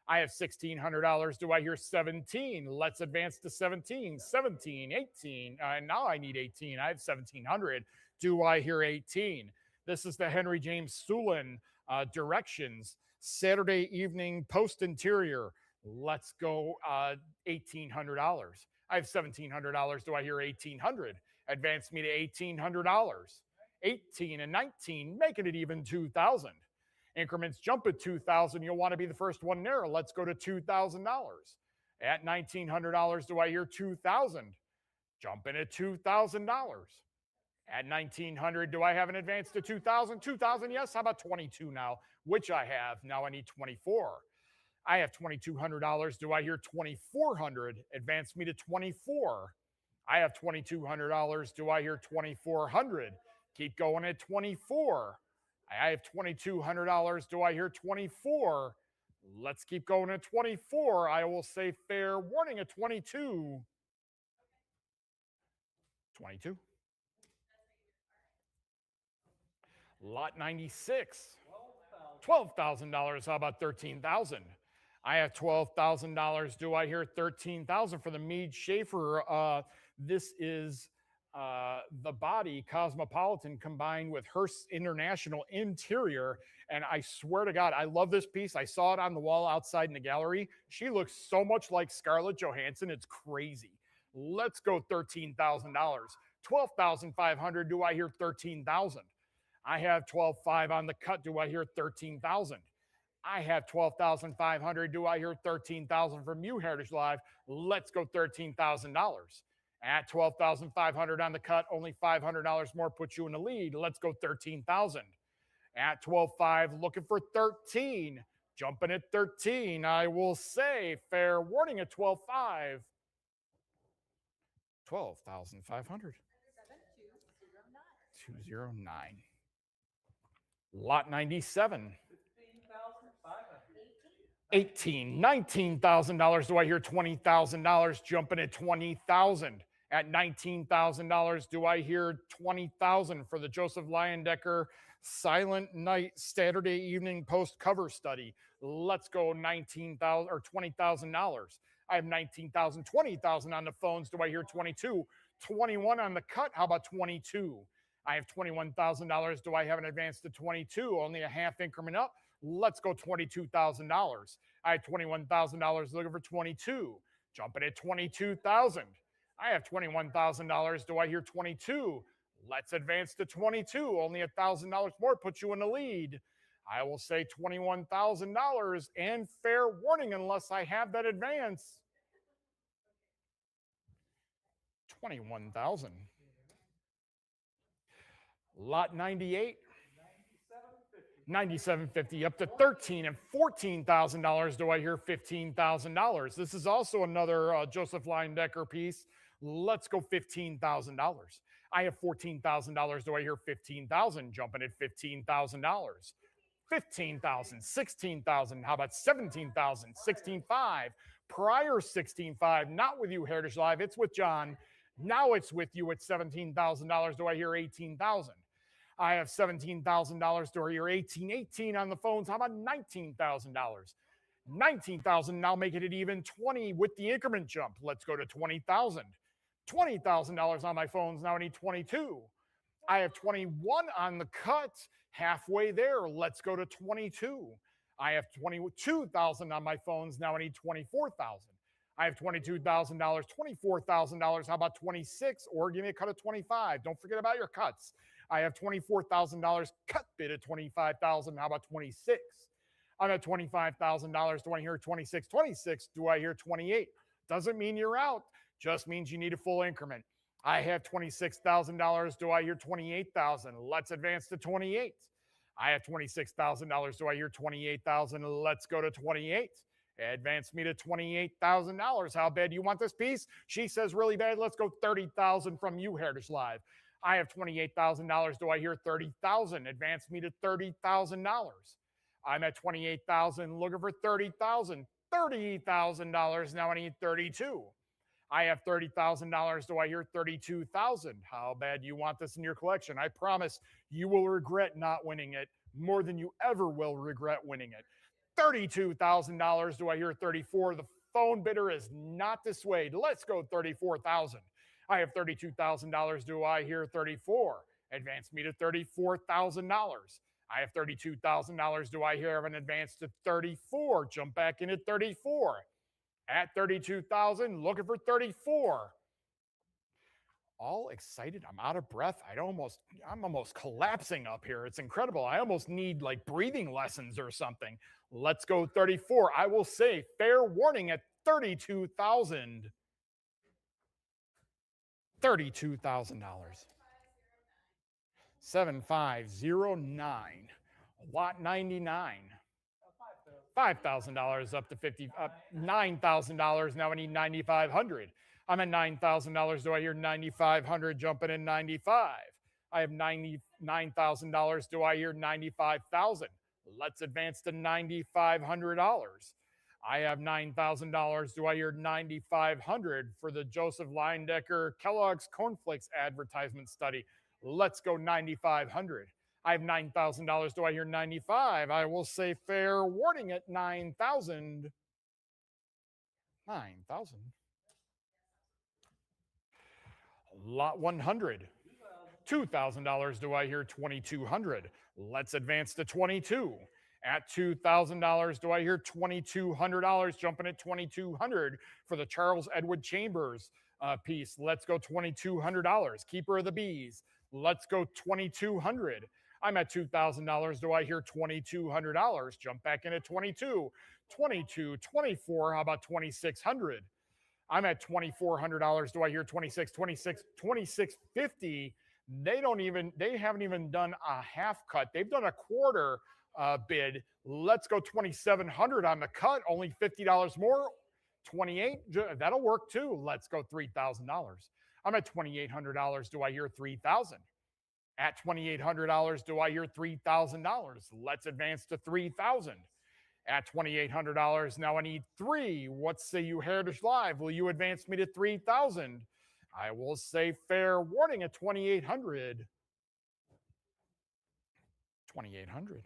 I have $1,600. Do I hear 17? Let's advance to 17. 17, 18. Now I need 18. I have 1,700. Do I hear 18? This is the Henry James Sulin directions. Saturday evening post interior. Let's go $1,800. I have $1,700. Do I hear 1,800? Advance me to $1,800. 18 and 19, making it even 2,000. Increments jump at 2,000. You'll want to be the first one there. Let's go to $2,000. At $1,900, do I hear 2,000? Jumping at $2,000. At 1,900, do I have an advance to 2,000? 2,000, yes. How about 22 now, which I have. Now I need 24. I have $2,200. Do I hear 2,400? Advance me to 24. I have $2,200. Do I hear 2,400? Keep going at 24. I have $2,200. Do I hear 24? Let's keep going at 24. I will say fair warning at 22. 22. Lot 96. $12,000. How about 13,000? I have $12,000. Do I hear 13,000 for the Mead Schaefer? This is the body Cosmopolitan combined with Hearst International interior. And I swear to God, I love this piece. I saw it on the wall outside in the gallery. She looks so much like Scarlett Johansson. It's crazy. Let's go $13,000. $12,500. Do I hear 13,000? I have 12,500 on the cut. Do I hear 13,000? I have 12,500. Do I hear 13,000 from you, Heritage Live? Let's go $13,000. At 12,500 on the cut, only $500 more puts you in the lead. Let's go 13,000. At 12,500, looking for 13. Jumping at 13. I will say fair warning at 12,500. 12,500. 209. Lot 97. 18, $19,000. Do I hear $20,000? Jumping at 20,000. At $19,000, do I hear 20,000 for the Joseph Leyendecker Silent Night Saturday Evening Post cover study? Let's go $19,000 or $20,000. I have 19,000, 20,000 on the phones. Do I hear 22? 21 on the cut. How about 22? I have $21,000. Do I have an advance to 22? Only a half increment up. Let's go $22,000. I have $21,000 looking for 22. Jumping at 22,000. I have $21,000. Do I hear 22? Let's advance to 22. Only $1,000 more puts you in the lead. I will say $21,000 and fair warning unless I have that advance. 21,000. Lot 98. 97.50 up to $13,000 and $14,000. Do I hear $15,000? This is also another Joseph Leyendecker piece. Let's go $15,000. I have $14,000. Do I hear $15,000? Jumping at $15,000. 15,000, 16,000. How about 17,000? 16,500. Prior 16,500. Not with you, Heritage Live. It's with John. Now it's with you at $17,000. Do I hear 18,000? I have $17,000. Do I hear 18 on the phones? How about $19,000? 19,000. Now making it even 20 with the increment jump. Let's go to 20,000. $20,000 on my phones. Now I need 22. I have 21 on the cut. Halfway there. Let's go to 22. I have 22,000 on my phones. Now I need 24,000. I have $22,000, $24,000. How about 26? Or give me a cut of 25. Don't forget about your cuts. I have $24,000 cut bid at 25,000. How about 26? I'm at $25,000. Do I hear 26? 26. Do I hear 28? Doesn't mean you're out. Just means you need a full increment. I have $26,000. Do I hear 28,000? Let's advance to 28. I have $26,000. Do I hear 28,000? Let's go to 28. Advance me to $28,000. How bad do you want this piece? She says really bad. Let's go 30,000 from you, Heritage Live. I have $28,000. Do I hear 30,000? Advance me to $30,000. I'm at 28,000, looking for 30,000. $30,000. Now I need 32. I have $30,000. Do I hear 32,000? How bad do you want this in your collection? I promise you will regret not winning it more than you ever will regret winning it. $32,000. Do I hear 34? The phone bidder is not dissuaded. Let's go 34,000. I have $32,000. Do I hear 34? Advance me to $34,000. I have $32,000. Do I hear an advance to 34? Jump back in at 34. At 32,000, looking for 34. All excited. I'm out of breath. I'm almost collapsing up here. It's incredible. I almost need like breathing lessons or something. Let's go 34. I will say fair warning at 32,000. $32,000. 7509. Lot 99. $5,000 up to $9,000. Now I need 9,500. I'm at $9,000. Do I hear 9,500? Jumping in 95. I have $99,000. Do I hear 95,000? Let's advance to $9,500. I have $9,000. Do I hear 9,500 for the Joseph Leindecker Kellogg's Cornflakes advertisement study? Let's go 9,500. I have $9,000. Do I hear 95? I will say fair warning at 9,000. 9,000. Lot 100. $2,000. Do I hear 2,200? Let's advance to 22. At $2,000, do I hear $2,200? Jumping at 2,200 for the Charles Edward Chambers piece. Let's go $2,200. Keeper of the Bees. Let's go 2,200. I'm at $2,000. Do I hear $2,200? Jump back in at 22. 22, 24. How about 2,600? I'm at $2,400. Do I hear 26, 26, 2650? They haven't even done a half cut. They've done a quarter bid. Let's go 2,700 on the cut. Only $50 more. 28. That'll work too. Let's go $3,000. I'm at $2,800. Do I hear 3,000? At $2,800, do I hear $3,000? Let's advance to 3,000. At $2,800, now I need 3. What say you, Heritage Live? Will you advance me to 3,000? I will say fair warning at 2,800. 2,800.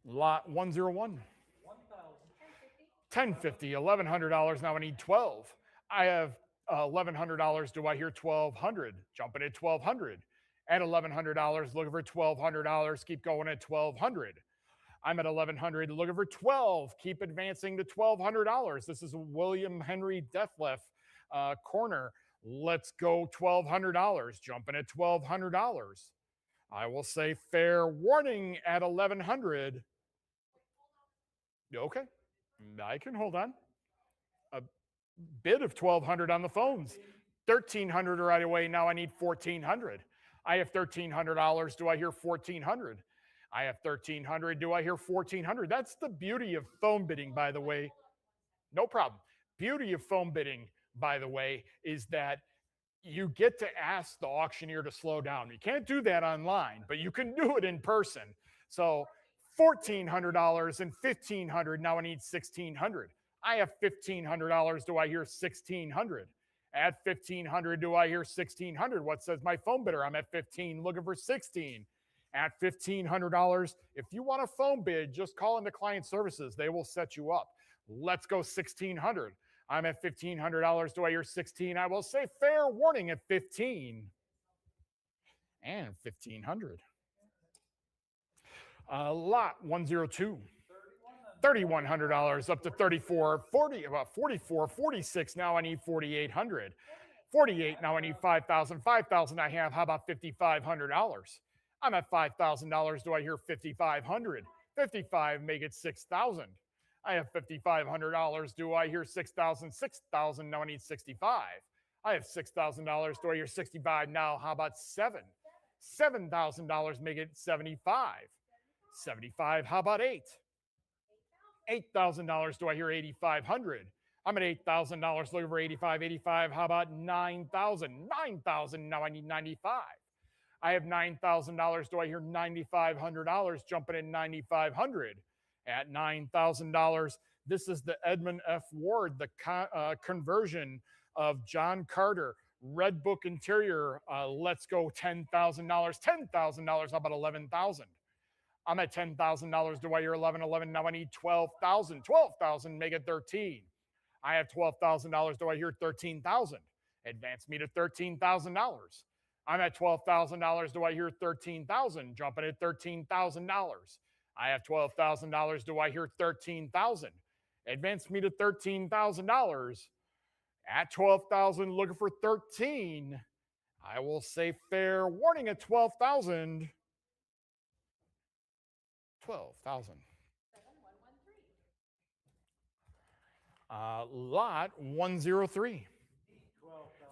Lot 101. 1050. $1,100. Now I need 12. I have $1,100. Do I hear 1,200? Jumping at 1,200. At $1,100, looking for $1,200. Keep going at 1,200. I'm at 1,100, looking for 12. Keep advancing to $1,200. This is a William Henry Deathleffe corner. Let's go $1,200. Jumping at $1,200. I will say fair warning at 1,100. Okay, I can hold on. A bid of 1,200 on the phones. 1,300 right away. Now I need 1,400. I have $1,300. Do I hear 1,400? I have 1,300. Do I hear 1,400? That's the beauty of phone bidding, by the way. No problem. Beauty of phone bidding, by the way, is that you get to ask the auctioneer to slow down. You can't do that online, but you can do it in person. So $1,400 and $1,500. Now I need 1,600. I have $1,500. Do I hear 1,600? At 1,500, do I hear 1,600? What says my phone bidder? I'm at 15, looking for 16. At $1,500, if you want a phone bid, just call into client services. They will set you up. Let's go 1,600. I'm at $1,500. Do I hear 16? I will say fair warning at 15. And 1,500. Lot 102. $3,100 up to 34, 40, about 44, 46. Now I need 4,800. 48. Now I need 5,000. 5,000 I have. How about $5,500? I'm at $5,000. Do I hear 5,500? 55. Make it 6,000. I have $5,500. Do I hear 6,000? 6,000. Now I need 65. I have $6,000. Do I hear 65? Now how about 7? $7,000 make it 75. 75. How about 8? $8,000. Do I hear 8,500? I'm at $8,000 looking for 85. 85. How about 9,000? 9,000. Now I need 95. I have $9,000. Do I hear $9,500 jumping in 9,500? At $9,000, this is the Edmund F. Ward, the conversion of John Carter, Red Book Interior. Let's go $10,000. $10,000. How about 11,000? I'm at $10,000. Do I hear 11? 11. Now I need 12,000. 12,000. Make it 13. I have $12,000. Do I hear 13,000? Advance me to $13,000. I'm at $12,000. Do I hear 13,000? Jumping at $13,000. I have $12,000. Do I hear 13,000? Advance me to $13,000. At 12,000, looking for 13. I will say fair warning at 12,000. 12,000. Lot 103.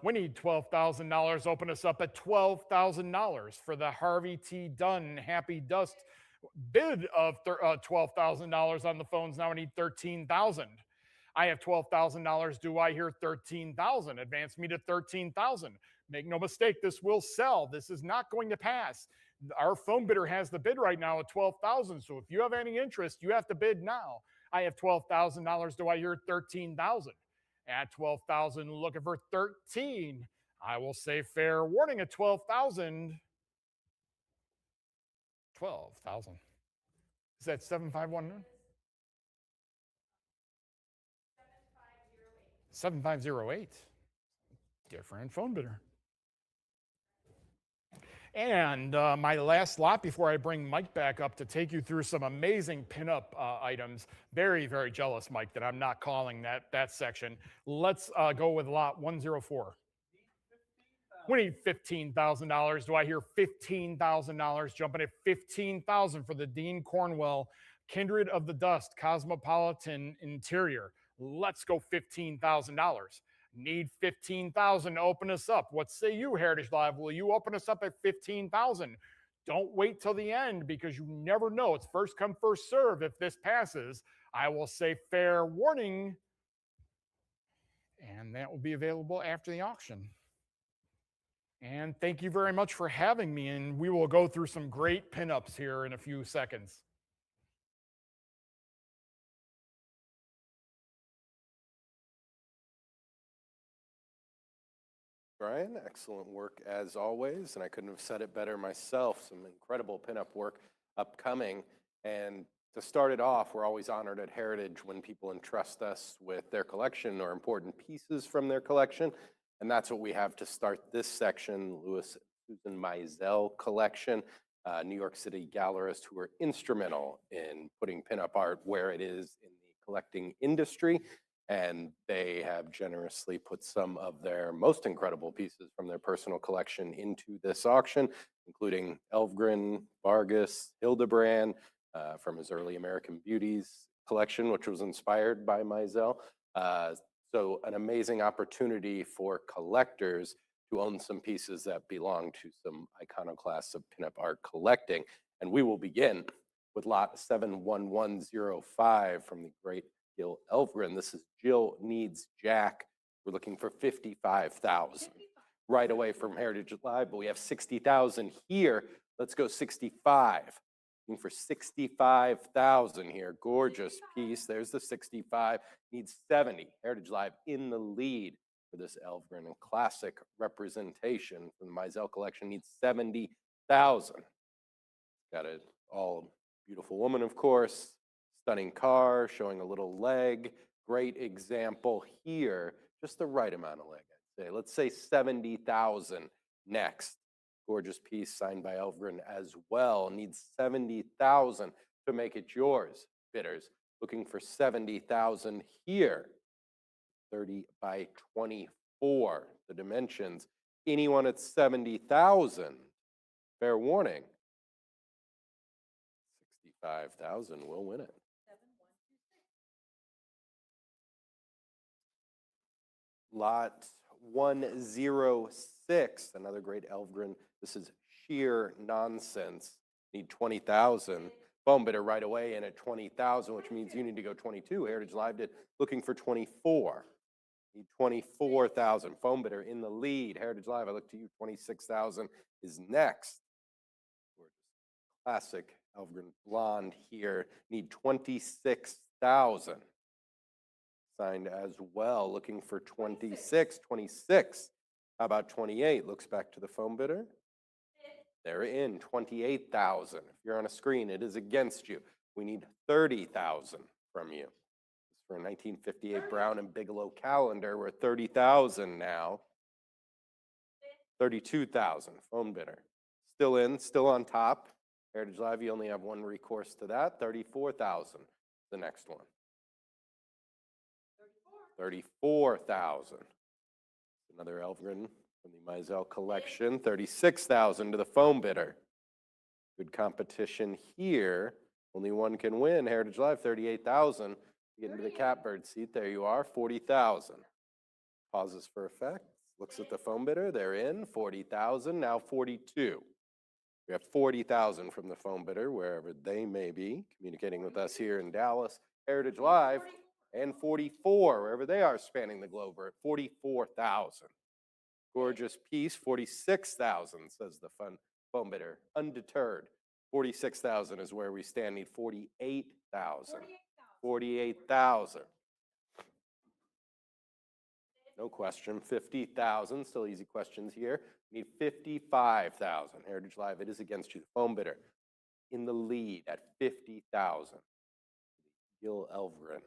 We need $12,000. Open us up at $12,000 for the Harvey T. Dunn Happy Dust bid of $12,000 on the phones. Now I need 13,000. I have $12,000. Do I hear 13,000? Advance me to 13,000. Make no mistake, this will sell. This is not going to pass. Our phone bidder has the bid right now at 12,000. So if you have any interest, you have to bid now. I have $12,000. Do I hear 13,000? At 12,000, looking for 13. I will say fair warning at 12,000. 12,000. Is that 7519? 7508. Different phone bidder. And my last lot before I bring Mike back up to take you through some amazing pinup items. Very, very jealous, Mike, that I'm not calling that section. Let's go with lot 104. We need $15,000. Do I hear $15,000? Jumping at $15,000 for the Dean Cornwell Kindred of the Dust Cosmopolitan Interior. Let's go $15,000. Need 15,000 to open us up. What say you, Heritage Live? Will you open us up at 15,000? Don't wait till the end because you never know. It's first come, first serve. If this passes, I will say fair warning. And that will be available after the auction. And thank you very much for having me. And we will go through some great pinups here in a few seconds. Brian, excellent work as always, and I couldn't have said it better myself. Some incredible pinup work upcoming. And to start it off, we're always honored at Heritage when people entrust us with their collection or important pieces from their collection. And that's what we have to start this section, Louis Susan Mizell collection, New York City gallerists who were instrumental in putting pinup art where it is in the collecting industry. And they have generously put some of their most incredible pieces from their personal collection into this auction, including Elvgren, Vargas, Hildebrand, from his early American Beauties collection, which was inspired by Mizell. So an amazing opportunity for collectors to own some pieces that belong to some iconoclasts of pinup art collecting. And we will begin with lot 71105 from the great Gil Elvgren. This is Jill Needs Jack. We're looking for 55,000 right away from Heritage Live, but we have 60,000 here. Let's go 65. Looking for 65,000 here. Gorgeous piece. There's the 65. Needs 70. Heritage Live in the lead for this Elvgren and classic representation from the Mizell collection. Needs 70,000. Got it all beautiful woman, of course. Stunning car, showing a little leg. Great example here. Just the right amount of leg, I'd say. Let's say 70,000 next. Gorgeous piece signed by Elvgren as well. Needs 70,000 to make it yours, bidders. Looking for 70,000 here. 30 by 24, the dimensions. Anyone at 70,000, fair warning. 65,000 will win it. Lot 106, another great Elvgren. This is sheer nonsense. Need 20,000. Phone bidder right away in at 20,000, which means you need to go 22. Heritage Live did, looking for 24. Need 24,000. Phone bidder in the lead. Heritage Live, I look to you. 26,000 is next. Classic Elvgren blonde here. Need 26,000. Signed as well, looking for 26. 26. How about 28? Looks back to the phone bidder. They're in 28,000. If you're on a screen, it is against you. We need 30,000 from you. It's for a 1958 Brown and Bigelow calendar. We're at 30,000 now. 32,000. Phone bidder. Still in, still on top. Heritage Live, you only have one recourse to that. 34,000. The next one. 34,000. Another Elvgren from the Mizell collection. 36,000 to the phone bidder. Good competition here. Only one can win. Heritage Live, 38,000. Get into the catbird seat. There you are, 40,000. Pauses for effect. Looks at the phone bidder. They're in, 40,000. Now 42. We have 40,000 from the phone bidder, wherever they may be, communicating with us here in Dallas. Heritage Live, and 44, wherever they are spanning the globe. We're at 44,000. Gorgeous piece, 46,000, says the phone bidder. Undeterred. 46,000 is where we stand. Need 48,000. 48,000. No question. 50,000. Still easy questions here. Need 55,000. Heritage Live, it is against you. The phone bidder in the lead at 50,000. Gil Elvgren.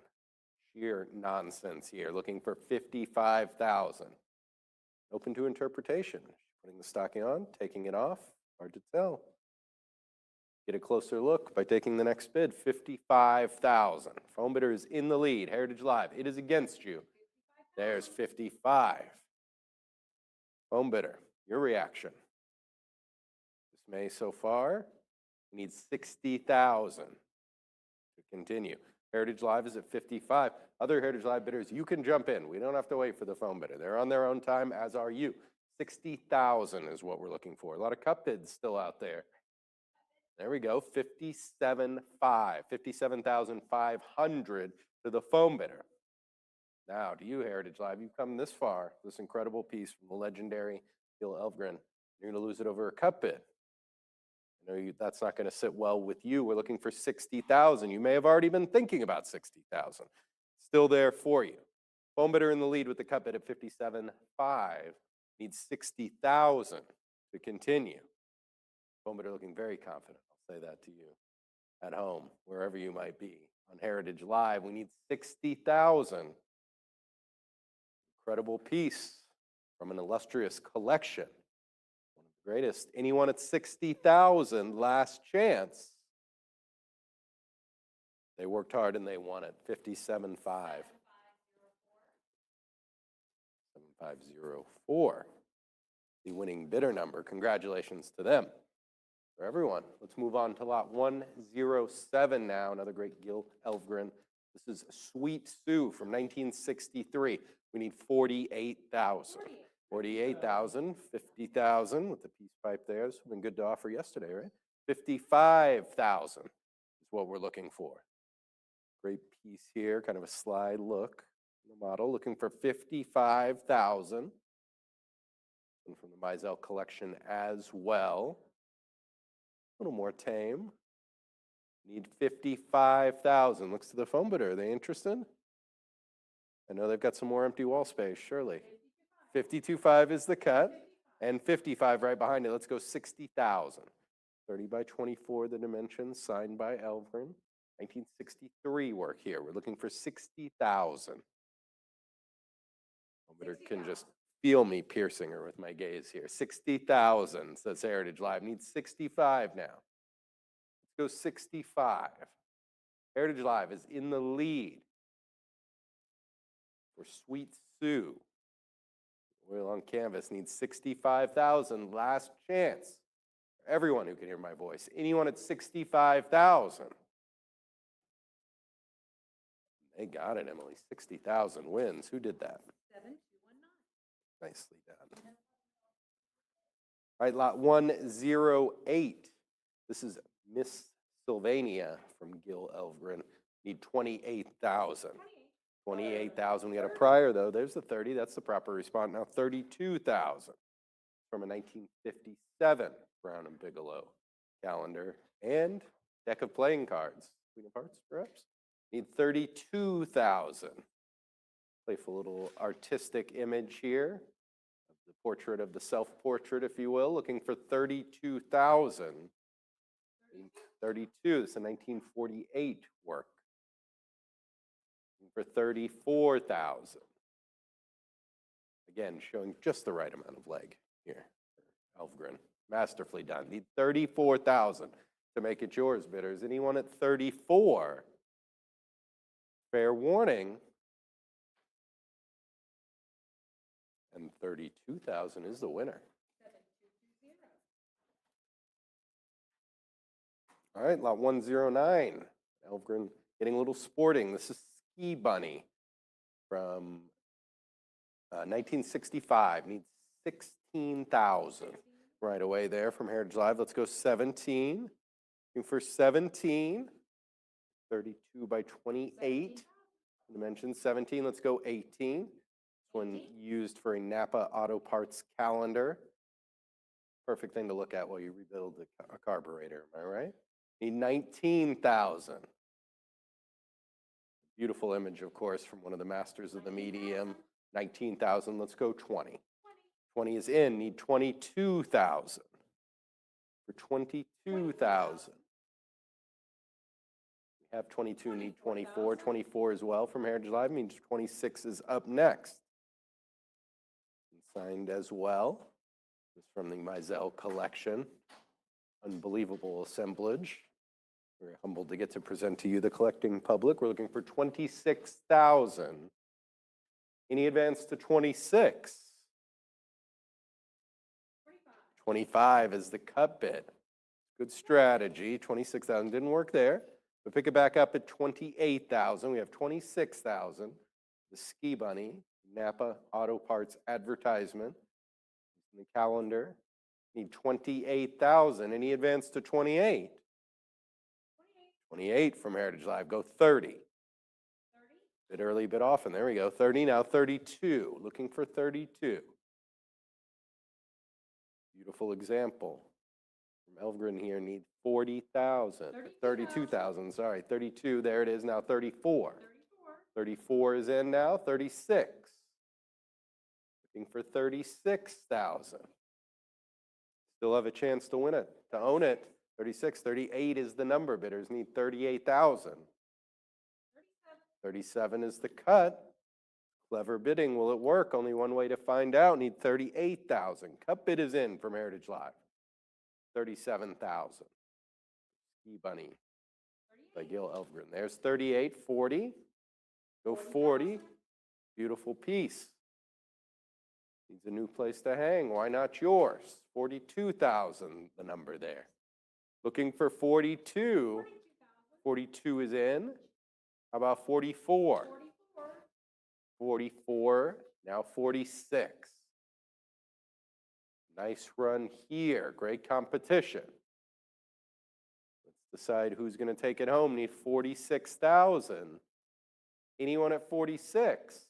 Sheer nonsense here. Looking for 55,000. Open to interpretation. Putting the stocking on, taking it off. Hard to tell. Get a closer look by taking the next bid. 55,000. Phone bidder is in the lead. Heritage Live, it is against you. There's 55. Phone bidder, your reaction. Dismay so far. We need 60,000 to continue. Heritage Live is at 55. Other Heritage Live bidders, you can jump in. We don't have to wait for the phone bidder. They're on their own time, as are you. 60,000 is what we're looking for. A lot of cup bids still out there. There we go, 57,500 to the phone bidder. Now, to you, Heritage Live, you've come this far, this incredible piece from the legendary Gil Elvgren. You're going to lose it over a cup bid. I know that's not going to sit well with you. We're looking for 60,000. You may have already been thinking about 60,000. Still there for you. Phone bidder in the lead with the cup bid at 57.5. Needs 60,000 to continue. Phone bidder looking very confident. I'll say that to you at home, wherever you might be. On Heritage Live, we need 60,000. Incredible piece from an illustrious collection. One of the greatest. Anyone at 60,000, last chance. They worked hard and they won it. 57.5. 7504. The winning bidder number. Congratulations to them. For everyone. Let's move on to lot 107 now. Another great Gil Elvgren. This is Sweet Sue from 1963. We need 48,000. 48,000, 50,000 with the peace pipe there. This would have been good to offer yesterday, right? 55,000 is what we're looking for. Great piece here, kind of a slide look. The model looking for 55,000. And from the Mizell collection as well. A little more tame. Need 55,000. Looks to the phone bidder. Are they interested? I know they've got some more empty wall space, surely. 52.5 is the cut, and 55 right behind it. Let's go 60,000. 30 by 24, the dimensions, signed by Elvgren. 1963 work here. We're looking for 60,000. Phone bidder can just feel me piercing her with my gaze here. 60,000, says Heritage Live. Needs 65 now. Let's go 65. Heritage Live is in the lead for Sweet Sue. Oil on canvas needs 65,000. Last chance. For everyone who can hear my voice. Anyone at 65,000. They got it, Emily. 60,000 wins. Who did that? Nicely done. All right, lot 108. This is Miss Sylvania from Gil Elvgren. Need 28,000. 28,000. We got a prior though. There's the 30. That's the proper response. Now 32,000 from a 1957 Brown and Bigelow calendar and deck of playing cards. Queen of Hearts, perhaps. Need 32,000. Playful little artistic image here. The portrait of the self-portrait, if you will, looking for 32,000. 32, this is a 1948 work. Looking for 34,000. Again, showing just the right amount of leg here. Elvgren, masterfully done. Need 34,000 to make it yours, bidders. Anyone at 34? Fair warning. And 32,000 is the winner. All right, lot 109. Elvgren getting a little sporting. This is Ski Bunny from 1965. Needs 16,000 right away there from Heritage Live. Let's go 17. Looking for 17. 32 by 28. Dimension 17. Let's go 18. One used for a Napa Auto Parts calendar. Perfect thing to look at while you rebuild a carburetor, am I right? Need 19,000. Beautiful image, of course, from one of the masters of the medium. 19,000, let's go 20. 20 is in, need 22,000. For 22,000. We have 22, need 24. 24 as well from Heritage Live, means 26 is up next. Signed as well. This is from the Mizell collection. Unbelievable assemblage. We're humbled to get to present to you the collecting public. We're looking for 26,000. Any advance to 26? 25 is the cut bid. Good strategy. 26,000 didn't work there. But pick it back up at 28,000. We have 26,000. The Ski Bunny. Napa Auto Parts advertisement. In the calendar. Need 28,000. Any advance to 28? 28 from Heritage Live. Go 30. Bit early, bit often. There we go. 30 now. 32. Looking for 32. Beautiful example. From Elvgren here. Need 40,000. 32,000. Sorry. 32. There it is now. 34. 34 is in now. 36. Looking for 36,000. Still have a chance to win it, to own it. 36, 38 is the number. Bidders need 38,000. 37 is the cut. Clever bidding. Will it work? Only one way to find out. Need 38,000. Cut bid is in from Heritage Live. 37,000. Ski Bunny by Gil Elvgren. There's 38, 40. Go 40. Beautiful piece. Needs a new place to hang. Why not yours? 42,000, the number there. Looking for 42. 42 is in. How about 44? 44, now 46. Nice run here. Great competition. Let's decide who's going to take it home. Need 46,000. Anyone at 46?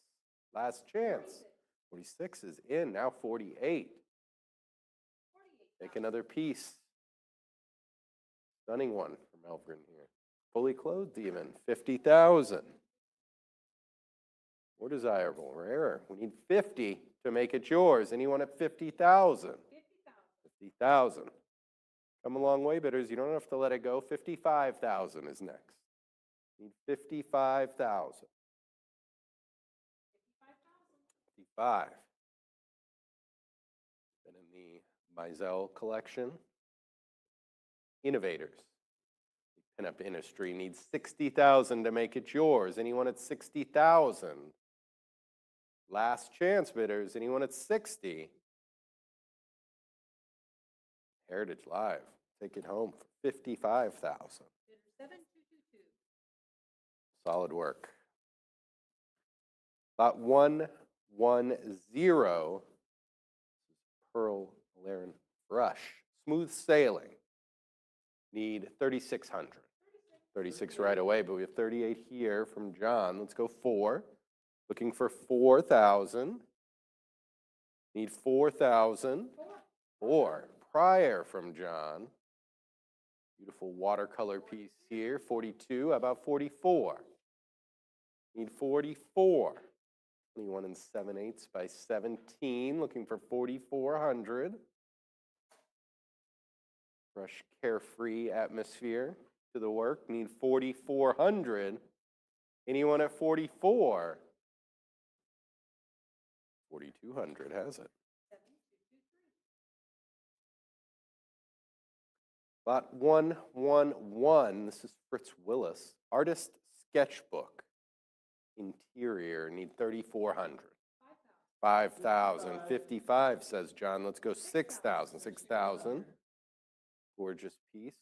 Last chance. 46 is in, now 48. Take another piece. Stunning one from Elvgren here. Fully clothed even, 50,000. More desirable, rarer. We need 50 to make it yours. Anyone at 50,000? 50,000. Come a long way, bidders. You don't have to let it go. 55,000 is next. Need 55,000. 55. Then in the Mizell collection, Innovators. The pinup industry needs 60,000 to make it yours. Anyone at 60,000? Last chance, bidders. Anyone at 60? Heritage Live. Take it home for 55,000. Solid work. Lot 110. Pearl Laren Brush. Smooth Sailing. Need 3,600. 36 right away, but we have 38 here from John. Let's go 4. Looking for 4,000. Need 4,000. 4. Prior from John. Beautiful watercolor piece here. 42. How about 44? Need 44. 21 and 7/8 by 17. Looking for 4,400. Brush Carefree Atmosphere to the work. Need 4,400. Anyone at 44? 4,200 has it. Lot 111. This is Fritz Willis. Artist Sketchbook. Interior. Need 3,400. 5,000. 55 says John. Let's go 6,000. 6,000. Gorgeous piece.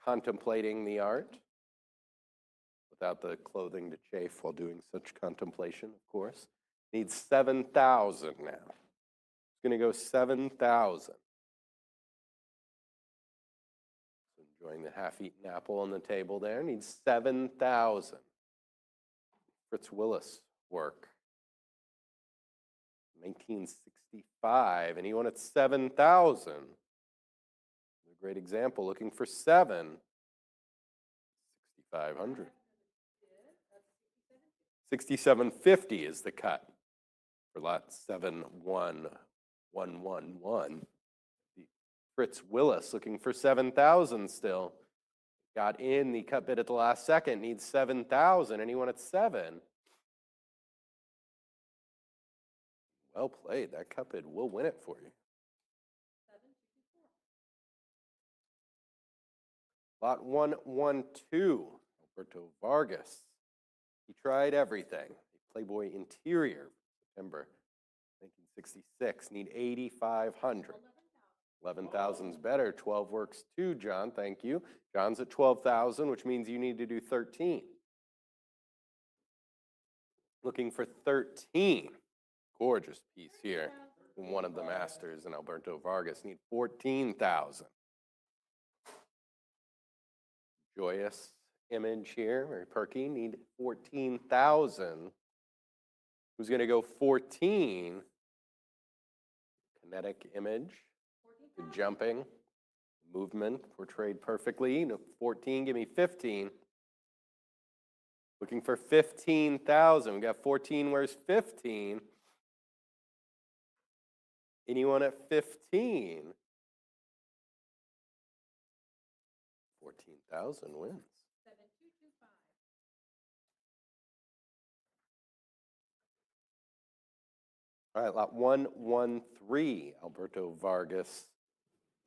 Contemplating the art. Without the clothing to chafe while doing such contemplation, of course. Needs 7,000 now. It's going to go 7,000. Enjoying the half-eaten apple on the table there. Needs 7,000. Fritz Willis work. 1965. Anyone at 7,000? A great example. Looking for 7. 6,500. 6,750 is the cut for lot 71111. Fritz Willis looking for 7,000 still. Got in the cut bid at the last second. Needs 7,000. Anyone at 7? Well played. That cut bid will win it for you. Lot 112. Alberto Vargas. He tried everything. Playboy Interior, September 1966. Need 8,500. 11,000's better. 12 works too, John. Thank you. John's at 12,000, which means you need to do 13. Looking for 13. Gorgeous piece here. One of the masters in Alberto Vargas. Need 14,000. Joyous image here, very perky. Need 14,000. Who's going to go 14? Kinetic image. The jumping, movement portrayed perfectly. No, 14, give me 15. Looking for 15,000. We got 14, where's 15? Anyone at 15? 14,000 wins. All right, lot 113, Alberto Vargas.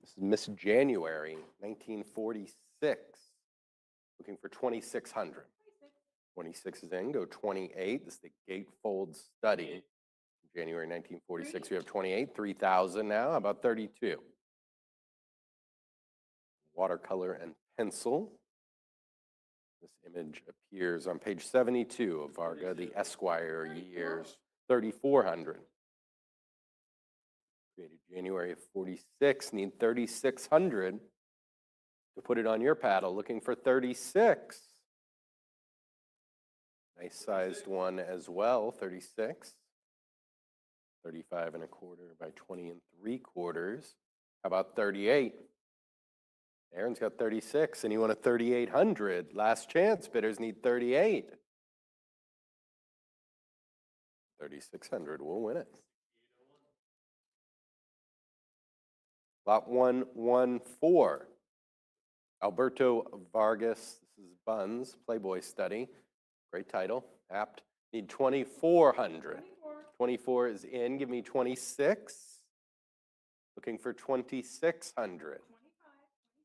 This is Miss January, 1946. Looking for 2,600. 26 is in, go 28. This is the Gatefold Study. January 1946, we have 28. 3,000 now. How about 32? Watercolor and pencil. This image appears on page 72 of Varga, the Esquire years. 3,400. Created January of 46, need 3,600 to put it on your paddle. Looking for 36. Nice sized one as well, 36. 35 and a quarter by 20 and 3/4. How about 38? Aaron's got 36. Anyone at 3,800? Last chance, bidders need 38. 3,600 will win it. Lot 114. Alberto Vargas, this is Buns, Playboy Study. Great title, apt. Need 2,400. 24 is in, give me 26. Looking for 2,600.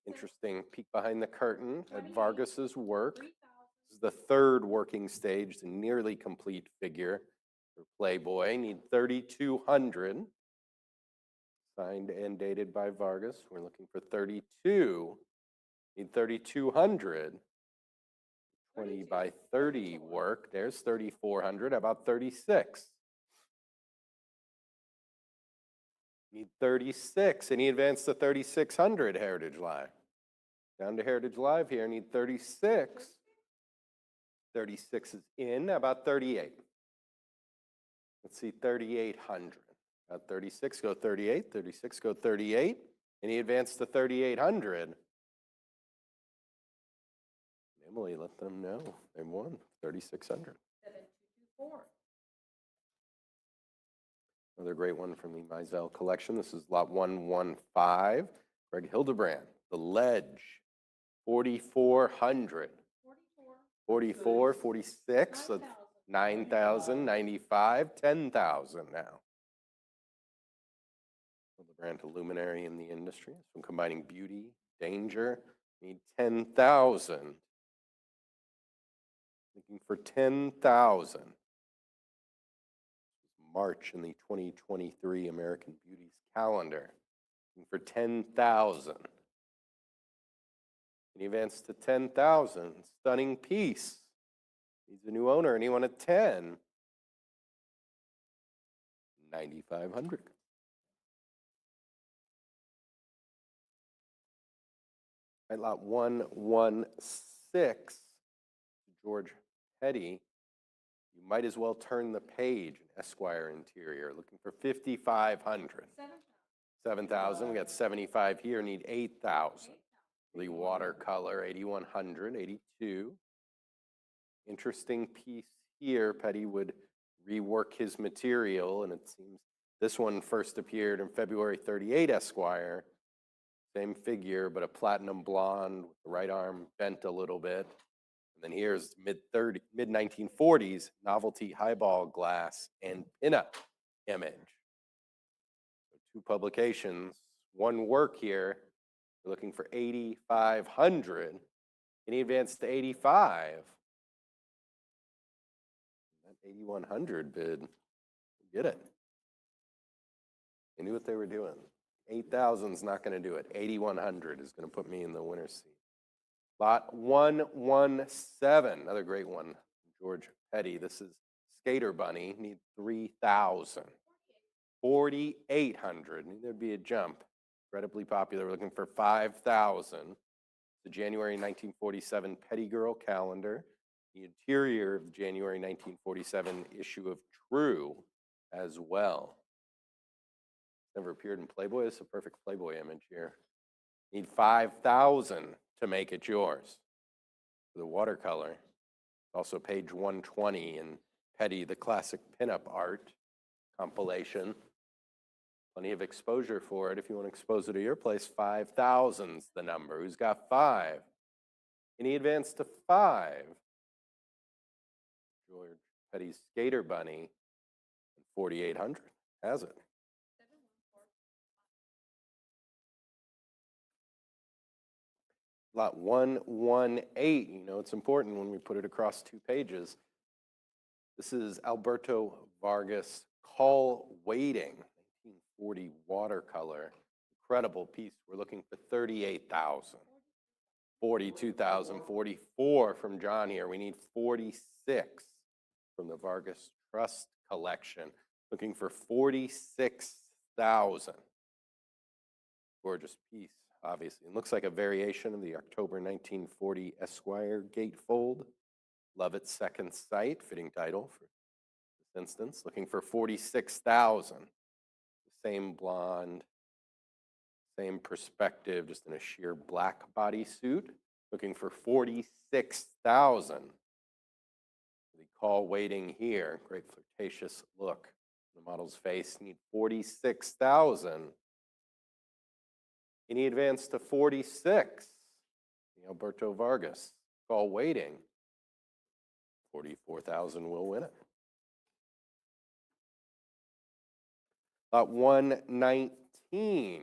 Interesting peek behind the curtain at Vargas's work. This is the third working stage, the nearly complete figure for Playboy. Need 3,200. Signed and dated by Vargas. We're looking for 32. Need 3,200. 20 by 30 work. There's 3,400. How about 36? Need 36. Any advance to 3600 Heritage Live? Down to Heritage Live here. Need 36. 36 is in. How about 38? Let's see, 3800. Got 36, go 38. 36, go 38. Any advance to 3800? Emily, let them know. They won 3600. 7224. Another great one from the Mizell collection. This is lot 115. Greg Hildebrand, The Ledge, 4400. 44, 46, 9,000, 95, 10,000 now. Hildebrand, a luminary in the industry. From combining beauty, danger, need 10,000. Looking for 10,000. March in the 2023 American Beauties calendar. Looking for 10,000. Any advance to 10,000. Stunning piece. He's a new owner. Anyone at 10? 9,500. Right, lot 116. George Petty. You might as well turn the page. An Esquire interior. Looking for 5,500. 7,000. We got 75 here. Need 8,000. The watercolor, 8,100, 82. Interesting piece here. Petty would rework his material, and it seems this one first appeared in February 38 Esquire. Same figure, but a platinum blonde with the right arm bent a little bit. And then here's mid-1940s novelty highball glass and pinup image. So 2 publications, 1 work here. We're looking for 8,500. Any advance to 85? That 8,100 bid, get it. They knew what they were doing. 8,000 is not going to do it. 8,100 is going to put me in the winner's seat. Lot 117, another great one, George Petty. This is Skater Bunny. Need 3,000. 4,800. There'd be a jump. Incredibly popular. We're looking for 5,000. The January 1947 Petty Girl calendar. The interior of the January 1947 issue of True as well. Never appeared in Playboy. It's a perfect Playboy image here. Need 5,000 to make it yours. For the watercolor. Also page 120 in Petty, the classic pinup art compilation. Plenty of exposure for it. If you want to expose it to your place, 5,000's the number. Who's got 5? Any advance to 5? George Petty's Skater Bunny, 4,800. Has it. Lot 118. You know, it's important when we put it across 2 pages. This is Alberto Vargas Call Waiting. 1940 watercolor. Incredible piece. We're looking for 38,000. 42,000, 44 from John here. We need 46 from the Vargas Trust collection. Looking for 46,000. Gorgeous piece, obviously. It looks like a variation of the October 1940 Esquire gatefold. Love at Second Sight, fitting title for this instance. Looking for 46,000. Same blonde, same perspective, just in a sheer black bodysuit. Looking for 46,000. The call waiting here. Great flirtatious look. The model's face. Need 46,000. Any advance to 46? The Alberto Vargas call waiting. 44,000 will win it. Lot 119,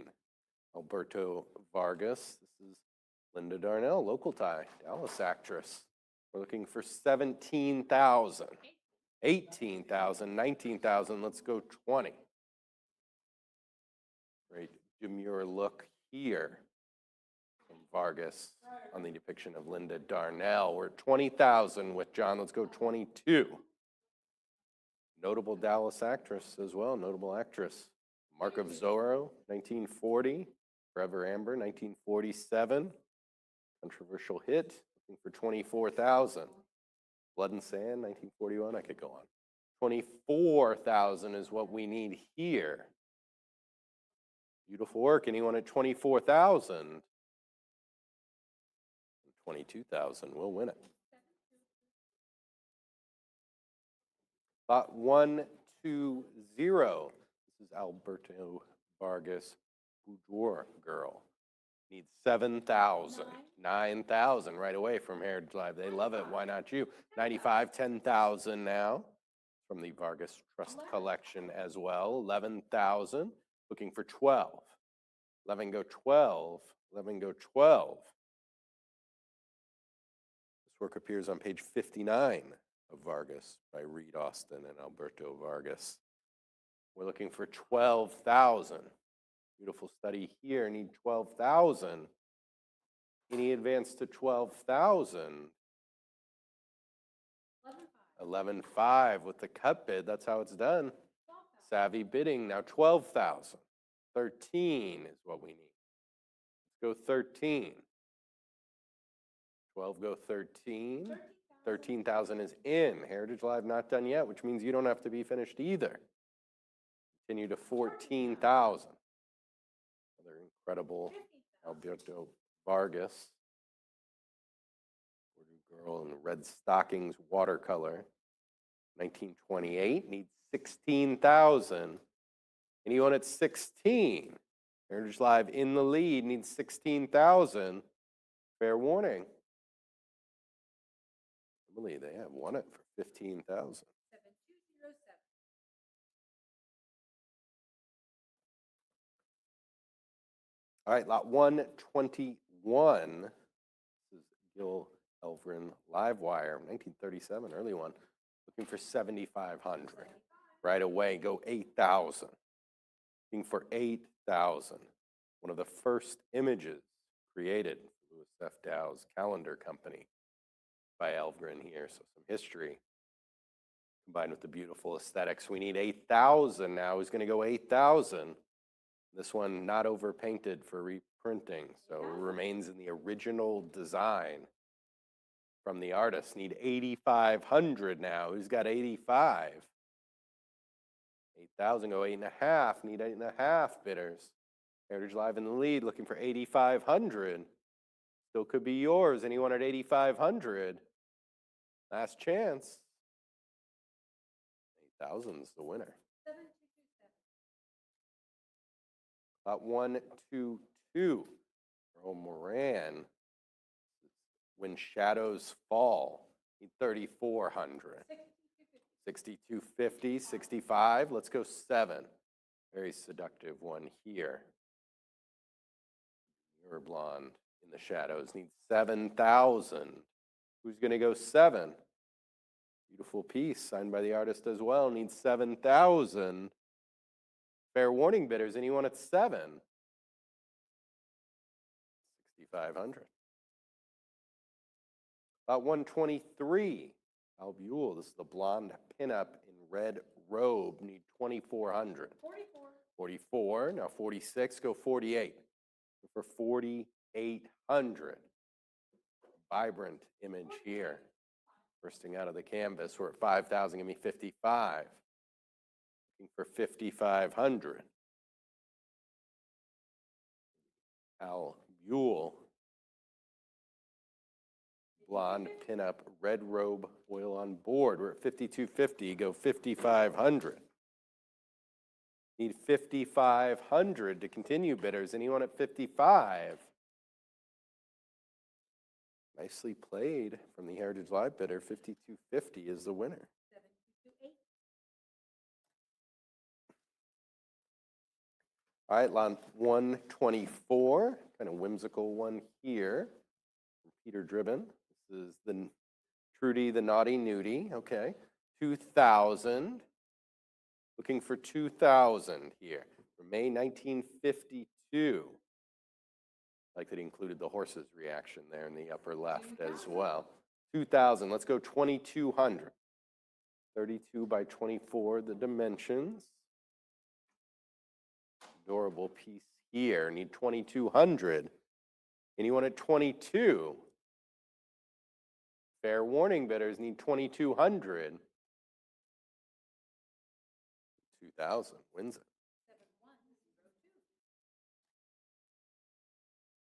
Alberto Vargas. This is Linda Darnell, local tie, Dallas actress. We're looking for 17,000, 18,000, 19,000. Let's go 20. Great demure look here from Vargas on the depiction of Linda Darnell. We're at 20,000 with John. Let's go 22. Notable Dallas actress as well, notable actress. Mark of Zorro, 1940. Forever Amber, 1947. Controversial hit, looking for 24,000. Blood and Sand, 1941. I could go on. 24,000 is what we need here. Beautiful work. Anyone at 24,000? 22,000. We'll win it. Lot 120. This is Alberto Vargas Boudoir Girl. Needs 7,000. 9,000 right away from Heritage Live. They love it. Why not you? 95, 10,000 now from the Vargas Trust Collection as well. 11,000. Looking for 12. 11 go 12. 11 go 12. This work appears on page 59 of Vargas by Reed Austin and Alberto Vargas. We're looking for 12,000. Beautiful study here. Need 12,000. Any advance to 12,000? 11,500 with the cut bid. That's how it's done. Savvy bidding. Now 12,000. 13 is what we need. Let's go 13. 12 go 13. 13,000 is in. Heritage Live not done yet, which means you don't have to be finished either. Continue to 14,000. Another incredible Alberto Vargas. Girl in red stockings, watercolor. 1928, needs 16,000. Anyone at 16? Heritage Live in the lead, needs 16,000. Fair warning. I believe they have won it for 15,000. 7207. All right, lot 121. This is Gil Elvrin Livewire, 1937, early one. Looking for 7,500. Right away, go 8,000. Looking for 8,000. One of the first images created, Louis F. Dow's calendar company by Elvgren here, so some history combined with the beautiful aesthetics. We need 8,000 now. Who's going to go 8,000? This one not overpainted for reprinting, so it remains in the original design from the artist. Need 8,500 now. Who's got 85? 8,000 go 8.5. Need 8.5 bidders. Heritage Live in the lead, looking for 8,500. Still could be yours. Anyone at 8,500? Last chance. 8,000 is the winner. 7227. Lot 122. Earl Moran. When Shadows Fall. Need 3,400. 6,250, 65. Let's go 7. Very seductive one here. Mirror Blonde in the shadows. Needs 7,000. Who's going to go 7? Beautiful piece signed by the artist as well. Needs 7,000. Fair warning bidders. Anyone at 7? 6,500. About 123. Al Buell. This is the blonde pinup in red robe. Need 2,400. 44. 44. Now 46. Go 48. For 4,800. Vibrant image here. Bursting out of the canvas. We're at 5,000. Give me 55. Looking for 5,500. Al Buell. Blonde pinup, red robe, oil on board. We're at 5,250. Go 5,500. Need 5,500 to continue bidders. Anyone at 55? Nicely played from the Heritage Live bidder. 5,250 is the winner. 7228. All right, lot 124. Kind of whimsical one here. From Peter Dribbin. This is the Trudy the Naughty Nudie. Okay. 2,000. Looking for 2,000 here. From May 1952. Like that included the horse's reaction there in the upper left as well. 2,000. Let's go 2,200. 32 by 24, the dimensions. Adorable piece here. Need 2,200. Anyone at 22? Fair warning, bidders need 2,200. 2,000 wins it.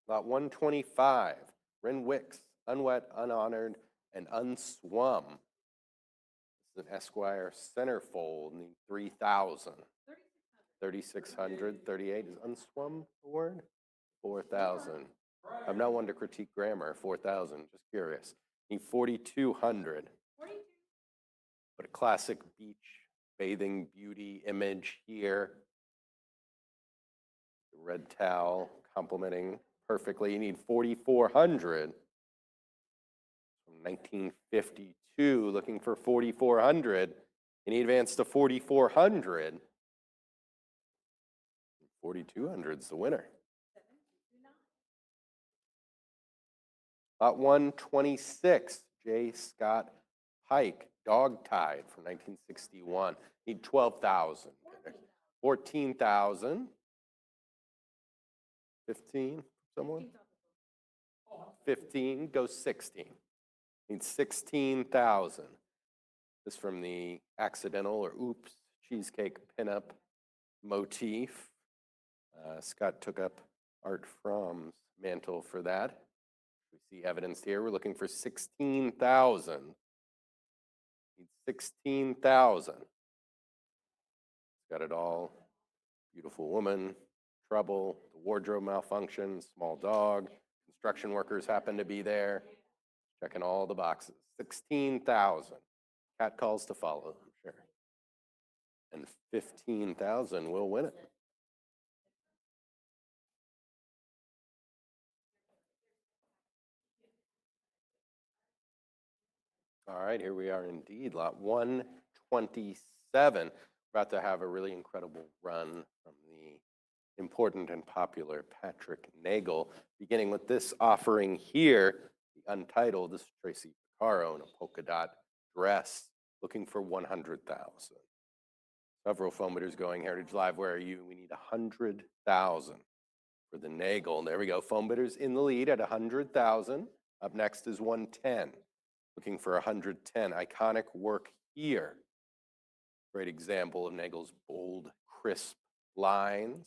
Lot 125, Renwicks, unwet, unhonored, and unswum. This is an Esquire centerfold, need 3,000. 3,600, 38 is unswum the word? 4,000. I'm not one to critique grammar, 4,000, just curious. Need 4,200. But a classic beach bathing beauty image here. The red towel complementing perfectly. You need 4,400. From 1952, looking for 4,400. Any advance to 4,400. 4,200 is the winner. Lot 126, J. Scott Pike, Dog Tide from 1961. Need 12,000. 14,000. 15, someone? 15, go 16. Need 16,000. This from the accidental or oops cheesecake pinup motif. Scott took up Art Fromm's mantle for that. We see evidence here. We're looking for 16,000. Need 16,000. Got it all. Beautiful woman, trouble, the wardrobe malfunction, small dog. Construction workers happen to be there. Checking all the boxes. 16,000. Cat calls to follow, I'm sure. And 15,000 will win it. All right, here we are indeed, lot 127. About to have a really incredible run from the important and popular Patrick Nagel, beginning with this offering here, the Untitled. This is Tracy Picaro in a polka dot dress, looking for 100,000. Several phone bidders going. Heritage Live, where are you? We need 100,000 for the Nagel. There we go. Phone bidders in the lead at 100,000. Up next is 110. Looking for 110. Iconic work here. Great example of Nagel's bold, crisp lines.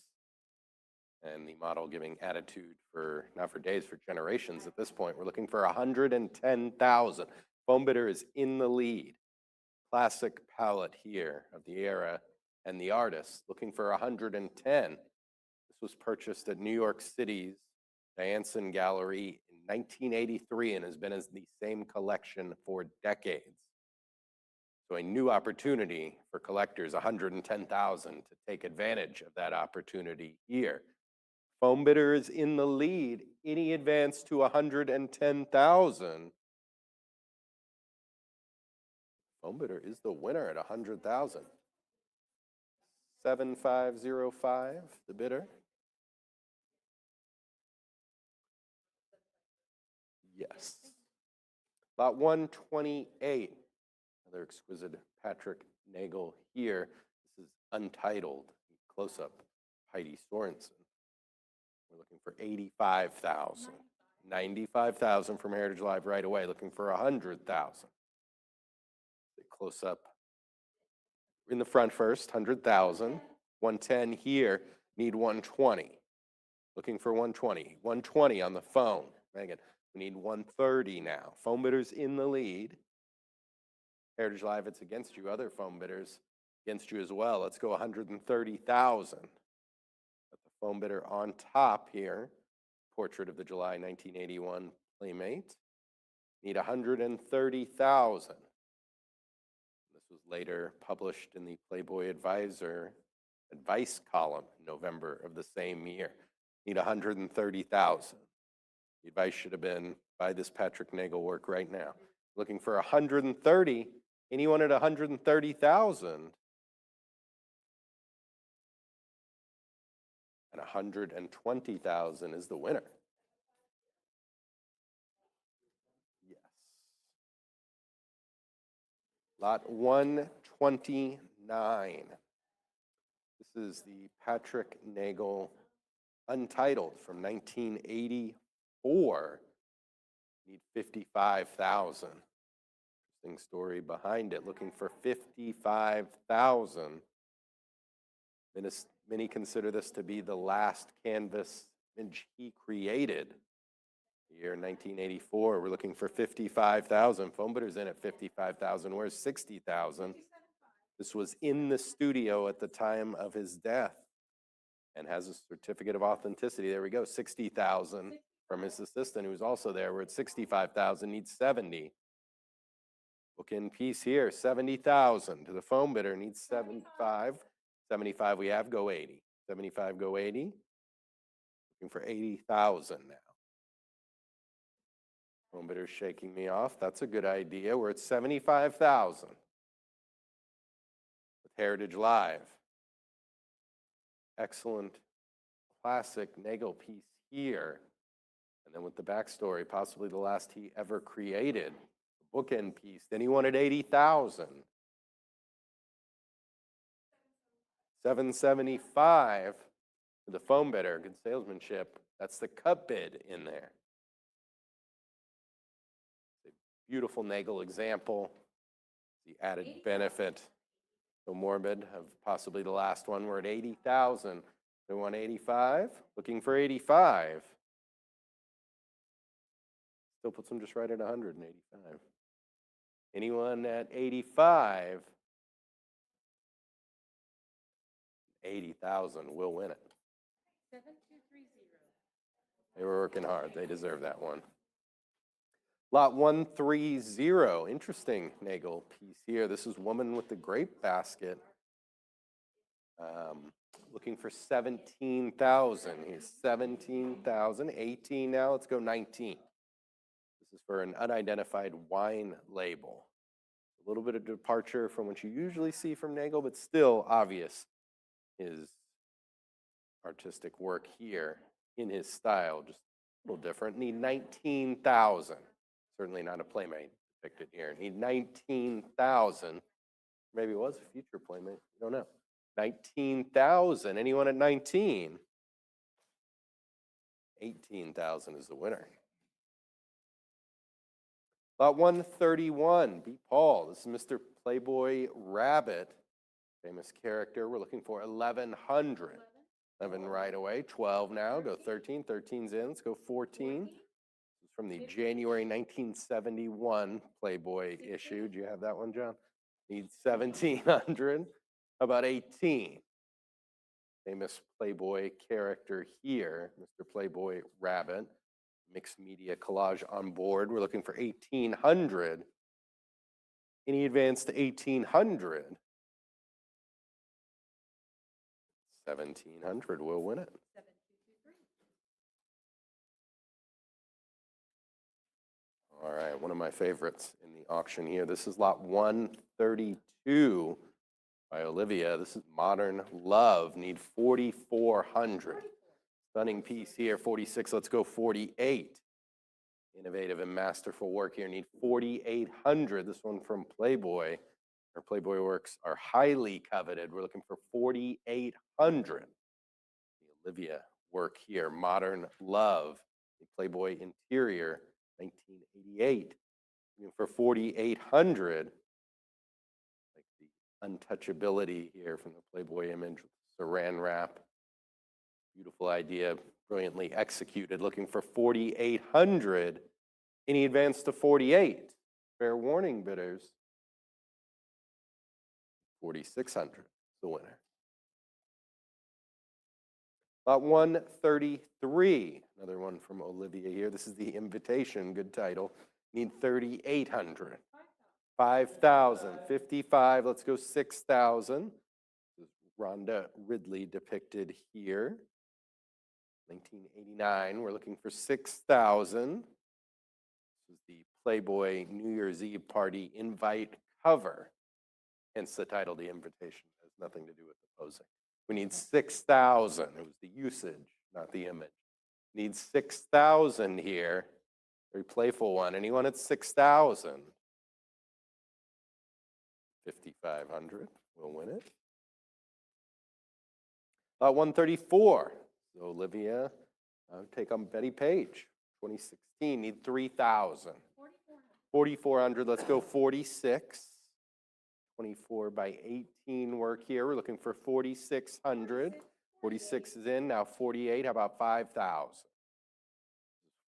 And the model giving attitude for, not for days, for generations at this point. We're looking for 110,000. Phone bidder is in the lead. Classic palette here of the era and the artist. Looking for 110. This was purchased at New York City's Dianson Gallery in 1983 and has been in the same collection for decades. So a new opportunity for collectors, 110,000 to take advantage of that opportunity here. Phone bidder is in the lead. Any advance to 110,000. Phone bidder is the winner at 100,000. 7505, the bidder. Yes. Lot 128, another exquisite Patrick Nagel here. This is Untitled, close-up Heidi Sorensen. We're looking for 85,000. 95,000 from Heritage Live right away, looking for 100,000. Close-up in the front first, 100,000. 110 here, need 120. Looking for 120. 120 on the phone. Megan, we need 130 now. Phone bidders in the lead. Heritage Live, it's against you. Other phone bidders against you as well. Let's go 130,000. Got the phone bidder on top here. Portrait of the July 1981 Playmate. Need 130,000. This was later published in the Playboy Advisor advice column in November of the same year. Need 130,000. The advice should have been, buy this Patrick Nagel work right now. Looking for 130. Anyone at 130,000? And 120,000 is the winner. Yes. Lot 129. This This is the Patrick Nagel Untitled from 1984. Need 55,000. Interesting story behind it. Looking for 55,000. Many consider this to be the last canvas image he created. The year 1984, we're looking for 55,000. Foam Bitter's in at 55,000. Where's 60,000? This was in the studio at the time of his death and has a certificate of authenticity. There we go, 60,000 from his assistant who's also there. We're at 65,000, needs 70. Bookend piece here, 70,000 to the Foam Bitter, needs 75. 75 we have, go 80. 75, go 80. Looking for 80,000 now. Foam Bitter's shaking me off. That's a good idea. We're at 75,000. With Heritage Live. Excellent classic Nagel piece here. And then with the backstory, possibly the last he ever created. The bookend piece. Then he wanted 80,000. 775 for the Foam Bitter. Good salesmanship. That's the cup bid in there. Beautiful Nagel example. The added benefit. So morbid of possibly the last one. We're at 80,000. They want 85. Looking for 85. Still puts them just right at 185. Anyone at 85? 80,000 will win it. 7230. They were working hard. They deserve that one. Lot 130. Interesting Nagel piece here. This is Woman with the Grape Basket. Looking for 17,000. Here's 17,000. 18 now. Let's go 19. This is for an unidentified wine label. A little bit of departure from what you usually see from Nagel, but still obvious his artistic work here in his style, just a little different. Need 19,000. Certainly not a Playmate depicted here. Need 19,000. Maybe it was a future Playmate. We don't know. 19,000. Anyone at 19? 18,000 is the winner. Lot 131. B. Paul. This is Mr. Playboy Rabbit. Famous character. We're looking for 1,100. 11 right away. 12 now. Go 13. 13's in. Let's go 14. This is from the January 1971 Playboy issue. Do you have that one, John? Need 1,700. How about 18? Famous Playboy character here, Mr. Playboy Rabbit. Mixed media collage on board. We're looking for 1,800. Any advance to 1,800? 1,700 will win it. 7223. All right, one of my favorites in the auction here. This is lot 132 by Olivia. This is Modern Love. Need 4,400. Stunning piece here, 46. Let's go 48. Innovative and masterful work here. Need 4,800. This one from Playboy. Our Playboy works are highly coveted. We're looking for 4,800. The Olivia work here, Modern Love, the Playboy interior, 1988. Looking for 4,800. Like the untouchability here from the Playboy image, saran wrap. Beautiful idea, brilliantly executed. Looking for 4,800. Any advance to 48? Fair warning, bidders. 4,600, the winner. Lot 133, another one from Olivia here. This is The Invitation, good title. Need 3,800. 5,000, 55, let's go 6,000. Rhonda Ridley depicted here. 1989, we're looking for 6,000. This is the Playboy New Year's Eve party invite cover. Hence the title, The Invitation. It has nothing to do with the posing. We need 6,000. It was the usage, not the image. Need 6,000 here. Very playful one. Anyone at 6,000? 5,500 will win it. Lot 134. So Olivia, take on Betty Page. 2016, need 3,000. 4,400, let's go 46. 24 by 18 work here. We're looking for 4,600. 46 is in, now 48. How about 5,000?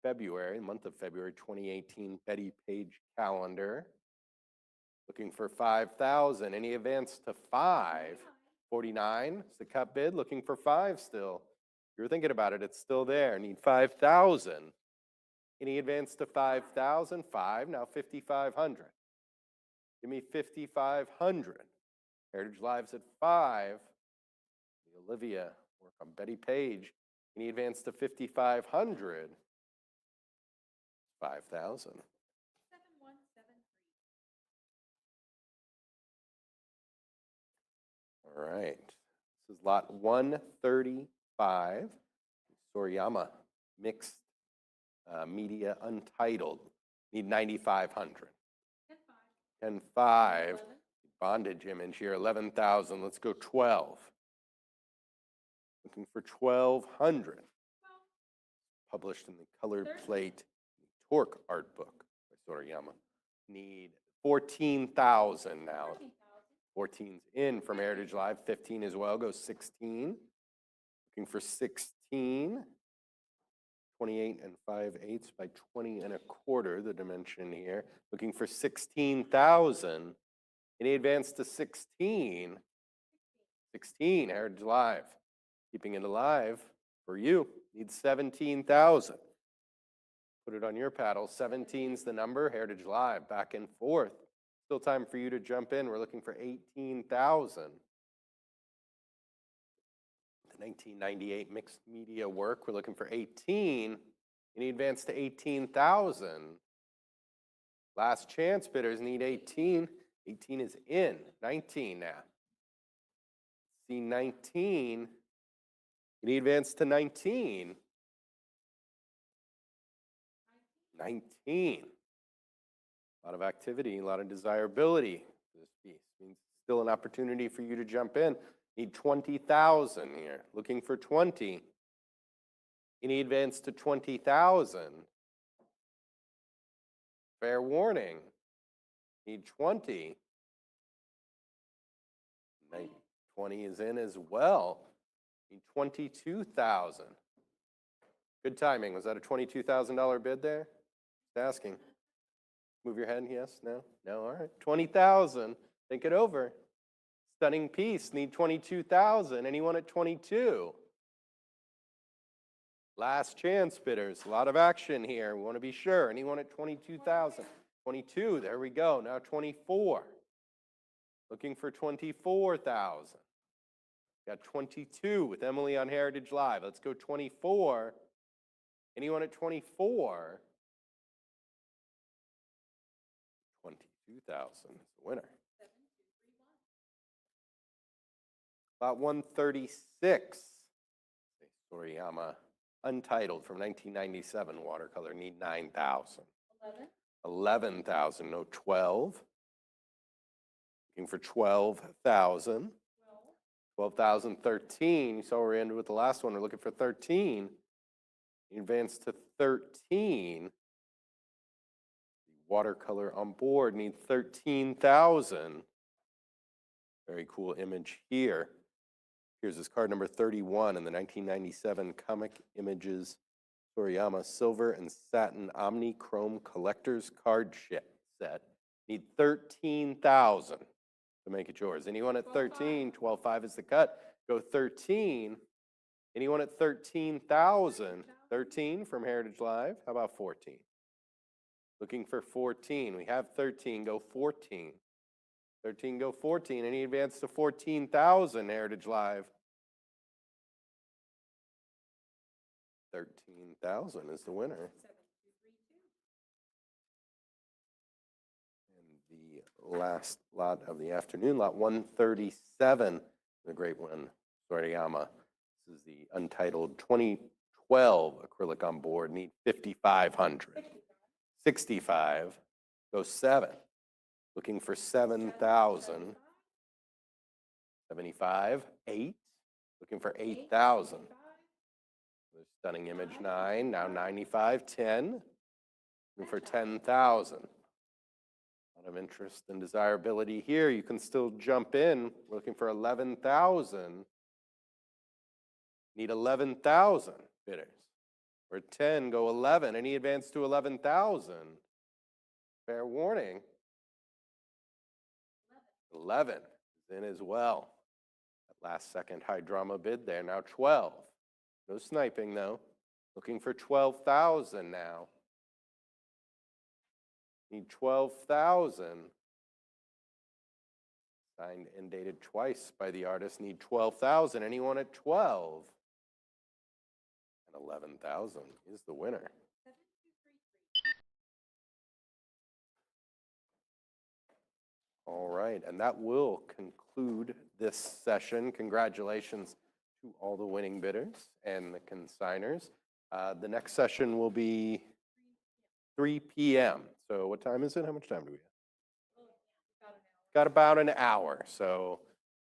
February, month of February 2018, Betty Page calendar. Looking for 5,000. Any advance to 5? 49 is the cut bid. Looking for 5 still. If you're thinking about it, it's still there. Need 5,000. Any advance to 5,000? 5, now 5,500. Give me 5,500. Heritage Live's at 5. Olivia, work on Betty Page. Any advance to 5,500? 5,000. 7173. All right. This is lot 135. Soriyama Mixed Media Untitled. Need 9,500. 10,500. Bondage image here, 11,000. Let's go 12. Looking for 1,200. Published in the colored plate Torque art book by Soriyama. Need 14,000 now. 14's in from Heritage Live. 15 as well. Go 16. Looking for 16. 28 and 5/8 by 20 and a quarter, the dimension here. Looking for 16,000. Any advance to 16? 16, Heritage Live. Keeping it alive for you. Need 17,000. Put it on your paddle. 17's the number. Heritage Live, back and forth. Still time for you to jump in. We're looking for 18,000. The 1998 mixed media work, we're looking for 18. Any advance to 18,000? Last chance bidders need 18. 18 is in. 19 now. See 19. Any advance to 19? 19. A lot of activity, a lot of desirability for this piece. Means still an opportunity for you to jump in. Need 20,000 here. Looking for 20. Any advance to 20,000? Fair warning. Need 20. 20 is in as well. Need 22,000. Good timing. Was that a $22,000 bid there? Just asking. Move your head, yes, no? No, all right. 20,000, think it over. Stunning piece, need 22,000. Anyone at 22? Last chance bidders, a lot of action here. We want to be sure. Anyone at 22,000? 22, there we go. Now 24. Looking for 24,000. Got 22 with Emily on Heritage Live. Let's go 24. Anyone at 24? 22,000 is the winner. Lot 136. Soriyama, Untitled from 1997 watercolor. Need 9,000. 11,000. No, 12. Looking for 12,000. 12,013. You saw where we ended with the last one. We're looking for 13. Advance to 13. Watercolor on board. Need 13,000. Very cool image here. Here's this card number 31 in the 1997 Comic Images Soriyama Silver and Satin Omni Chrome Collector's Card Set. Need 13,000 to make it yours. Anyone at 13? 12.5 is the cut. Go 13. Anyone at 13,000? 13 from Heritage Live. How about 14? Looking for 14. We have 13. Go 14. 13, go 14. Any advance to 14,000, Heritage Live? 13,000 is the winner. And the last lot of the afternoon, lot 137, the great one, Soriyama. This is the Untitled 2012 acrylic on board. Need 5,500. 65, go 7. Looking for 7,000. 75, 8. Looking for 8,000. The stunning image 9, now 95, 10. Looking for 10,000. A lot of interest and desirability here. You can still jump in. We're looking for 11,000. Need 11,000 bidders. Or 10, go 11. Any advance to 11,000? Fair warning. 11 is in as well. That last second high drama bid there. Now 12. No sniping though. Looking for 12,000 now. Need 12,000. Signed and dated twice by the artist. Need 12,000. Anyone at 12? And 11,000 is the winner. 7233. All right, and that will conclude this session. Congratulations to all the winning bidders and the consigners. The next session will be 3 p.m. So what time is it? How much time do we have? Got about an hour. So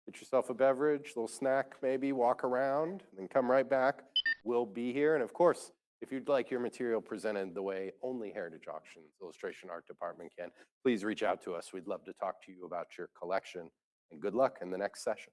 get yourself a beverage, little snack maybe, walk around, and then come right back. We'll be here. And of course, if you'd like your material presented the way only Heritage Auctions Illustration Art Department can, please reach out to us. We'd love to talk to you about your collection. And good luck in the next session.